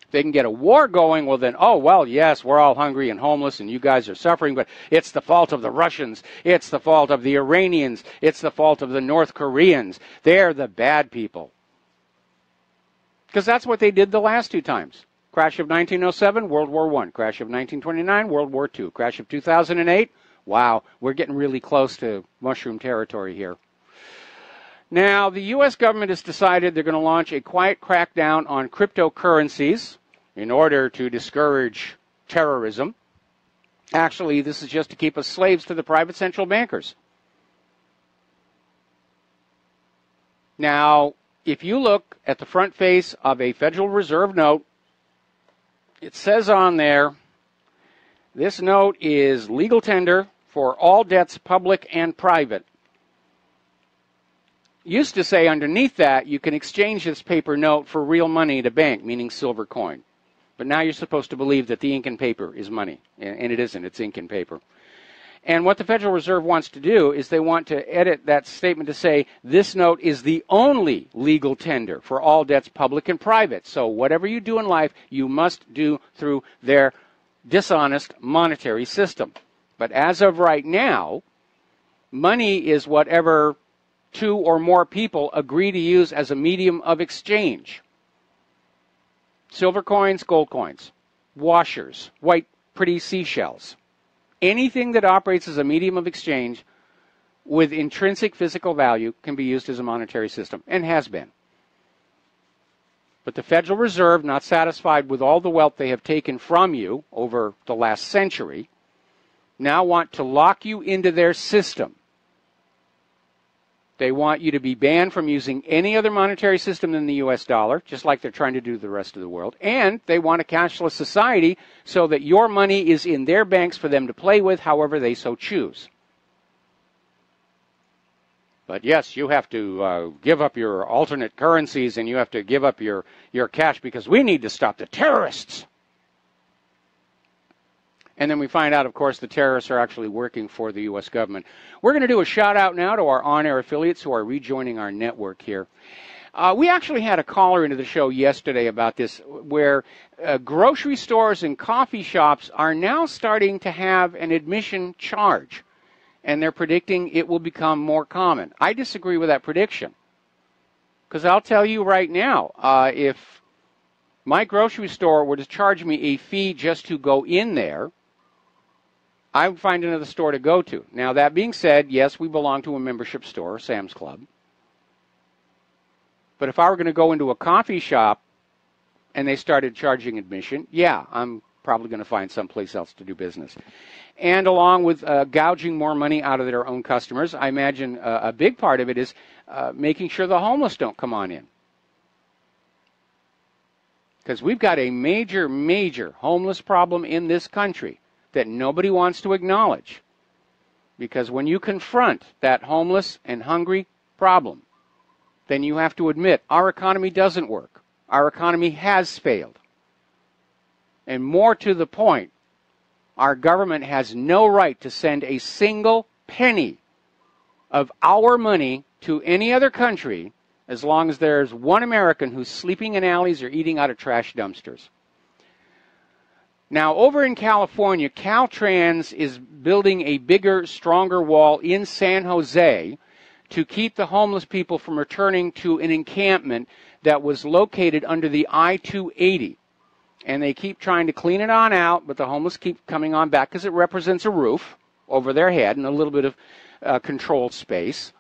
If they can get a war going, well then, oh, well, yes, we're all hungry and homeless and you guys are suffering, but it's the fault of the Russians, it's the fault of the Iranians, it's the fault of the North Koreans. They're the bad people. Because that's what they did the last two times. Crash of 1907, World War I. Crash of 1929, World War II. Crash of 2008, wow, we're getting really close to mushroom territory here. Now, the U.S. government has decided they're going to launch a quiet crackdown on cryptocurrencies in order to discourage terrorism. Actually, this is just to keep us slaves to the private central bankers. Now, if you look at the front face of a Federal Reserve note, it says on there, this note is legal tender for all debts, public and private. Used to say underneath that, you can exchange this paper note for real money at a bank, meaning silver coin. But now you're supposed to believe that the ink and paper is money, and it isn't. It's ink and paper. And what the Federal Reserve wants to do is they want to edit that statement to say this note is the only legal tender for all debts, public and private. So whatever you do in life, you must do through their dishonest monetary system. But as of right now, money is whatever two or more people agree to use as a medium of exchange. Silver coins, gold coins, washers, white pretty seashells. Anything that operates as a medium of exchange with intrinsic physical value can be used as a monetary system, and has been. But the Federal Reserve, not satisfied with all the wealth they have taken from you over the last century, now want to lock you into their system. They want you to be banned from using any other monetary system than the U.S. dollar, just like they're trying to do the rest of the world. And they want a cashless society so that your money is in their banks for them to play with however they so choose. But yes, you have to give up your alternate currencies and you have to give up your cash because we need to stop the terrorists. And then we find out, of course, the terrorists are actually working for the U.S. government. We're going to do a shout-out now to our on-air affiliates who are rejoining our network here. We actually had a caller into the show yesterday about this, where grocery stores and coffee shops are now starting to have an admission charge, and they're predicting it will become more common. I disagree with that prediction, because I'll tell you right now, if my grocery store were to charge me a fee just to go in there, I would find another store to go to. Now, that being said, yes, we belong to a membership store, Sam's Club. But if I were going to go into a coffee shop and they started charging admission, yeah, I'm probably going to find someplace else to do business. And along with gouging more money out of their own customers, I imagine a big part of it is making sure the homeless don't come on in. Because we've got a major, major homeless problem in this country that nobody wants to acknowledge. Because when you confront that homeless and hungry problem, then you have to admit our economy doesn't work. Our economy has failed. And more to the point, our government has no right to send a single penny of our money to any other country as long as there's one American who's sleeping in alleys or eating out of trash dumpsters. Now, over in California, Caltrans is building a bigger, stronger wall in San Jose to keep the homeless people from returning to an encampment that was located under the I-280. And they keep trying to clean it on out, but the homeless keep coming on back because it represents a roof over their head and a little bit of controlled space.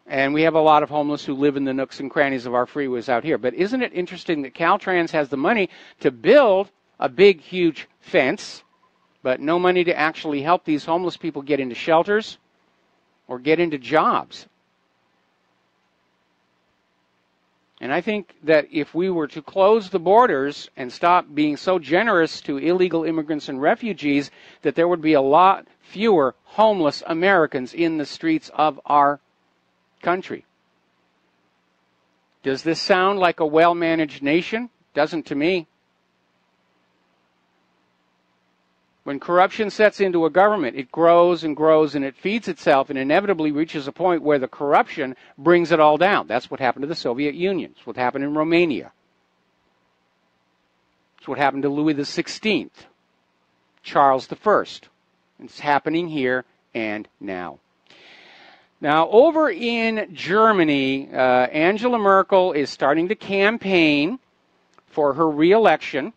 And we have a lot of homeless who live in the nooks and crannies of our freeways out here. But isn't it interesting that Caltrans has the money to build a big, huge fence, but no money to actually help these homeless people get into shelters or get into jobs? And I think that if we were to close the borders and stop being so generous to illegal immigrants and refugees, that there would be a lot fewer homeless Americans in the streets of our country. Does this sound like a well-managed nation? Doesn't to me. When corruption sets into a government, it grows and grows and it feeds itself and inevitably reaches a point where the corruption brings it all down. That's what happened to the Soviet Union. It's what happened in Romania. It's what happened to Louis XVI, Charles I. It's happening here and now. Now, over in Germany, Angela Merkel is starting to campaign for her re-election.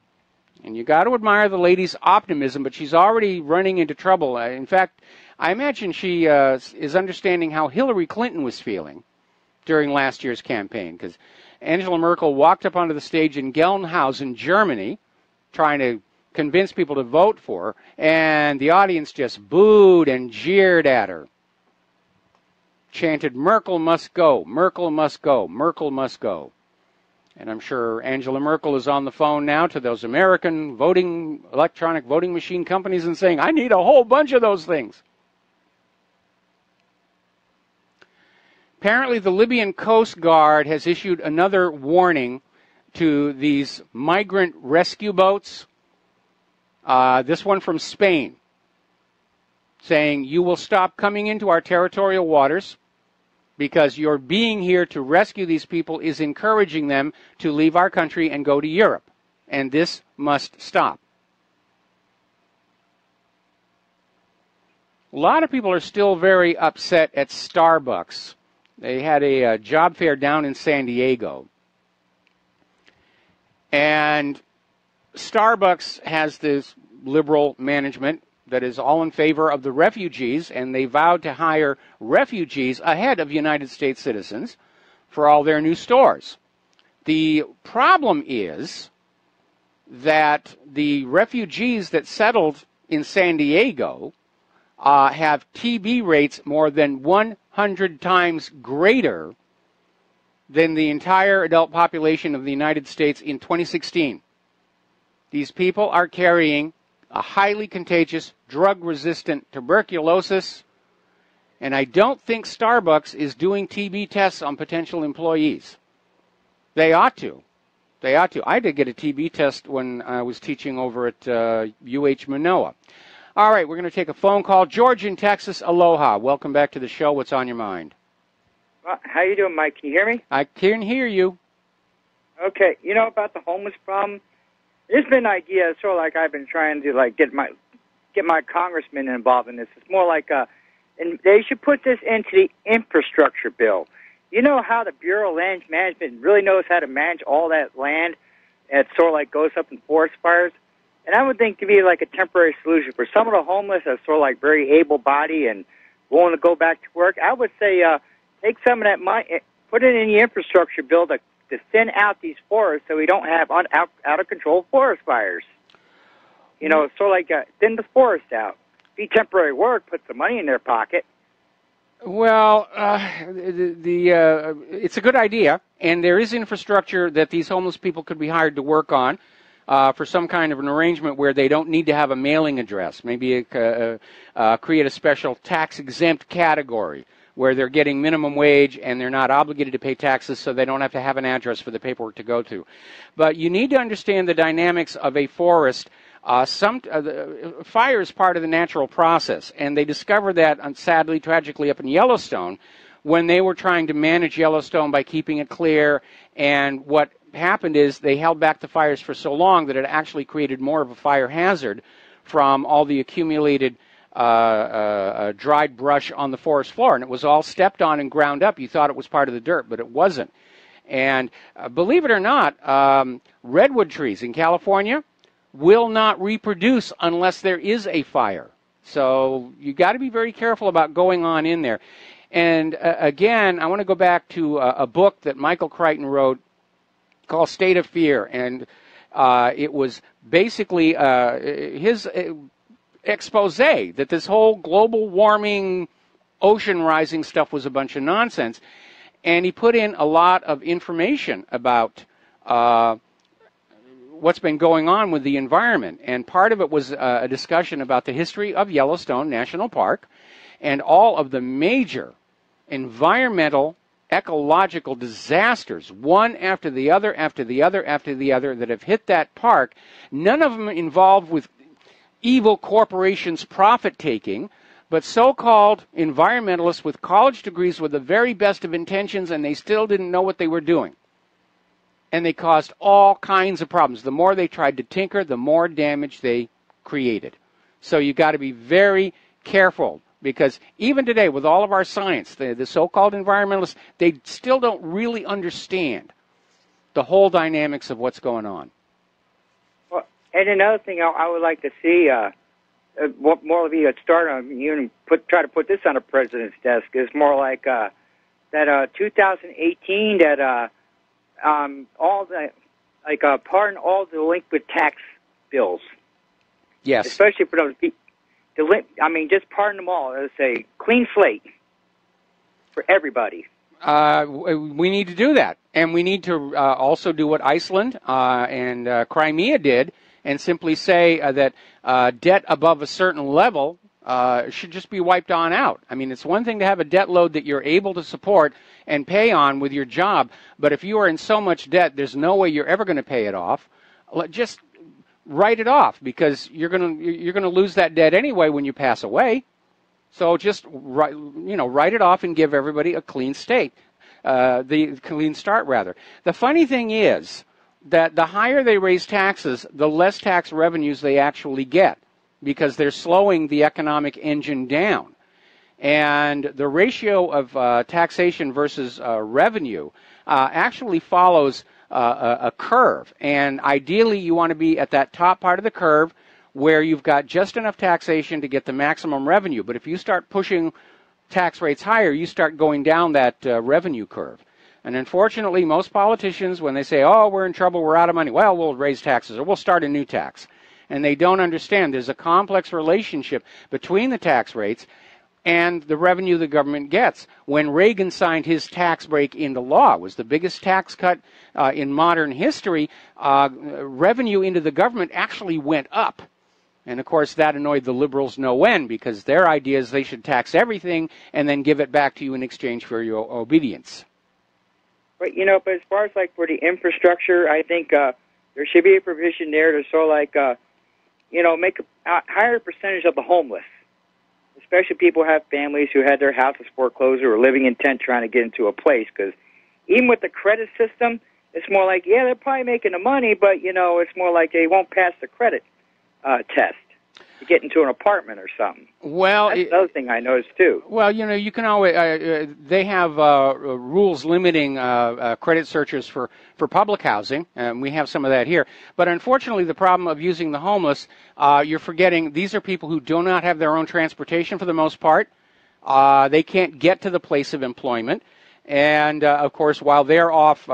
And you got to admire the lady's optimism, but she's already running into trouble. In fact, I imagine she is understanding how Hillary Clinton was feeling during last year's campaign, because Angela Merkel walked up onto the stage in Gelnhausen, Germany, trying to convince people to vote for her, and the audience just booed and jeered at her. Chanted, "Merkel must go, Merkel must go, Merkel must go." And I'm sure Angela Merkel is on the phone now to those American electronic voting machine companies and saying, I need a whole bunch of those things. Apparently, the Libyan Coast Guard has issued another warning to these migrant rescue boats. This one from Spain, saying, you will stop coming into our territorial waters, because your being here to rescue these people is encouraging them to leave our country and go to Europe. And this must stop. A lot of people are still very upset at Starbucks. They had a job fair down in San Diego. And Starbucks has this liberal management that is all in favor of the refugees, and they vowed to hire refugees ahead of United States citizens for all their new stores. The problem is that the refugees that settled in San Diego have TB rates more than 100 times greater than the entire adult population of the United States in 2016. These people are carrying a highly contagious, drug-resistant tuberculosis, and I don't think Starbucks is doing TB tests on potential employees. They ought to. They ought to. I did get a TB test when I was teaching over at UH Manoa. All right, we're going to take a phone call. George in Texas, aloha. Welcome back to the show. What's on your mind? How you doing, Mike? Can you hear me? I can hear you. Okay. You know about the homeless problem? There's been ideas, sort of like I've been trying to get my congressman involved in this. It's more like and they should put this into the infrastructure bill. You know how the Bureau of Land Management really knows how to manage all that land, and it sort of like goes up in forest fires. And I would think it could be like a temporary solution for some of the homeless that's sort of like very able-bodied and willing to go back to work. I would say take some of that money, put it in the infrastructure bill to thin out these forests so we don't have out-of-control forest fires. You know, sort of like thin the forest out. Be temporary work, put some money in their pocket. Well, it's a good idea, and there is infrastructure that these homeless people could be hired to work on for some kind of an arrangement where they don't need to have a mailing address. Maybe create a special tax-exempt category where they're getting minimum wage and they're not obligated to pay taxes, so they don't have to have an address for the paperwork to go to. But you need to understand the dynamics of a forest. Fire is part of the natural process, and they discovered that, sadly, tragically, up in Yellowstone, when they were trying to manage Yellowstone by keeping it clear. And what happened is they held back the fires for so long that it actually created more of a fire hazard from all the accumulated dried brush on the forest floor. And it was all stepped on and ground up. You thought it was part of the dirt, but it wasn't. And believe it or not, redwood trees in California will not reproduce unless there is a fire. So you got to be very careful about going on in there. And again, I want to go back to a book that Michael Crichton wrote called State of Fear. And it was basically his expose that this whole global warming, ocean rising stuff was a bunch of nonsense. And he put in a lot of information about what's been going on with the environment. And part of it was a discussion about the history of Yellowstone National Park and all of the major environmental, ecological disasters, one after the other, after the other, after the other, that have hit that park. None of them involved with evil corporations profit-taking, but so-called environmentalists with college degrees with the very best of intentions, and they still didn't know what they were doing. And they caused all kinds of problems. The more they tried to tinker, the more damage they created. So you've got to be very careful, because even today, with all of our science, the so-called environmentalists, they still don't really understand the whole dynamics of what's going on. Well, and another thing I would like to see, more of you at start on, you try to put this on the president's desk, is more like that 2018 that all the pardon all delinquent tax bills. Yes. Especially for those people. Just pardon them all. Let's say clean slate for everybody. We need to do that, and we need to also do what Iceland and Crimea did, and simply say that debt above a certain level should just be wiped on out. I mean, it's one thing to have a debt load that you're able to support and pay on with your job, but if you are in so much debt, there's no way you're ever going to pay it off. Just write it off, because you're going to lose that debt anyway when you pass away. So just write it off and give everybody a clean state, the clean start rather. The funny thing is that the higher they raise taxes, the less tax revenues they actually get, because they're slowing the economic engine down. And the ratio of taxation versus revenue actually follows a curve. And ideally, you want to be at that top part of the curve where you've got just enough taxation to get the maximum revenue. But if you start pushing tax rates higher, you start going down that revenue curve. And unfortunately, most politicians, when they say, oh, we're in trouble, we're out of money, well, we'll raise taxes or we'll start a new tax. And they don't understand there's a complex relationship between the tax rates and the revenue the government gets. When Reagan signed his tax break into law, it was the biggest tax cut in modern history, revenue into the government actually went up. And, of course, that annoyed the liberals no end, because their idea is they should tax everything and then give it back to you in exchange for your obedience. But, but as far as, for the infrastructure, I think there should be a provision there to sort of, make a higher percentage of the homeless, especially people who have families who had their houses foreclosed or are living in tent trying to get into a place. Because even with the credit system, it's more like, yeah, they're probably making the money, but, it's more like they won't pass the credit test to get into an apartment or something. Well, that's another thing I noticed too. Well, you can always they have rules limiting credit searches for public housing, and we have some of that here. But unfortunately, the problem of using the homeless, you're forgetting these are people who do not have their own transportation for the most part. They can't get to the place of employment. And, of course, while they're off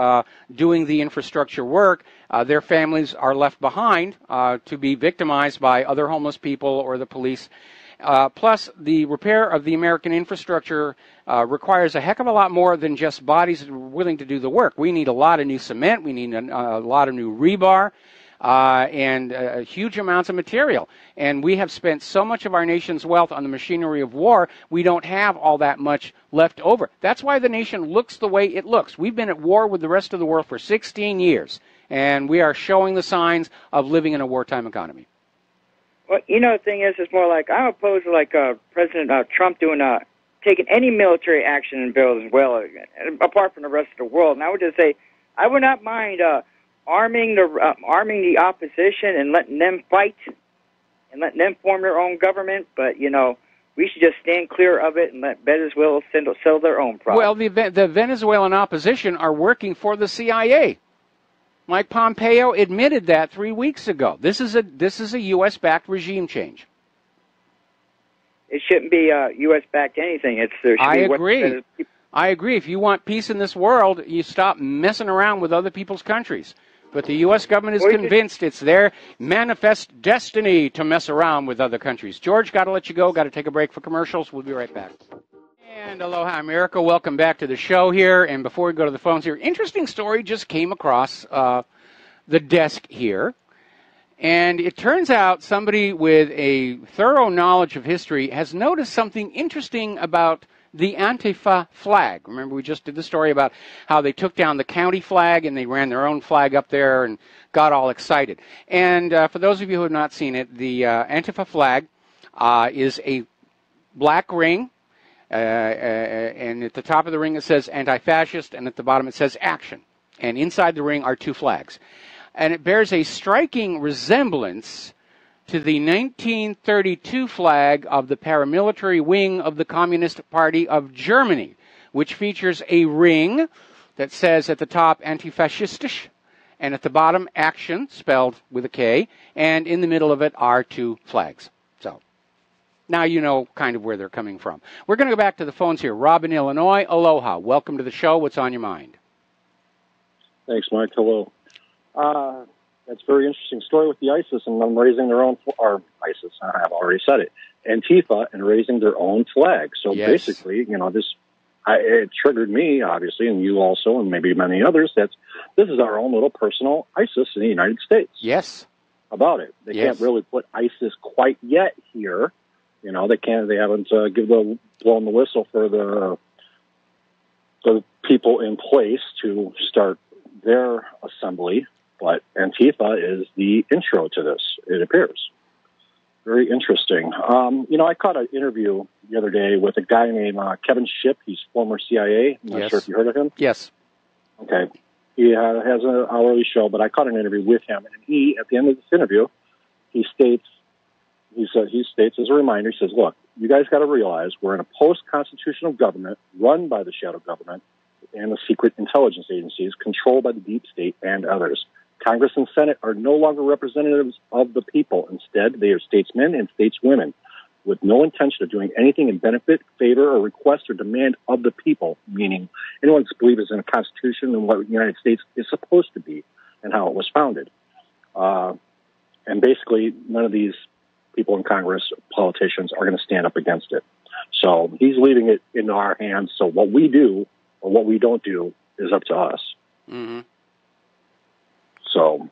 doing the infrastructure work, their families are left behind to be victimized by other homeless people or the police. Plus, the repair of the American infrastructure requires a heck of a lot more than just bodies willing to do the work. We need a lot of new cement. We need a lot of new rebar. And huge amounts of material. And we have spent so much of our nation's wealth on the machinery of war, we don't have all that much left over. That's why the nation looks the way it looks. We've been at war with the rest of the world for 16 years, and we are showing the signs of living in a wartime economy. Well, the thing is, it's more like I'm opposed to President Trump doing taken any military action in Venezuela, apart from the rest of the world. And I would just say, I would not mind arming the opposition and letting them fight and letting them form their own government. But, you know, we should just stand clear of it and let Venezuela settle their own problems. Well, the Venezuelan opposition are working for the CIA. Mike Pompeo admitted that 3 weeks ago. This is a U.S.-backed regime change. It shouldn't be U.S.-backed anything. I agree. I agree. If you want peace in this world, you stop messing around with other people's countries. But the U.S. government is convinced it's their manifest destiny to mess around with other countries. George, got to let you go. Got to take a break for commercials. We'll be right back. And aloha, America. Welcome back to the show here. And before we go to the phones here, interesting story just came across the desk here. And it turns out somebody with a thorough knowledge of history has noticed something interesting about the Antifa flag. Remember, we just did the story about how they took down the county flag and they ran their own flag up there and got all excited. And for those of you who have not seen it, the Antifa flag is a black ring. And at the top of the ring it says anti-fascist, and at the bottom it says action. And inside the ring are two flags. And it bears a striking resemblance to the 1932 flag of the paramilitary wing of the Communist Party of Germany, which features a ring that says at the top antifaschistisch, and at the bottom action, spelled with a K, and in the middle of it are two flags. So now you know kind of where they're coming from. We're going to go back to the phones here. Rob in Illinois, aloha. Welcome to the show. What's on your mind? Thanks, Mike. Hello. That's a very interesting story with the ISIS and them raising their own, or ISIS, I've already said it, Antifa, and raising their own flag. So basically, you know, it triggered me, obviously, and you also, and maybe many others, that this is our own little personal ISIS in the United States. Yes. About it. They can't really put ISIS quite yet here. You know, they haven't blown the whistle for the people in place to start their assembly. But Antifa is the intro to this, it appears. Very interesting. You know, I caught an interview the other day with a guy named Kevin Shipp. He's former CIA. I'm not sure if you heard of him. Yes. Okay. He has an hourly show, but I caught an interview with him. And he, at the end of this interview, he states as a reminder, he says, look, you guys got to realize we're in a post-constitutional government run by the shadow government and the secret intelligence agencies controlled by the deep state and others. Congress and Senate are no longer representatives of the people. Instead, they are statesmen and stateswomen with no intention of doing anything in benefit, favor, or request or demand of the people, meaning anyone's belief is in a constitution and what the United States is supposed to be and how it was founded. And basically, none of these people in Congress, politicians, are going to stand up against it. So he's leaving it in our hands. So what we do or what we don't do is up to us. Mm-hmm. So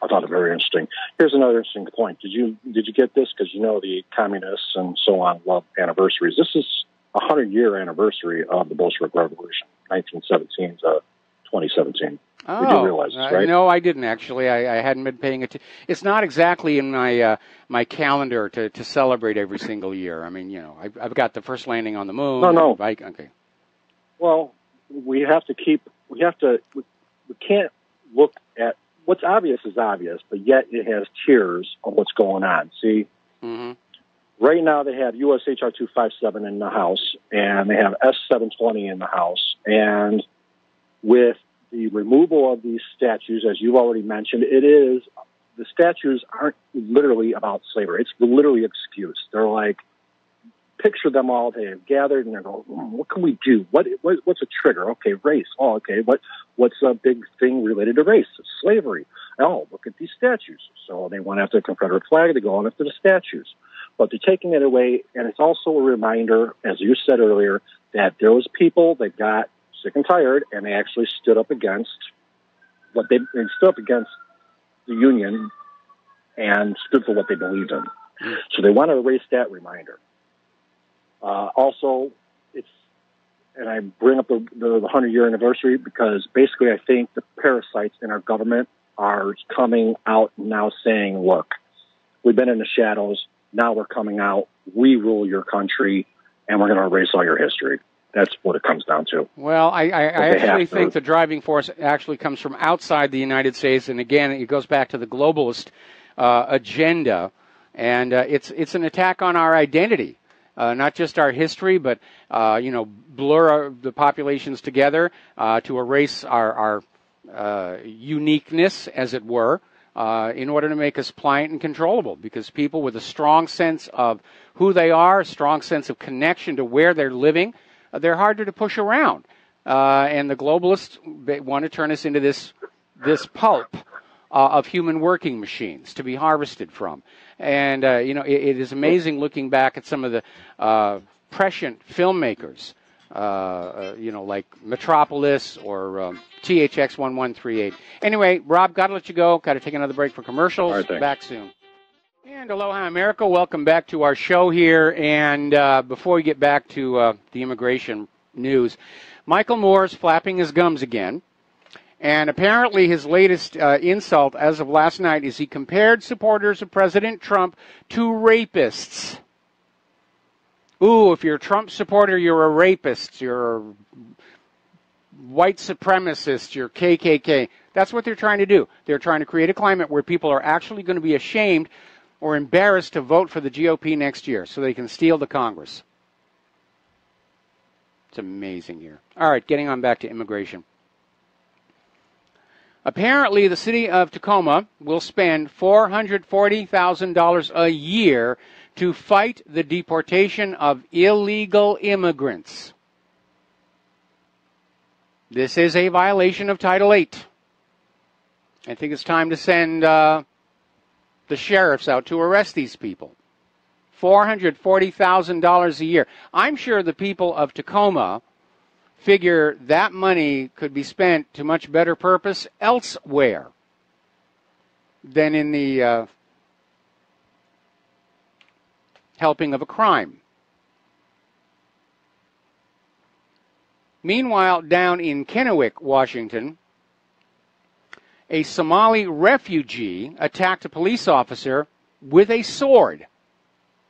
I thought it very interesting. Here's another interesting point. Did you get this? Because you know the communists and so on love anniversaries. This is a 100-year anniversary of the Bolshevik Revolution, 1917 to 2017. Oh, Did you realize this, right? No, I didn't actually. I hadn't been paying attention. It's not exactly in my my calendar to celebrate every single year. I mean, you know, I've got the first landing on the moon. No. Okay. Well, we can't look at what's obvious is obvious, but yet it has tiers of what's going on. See, right now they have US HR 257 in the House, and they have S 720 in the House, and with the removal of these statues, as you've already mentioned, the statues aren't literally about slavery. It's literally an excuse. They're like, picture them all. They have gathered and they're going, what can we do? What's a trigger? Okay, race. Oh, okay. What's a big thing related to race? Slavery. Oh, look at these statues. So they went after the Confederate flag. They go on after the statues. But they're taking it away, and it's also a reminder, as you said earlier, that there was people that got sick and tired, and they actually stood up against they stood up against the Union and stood for what they believed in. So they want to erase that reminder. Also, and I bring up the 100-year anniversary because basically I think the parasites in our government are coming out now saying, look, we've been in the shadows. now we're coming out, we rule your country, and we're going to erase all your history. That's what it comes down to. Well, I actually think the driving force actually comes from outside the United States, and again, it goes back to the globalist agenda, and it's an attack on our identity, not just our history, but blur the populations together to erase our uniqueness, as it were, in order to make us pliant and controllable. Because people with a strong sense of who they are, a strong sense of connection to where they're living, they're harder to push around. And the globalists want to turn us into this pulp of human working machines to be harvested from. And, it is amazing looking back at some of the prescient filmmakers, like Metropolis or THX 1138. Anyway, Rob, got to let you go. Got to take another break for commercials. All right, back soon. And aloha, America. Welcome back to our show here. And before we get back to the immigration news, Michael Moore's flapping his gums again. And apparently his latest insult as of last night is he compared supporters of President Trump to rapists. Ooh, if you're a Trump supporter, you're a rapist. You're a white supremacist. You're KKK. That's what they're trying to do. They're trying to create a climate where people are actually going to be ashamed or embarrassed to vote for the GOP next year so they can steal the Congress. It's amazing here. All right, getting on back to immigration. Apparently, the city of Tacoma will spend $440,000 a year to fight the deportation of illegal immigrants. This is a violation of Title VIII. I think it's time to send the sheriffs out to arrest these people. $440,000 a year. I'm sure the people of Tacoma figure that money could be spent to much better purpose elsewhere than in the helping of a crime. Meanwhile, down in Kennewick, Washington, a Somali refugee attacked a police officer with a sword.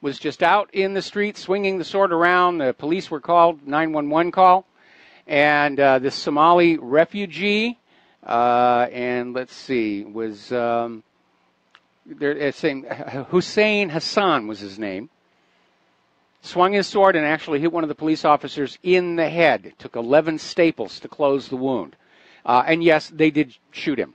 Was just out in the street swinging the sword around. The police were called, 911 call. And this Somali refugee, and let's see, was saying Hussein Hassan was his name. Swung his sword and actually hit one of the police officers in the head. It took 11 staples to close the wound. And yes, they did shoot him.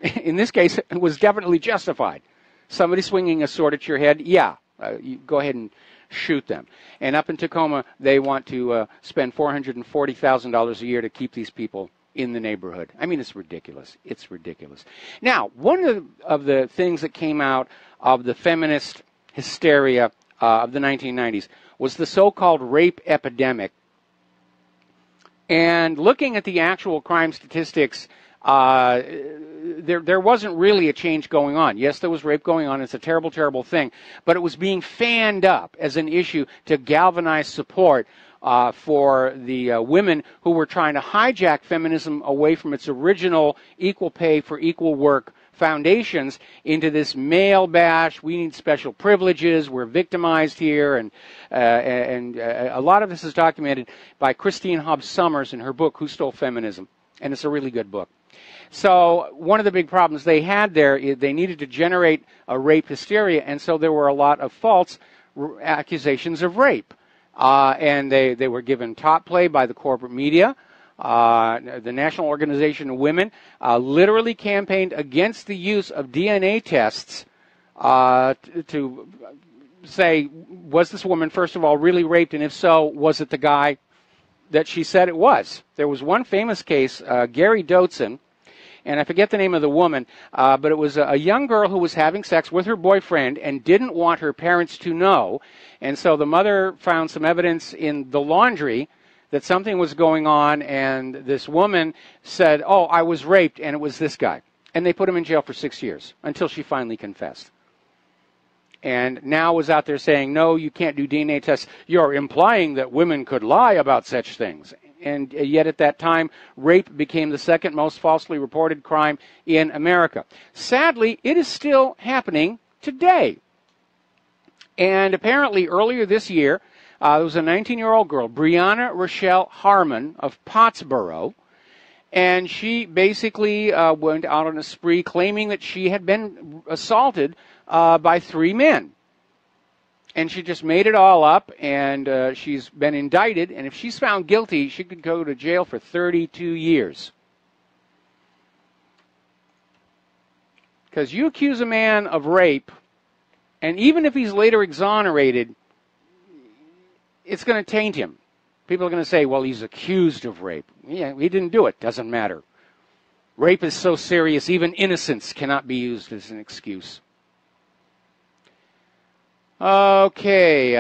In this case, it was definitely justified. Somebody swinging a sword at your head, you go ahead and shoot them. And up in Tacoma, they want to spend $440,000 a year to keep these people in the neighborhood. I mean, it's ridiculous. It's ridiculous. Now, one of the things that came out of the feminist hysteria of the 1990s was the so-called rape epidemic. And looking at the actual crime statistics, there wasn't really a change going on. Yes, there was rape going on. It's a terrible, terrible thing. But it was being fanned up as an issue to galvanize support for the women who were trying to hijack feminism away from its original equal pay for equal work foundations into this male bash. We need special privileges. We're victimized here. And a lot of this is documented by Christine Hobbs Summers in her book, Who Stole Feminism? And it's a really good book. So one of the big problems they had there is they needed to generate a rape hysteria, and so there were a lot of false accusations of rape. And they were given top play by the corporate media. The National Organization of Women literally campaigned against the use of DNA tests to say, was this woman, first of all, really raped, and if so, was it the guy that she said it was? There was one famous case, Gary Dotzen, and I forget the name of the woman, but it was a young girl who was having sex with her boyfriend and didn't want her parents to know. And so the mother found some evidence in the laundry that something was going on, and this woman said, oh, I was raped, and it was this guy. And they put him in jail for 6 years until she finally confessed. And now was out there saying, no, you can't do DNA tests. You're implying that women could lie about such things. And yet at that time, rape became the second most falsely reported crime in America. Sadly, it is still happening today. And apparently earlier this year, there was a 19-year-old girl, Brianna Rochelle Harmon of Pottsboro, and she basically went out on a spree claiming that she had been assaulted by 3 men. And she just made it all up, and she's been indicted, and if she's found guilty, she could go to jail for 32 years. Because you accuse a man of rape, and even if he's later exonerated, it's going to taint him. People are going to say, well, he's accused of rape. Yeah, he didn't do it. Doesn't matter. Rape is so serious, even innocence cannot be used as an excuse. Okay.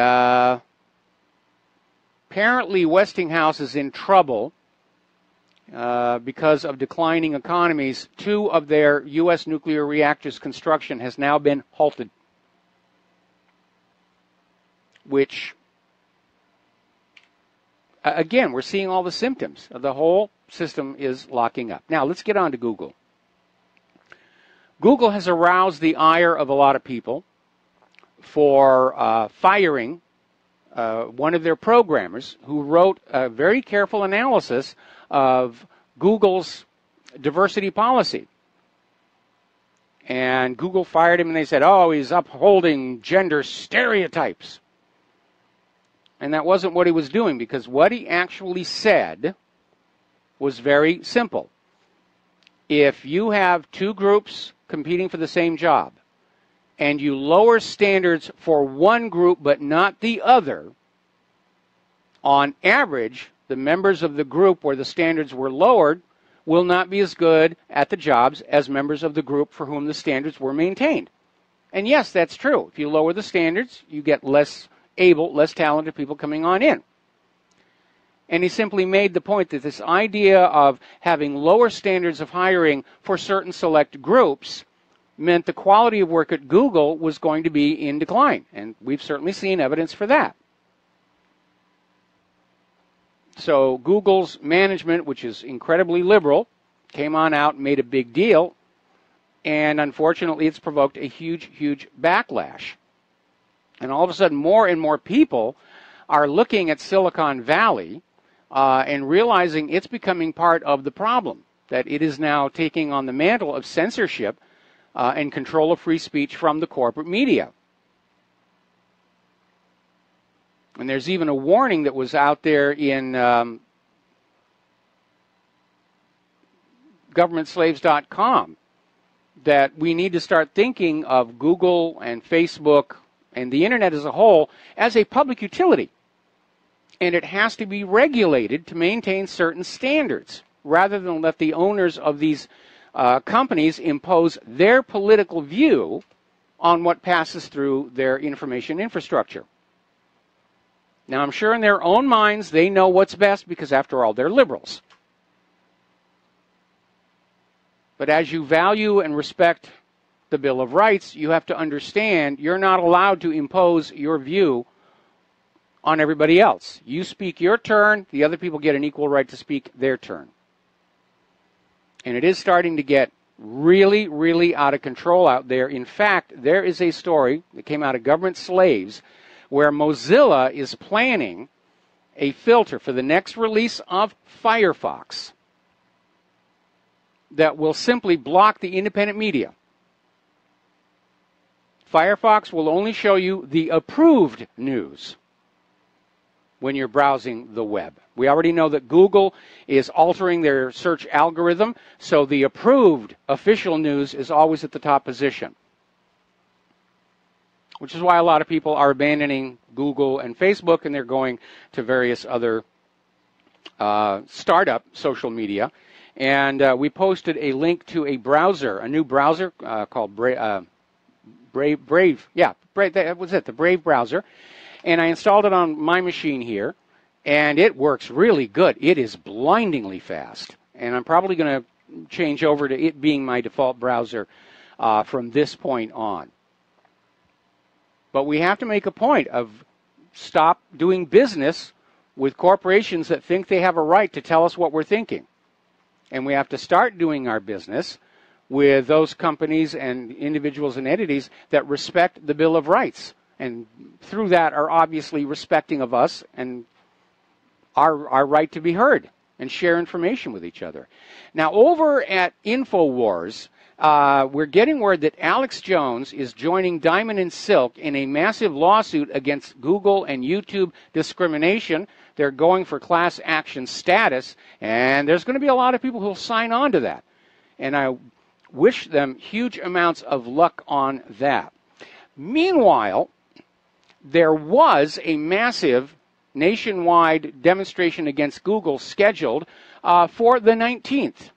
Apparently Westinghouse is in trouble because of declining economies. 2 of their U.S. nuclear reactors construction has now been halted, which, again, we're seeing all the symptoms. The whole system is locking up. Now, let's get on to Google. Google has aroused the ire of a lot of people for firing one of their programmers who wrote a very careful analysis of Google's diversity policy. And Google fired him, and they said, oh, he's upholding gender stereotypes. And that wasn't what he was doing, because what he actually said was very simple. If you have 2 groups competing for the same job, and you lower standards for one group but not the other, on average, the members of the group where the standards were lowered will not be as good at the jobs as members of the group for whom the standards were maintained. And yes, that's true. If you lower the standards, you get less able, less talented people coming on in. And he simply made the point that this idea of having lower standards of hiring for certain select groups meant the quality of work at Google was going to be in decline. And we've certainly seen evidence for that. So Google's management, which is incredibly liberal, came on out and made a big deal. And unfortunately, it's provoked a huge, huge backlash. And all of a sudden, more and more people are looking at Silicon Valley and realizing it's becoming part of the problem, that it is now taking on the mantle of censorship and control of free speech from the corporate media. And there's even a warning that was out there in governmentslaves.com that we need to start thinking of Google and Facebook and the internet as a whole as a public utility. And it has to be regulated to maintain certain standards, rather than let the owners of these companies impose their political view on what passes through their information infrastructure. Now, I'm sure in their own minds they know what's best because, after all, they're liberals. But as you value and respect the Bill of Rights, you have to understand you're not allowed to impose your view on everybody else. You speak your turn, the other people get an equal right to speak their turn. And it is starting to get really, really out of control out there. In fact, there is a story that came out of Government Slaves where Mozilla is planning a filter for the next release of Firefox that will simply block the independent media. Firefox will only show you the approved news when you're browsing the web. We already know that Google is altering their search algorithm, so the approved official news is always at the top position. Which is why a lot of people are abandoning Google and Facebook, and they're going to various other startup social media. And we posted a link to a browser, a new browser called Brave. Yeah, Brave, that was it, the Brave browser. And I installed it on my machine here, and it works really good. It is blindingly fast. And I'm probably going to change over to it being my default browser from this point on. But we have to make a point of stop doing business with corporations that think they have a right to tell us what we're thinking. And we have to start doing our business with those companies and individuals and entities that respect the Bill of Rights and through that are obviously respecting of us and our right to be heard and share information with each other. Now, over at InfoWars, we're getting word that Alex Jones is joining Diamond and Silk in a massive lawsuit against Google and YouTube discrimination. They're going for class action status, and there's going to be a lot of people who will sign on to that. And I wish them huge amounts of luck on that. Meanwhile, there was a massive nationwide demonstration against Google scheduled for the 19th.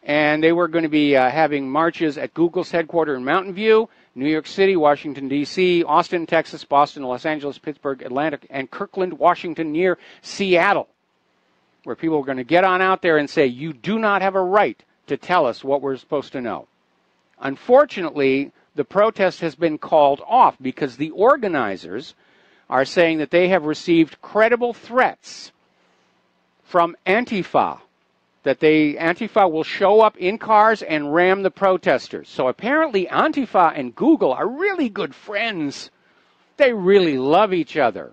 And they were going to be having marches at Google's headquarters in Mountain View, New York City, Washington, D.C., Austin, Texas, Boston, Los Angeles, Pittsburgh, Atlanta, and Kirkland, Washington, near Seattle, where people are going to get on out there and say, you do not have a right to tell us what we're supposed to know. Unfortunately, the protest has been called off because the organizers are saying that they have received credible threats from Antifa, that Antifa will show up in cars and ram the protesters. So apparently Antifa and Google are really good friends. They really love each other.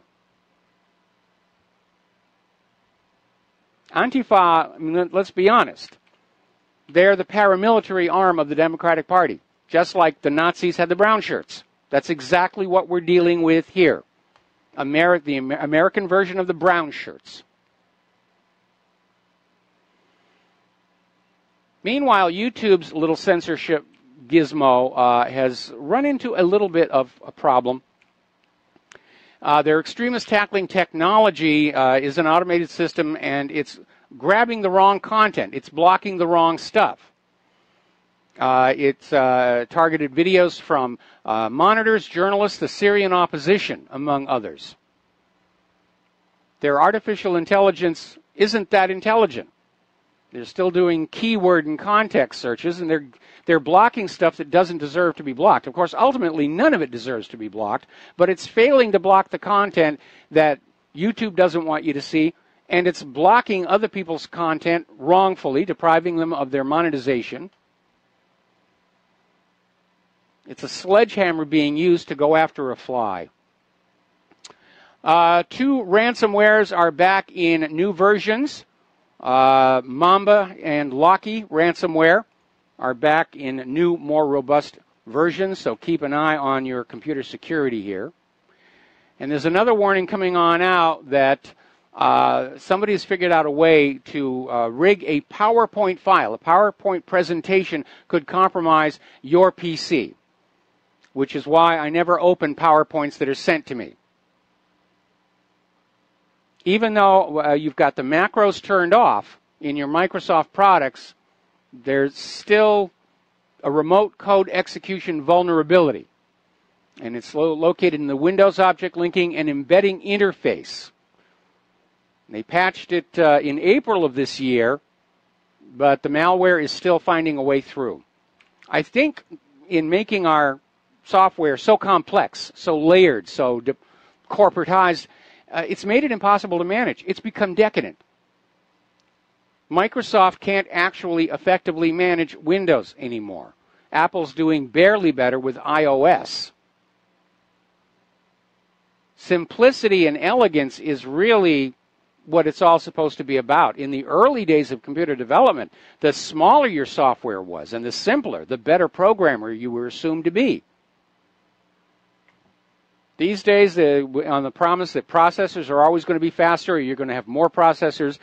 Antifa, I mean, let's be honest, they're the paramilitary arm of the Democratic Party, just like the Nazis had the brown shirts. That's exactly what we're dealing with here. The American version of the brown shirts. Meanwhile, YouTube's little censorship gizmo has run into a little bit of a problem. Their extremist tackling technology is an automated system, and it's grabbing the wrong content. It's blocking the wrong stuff. It's targeted videos from monitors, journalists, the Syrian opposition, among others. Their artificial intelligence isn't that intelligent. They're still doing keyword and context searches, and they're blocking stuff that doesn't deserve to be blocked. Of course, ultimately, none of it deserves to be blocked, but it's failing to block the content that YouTube doesn't want you to see, and it's blocking other people's content wrongfully, depriving them of their monetization. It's a sledgehammer being used to go after a fly. 2 ransomwares are back in new versions. Mamba and Locky ransomware are back in new, more robust versions, so keep an eye on your computer security here. And there's another warning coming on out that somebody has figured out a way to rig a PowerPoint file. A PowerPoint presentation could compromise your PC, which is why I never open PowerPoints that are sent to me. Even though you've got the macros turned off in your Microsoft products, there's still a remote code execution vulnerability. And it's located in the Windows Object Linking and Embedding interface. They patched it in April of this year, but the malware is still finding a way through. I think in making our software so complex, so layered, so corporatized, it's made it impossible to manage. It's become decadent. Microsoft can't actually effectively manage Windows anymore. Apple's doing barely better with iOS. Simplicity and elegance is really what it's all supposed to be about. In the early days of computer development, the smaller your software was and the simpler, the better programmer you were assumed to be. These days, on the promise that processors are always going to be faster, or you're going to have more processors,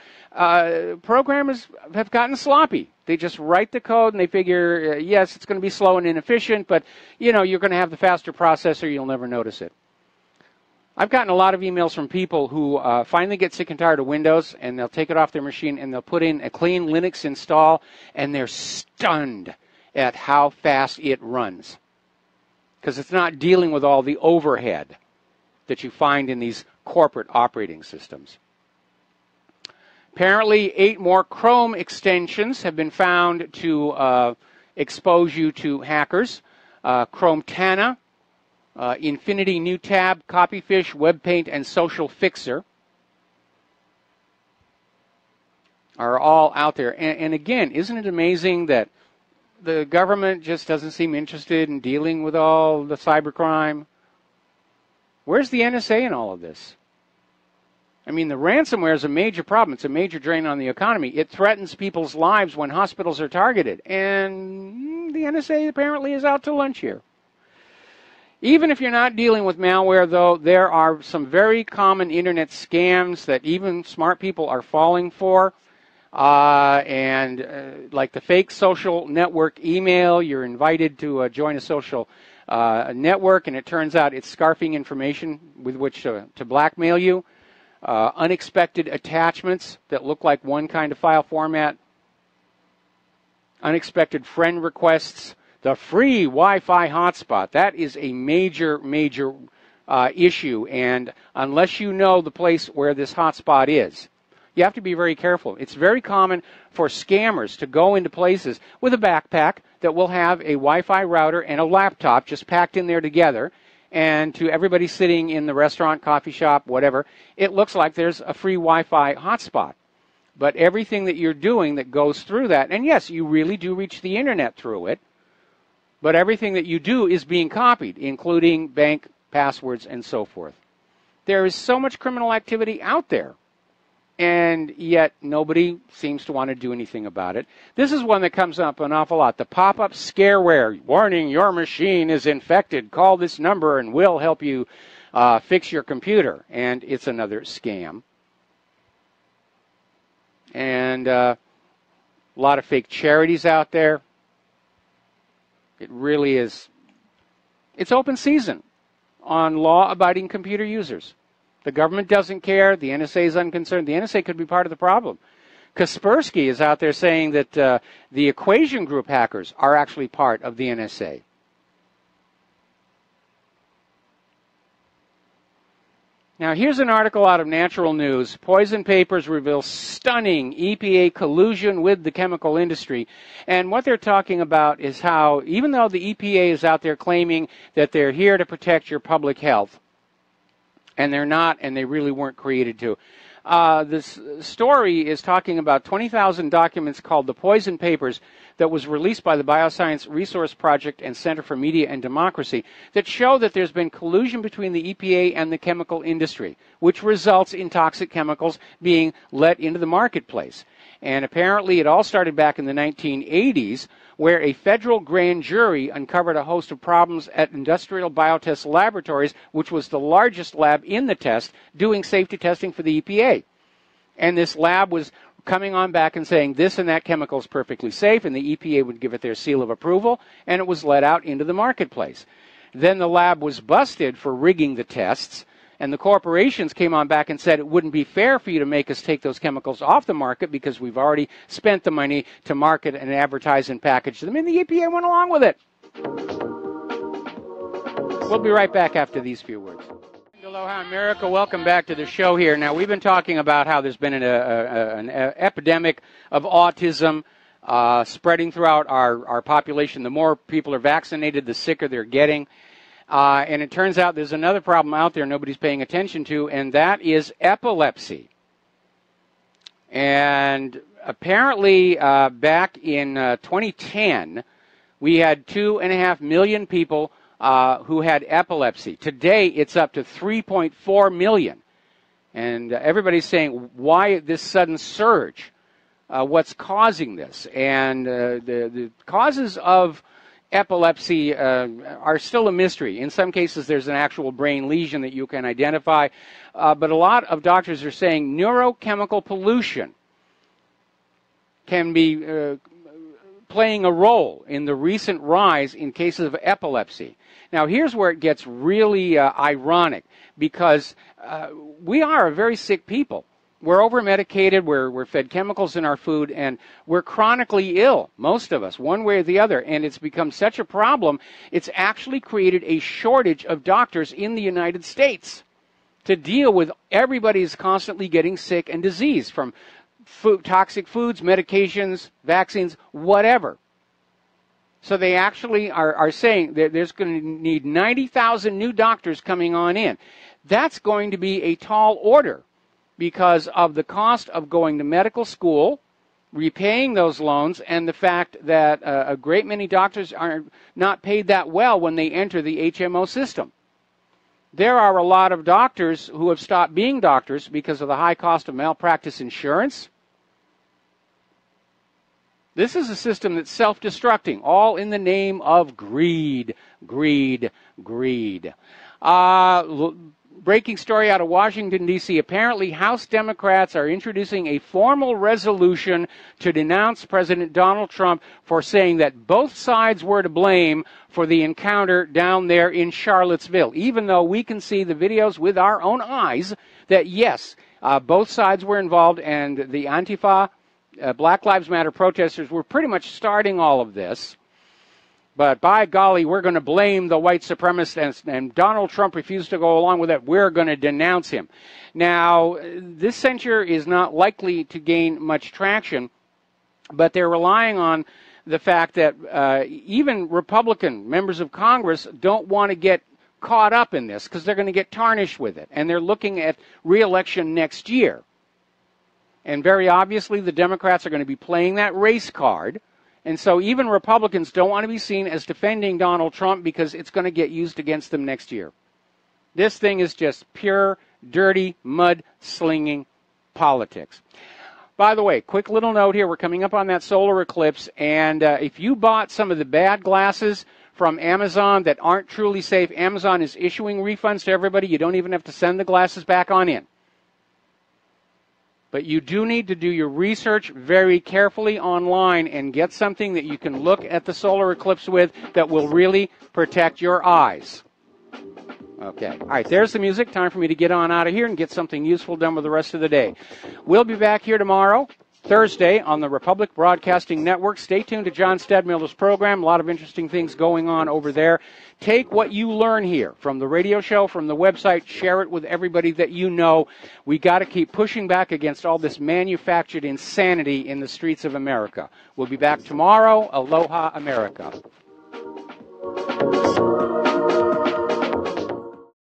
programmers have gotten sloppy. They just write the code and they figure, yes, it's going to be slow and inefficient, but you're going to have the faster processor, you'll never notice it. I've gotten a lot of emails from people who finally get sick and tired of Windows, and they'll take it off their machine and they'll put in a clean Linux install, and they're stunned at how fast it runs, because it's not dealing with all the overhead that you find in these corporate operating systems. Apparently, 8 more Chrome extensions have been found to expose you to hackers. Chrome Tana, Infinity New Tab, Copyfish, WebPaint, and Social Fixer are all out there. And again, isn't it amazing that the government just doesn't seem interested in dealing with all the cybercrime? Where's the NSA in all of this? I mean, the ransomware is a major problem. It's a major drain on the economy. It threatens people's lives when hospitals are targeted. And the NSA apparently is out to lunch here. Even if you're not dealing with malware, though, there are some very common internet scams that even smart people are falling for. Like the fake social network email, you're invited to join a social network, and it turns out it's scarfing information with which to blackmail you. Unexpected attachments that look like one kind of file format. Unexpected friend requests. The free Wi-Fi hotspot, that is a major, major issue. And unless you know the place where this hotspot is, you have to be very careful. It's very common for scammers to go into places with a backpack that will have a Wi-Fi router and a laptop just packed in there together. And to everybody sitting in the restaurant, coffee shop, whatever, it looks like there's a free Wi-Fi hotspot. But everything that you're doing that goes through that, and yes, you really do reach the internet through it, but everything that you do is being copied, including bank passwords and so forth. There is so much criminal activity out there, and yet nobody seems to want to do anything about it. This is one that comes up an awful lot. The pop-up scareware, warning your machine is infected. Call this number and we'll help you fix your computer. And it's another scam. And a lot of fake charities out there. It really is. It's open season on law-abiding computer users. The government doesn't care. The NSA is unconcerned. The NSA could be part of the problem. Kaspersky is out there saying that the Equation Group hackers are actually part of the NSA. Now, here's an article out of Natural News. Poison Papers reveal stunning EPA collusion with the chemical industry. And what they're talking about is how, even though the EPA is out there claiming that they're here to protect your public health, and they're not, and they really weren't created to. This story is talking about 20,000 documents called the Poison Papers that was released by the Bioscience Resource Project and Center for Media and Democracy that show that there's been collusion between the EPA and the chemical industry, which results in toxic chemicals being let into the marketplace. And apparently it all started back in the 1980s, where a federal grand jury uncovered a host of problems at Industrial Biotest Laboratories, which was the largest lab in the test, doing safety testing for the EPA. And this lab was coming on back and saying this and that chemical is perfectly safe, and the EPA would give it their seal of approval, and it was let out into the marketplace. Then the lab was busted for rigging the tests, and the corporations came on back and said it wouldn't be fair for you to make us take those chemicals off the market because we've already spent the money to market and advertise and package them, and the EPA went along with it. We'll be right back after these few words. Aloha America, welcome back to the show here. Now, we've been talking about how there's been an epidemic of autism spreading throughout our population. The more people are vaccinated, the sicker they're getting. And it turns out there's another problem out there nobody's paying attention to, and that is epilepsy. And apparently back in 2010, we had 2.5 million people who had epilepsy. Today, it's up to 3.4 million. And everybody's saying, why this sudden surge? What's causing this? And the causes of epilepsy are still a mystery. In some cases, there's an actual brain lesion that you can identify. But a lot of doctors are saying neurochemical pollution can be playing a role in the recent rise in cases of epilepsy. Now, here's where it gets really ironic, because we are a very sick people. We're over-medicated, we're fed chemicals in our food, and we're chronically ill, most of us, one way or the other. And it's become such a problem, it's actually created a shortage of doctors in the United States to deal with everybody who's constantly getting sick and diseased from toxic foods, medications, vaccines, whatever. So they actually are saying that there's going to need 90,000 new doctors coming on in. That's going to be a tall order because of the cost of going to medical school, repaying those loans, and the fact that a great many doctors are not paid that well when they enter the HMO system. there are a lot of doctors who have stopped being doctors because of the high cost of malpractice insurance. This is a system that's self-destructing, all in the name of greed, greed, greed. Breaking story out of Washington, D.C. Apparently, House Democrats are introducing a formal resolution to denounce President Donald Trump for saying that both sides were to blame for the encounter down there in Charlottesville, even though we can see the videos with our own eyes that, yes, both sides were involved, and the Antifa, Black Lives Matter protesters were pretty much starting all of this. But by golly, we're going to blame the white supremacists, and Donald Trump refused to go along with it. We're going to denounce him. Now, this censure is not likely to gain much traction, but they're relying on the fact that even Republican members of Congress don't want to get caught up in this because they're going to get tarnished with it. And they're looking at re-election next year. And very obviously, the Democrats are going to be playing that race card. And so even Republicans don't want to be seen as defending Donald Trump because it's going to get used against them next year. This thing is just pure, dirty, mud-slinging politics. By the way, quick little note here. We're coming up on that solar eclipse. And if you bought some of the bad glasses from Amazon that aren't truly safe, Amazon is issuing refunds to everybody. You don't even have to send the glasses back on in. But you do need to do your research very carefully online and get something that you can look at the solar eclipse with that will really protect your eyes. Okay. All right, there's the music. Time for me to get on out of here and get something useful done with the rest of the day. We'll be back here tomorrow, Thursday, on the Republic Broadcasting Network. Stay tuned to John Stadmiller's program. A lot of interesting things going on over there. Take what you learn here from the radio show, from the website, share it with everybody that you know. We got to keep pushing back against all this manufactured insanity in the streets of America. We'll be back tomorrow. Aloha, America.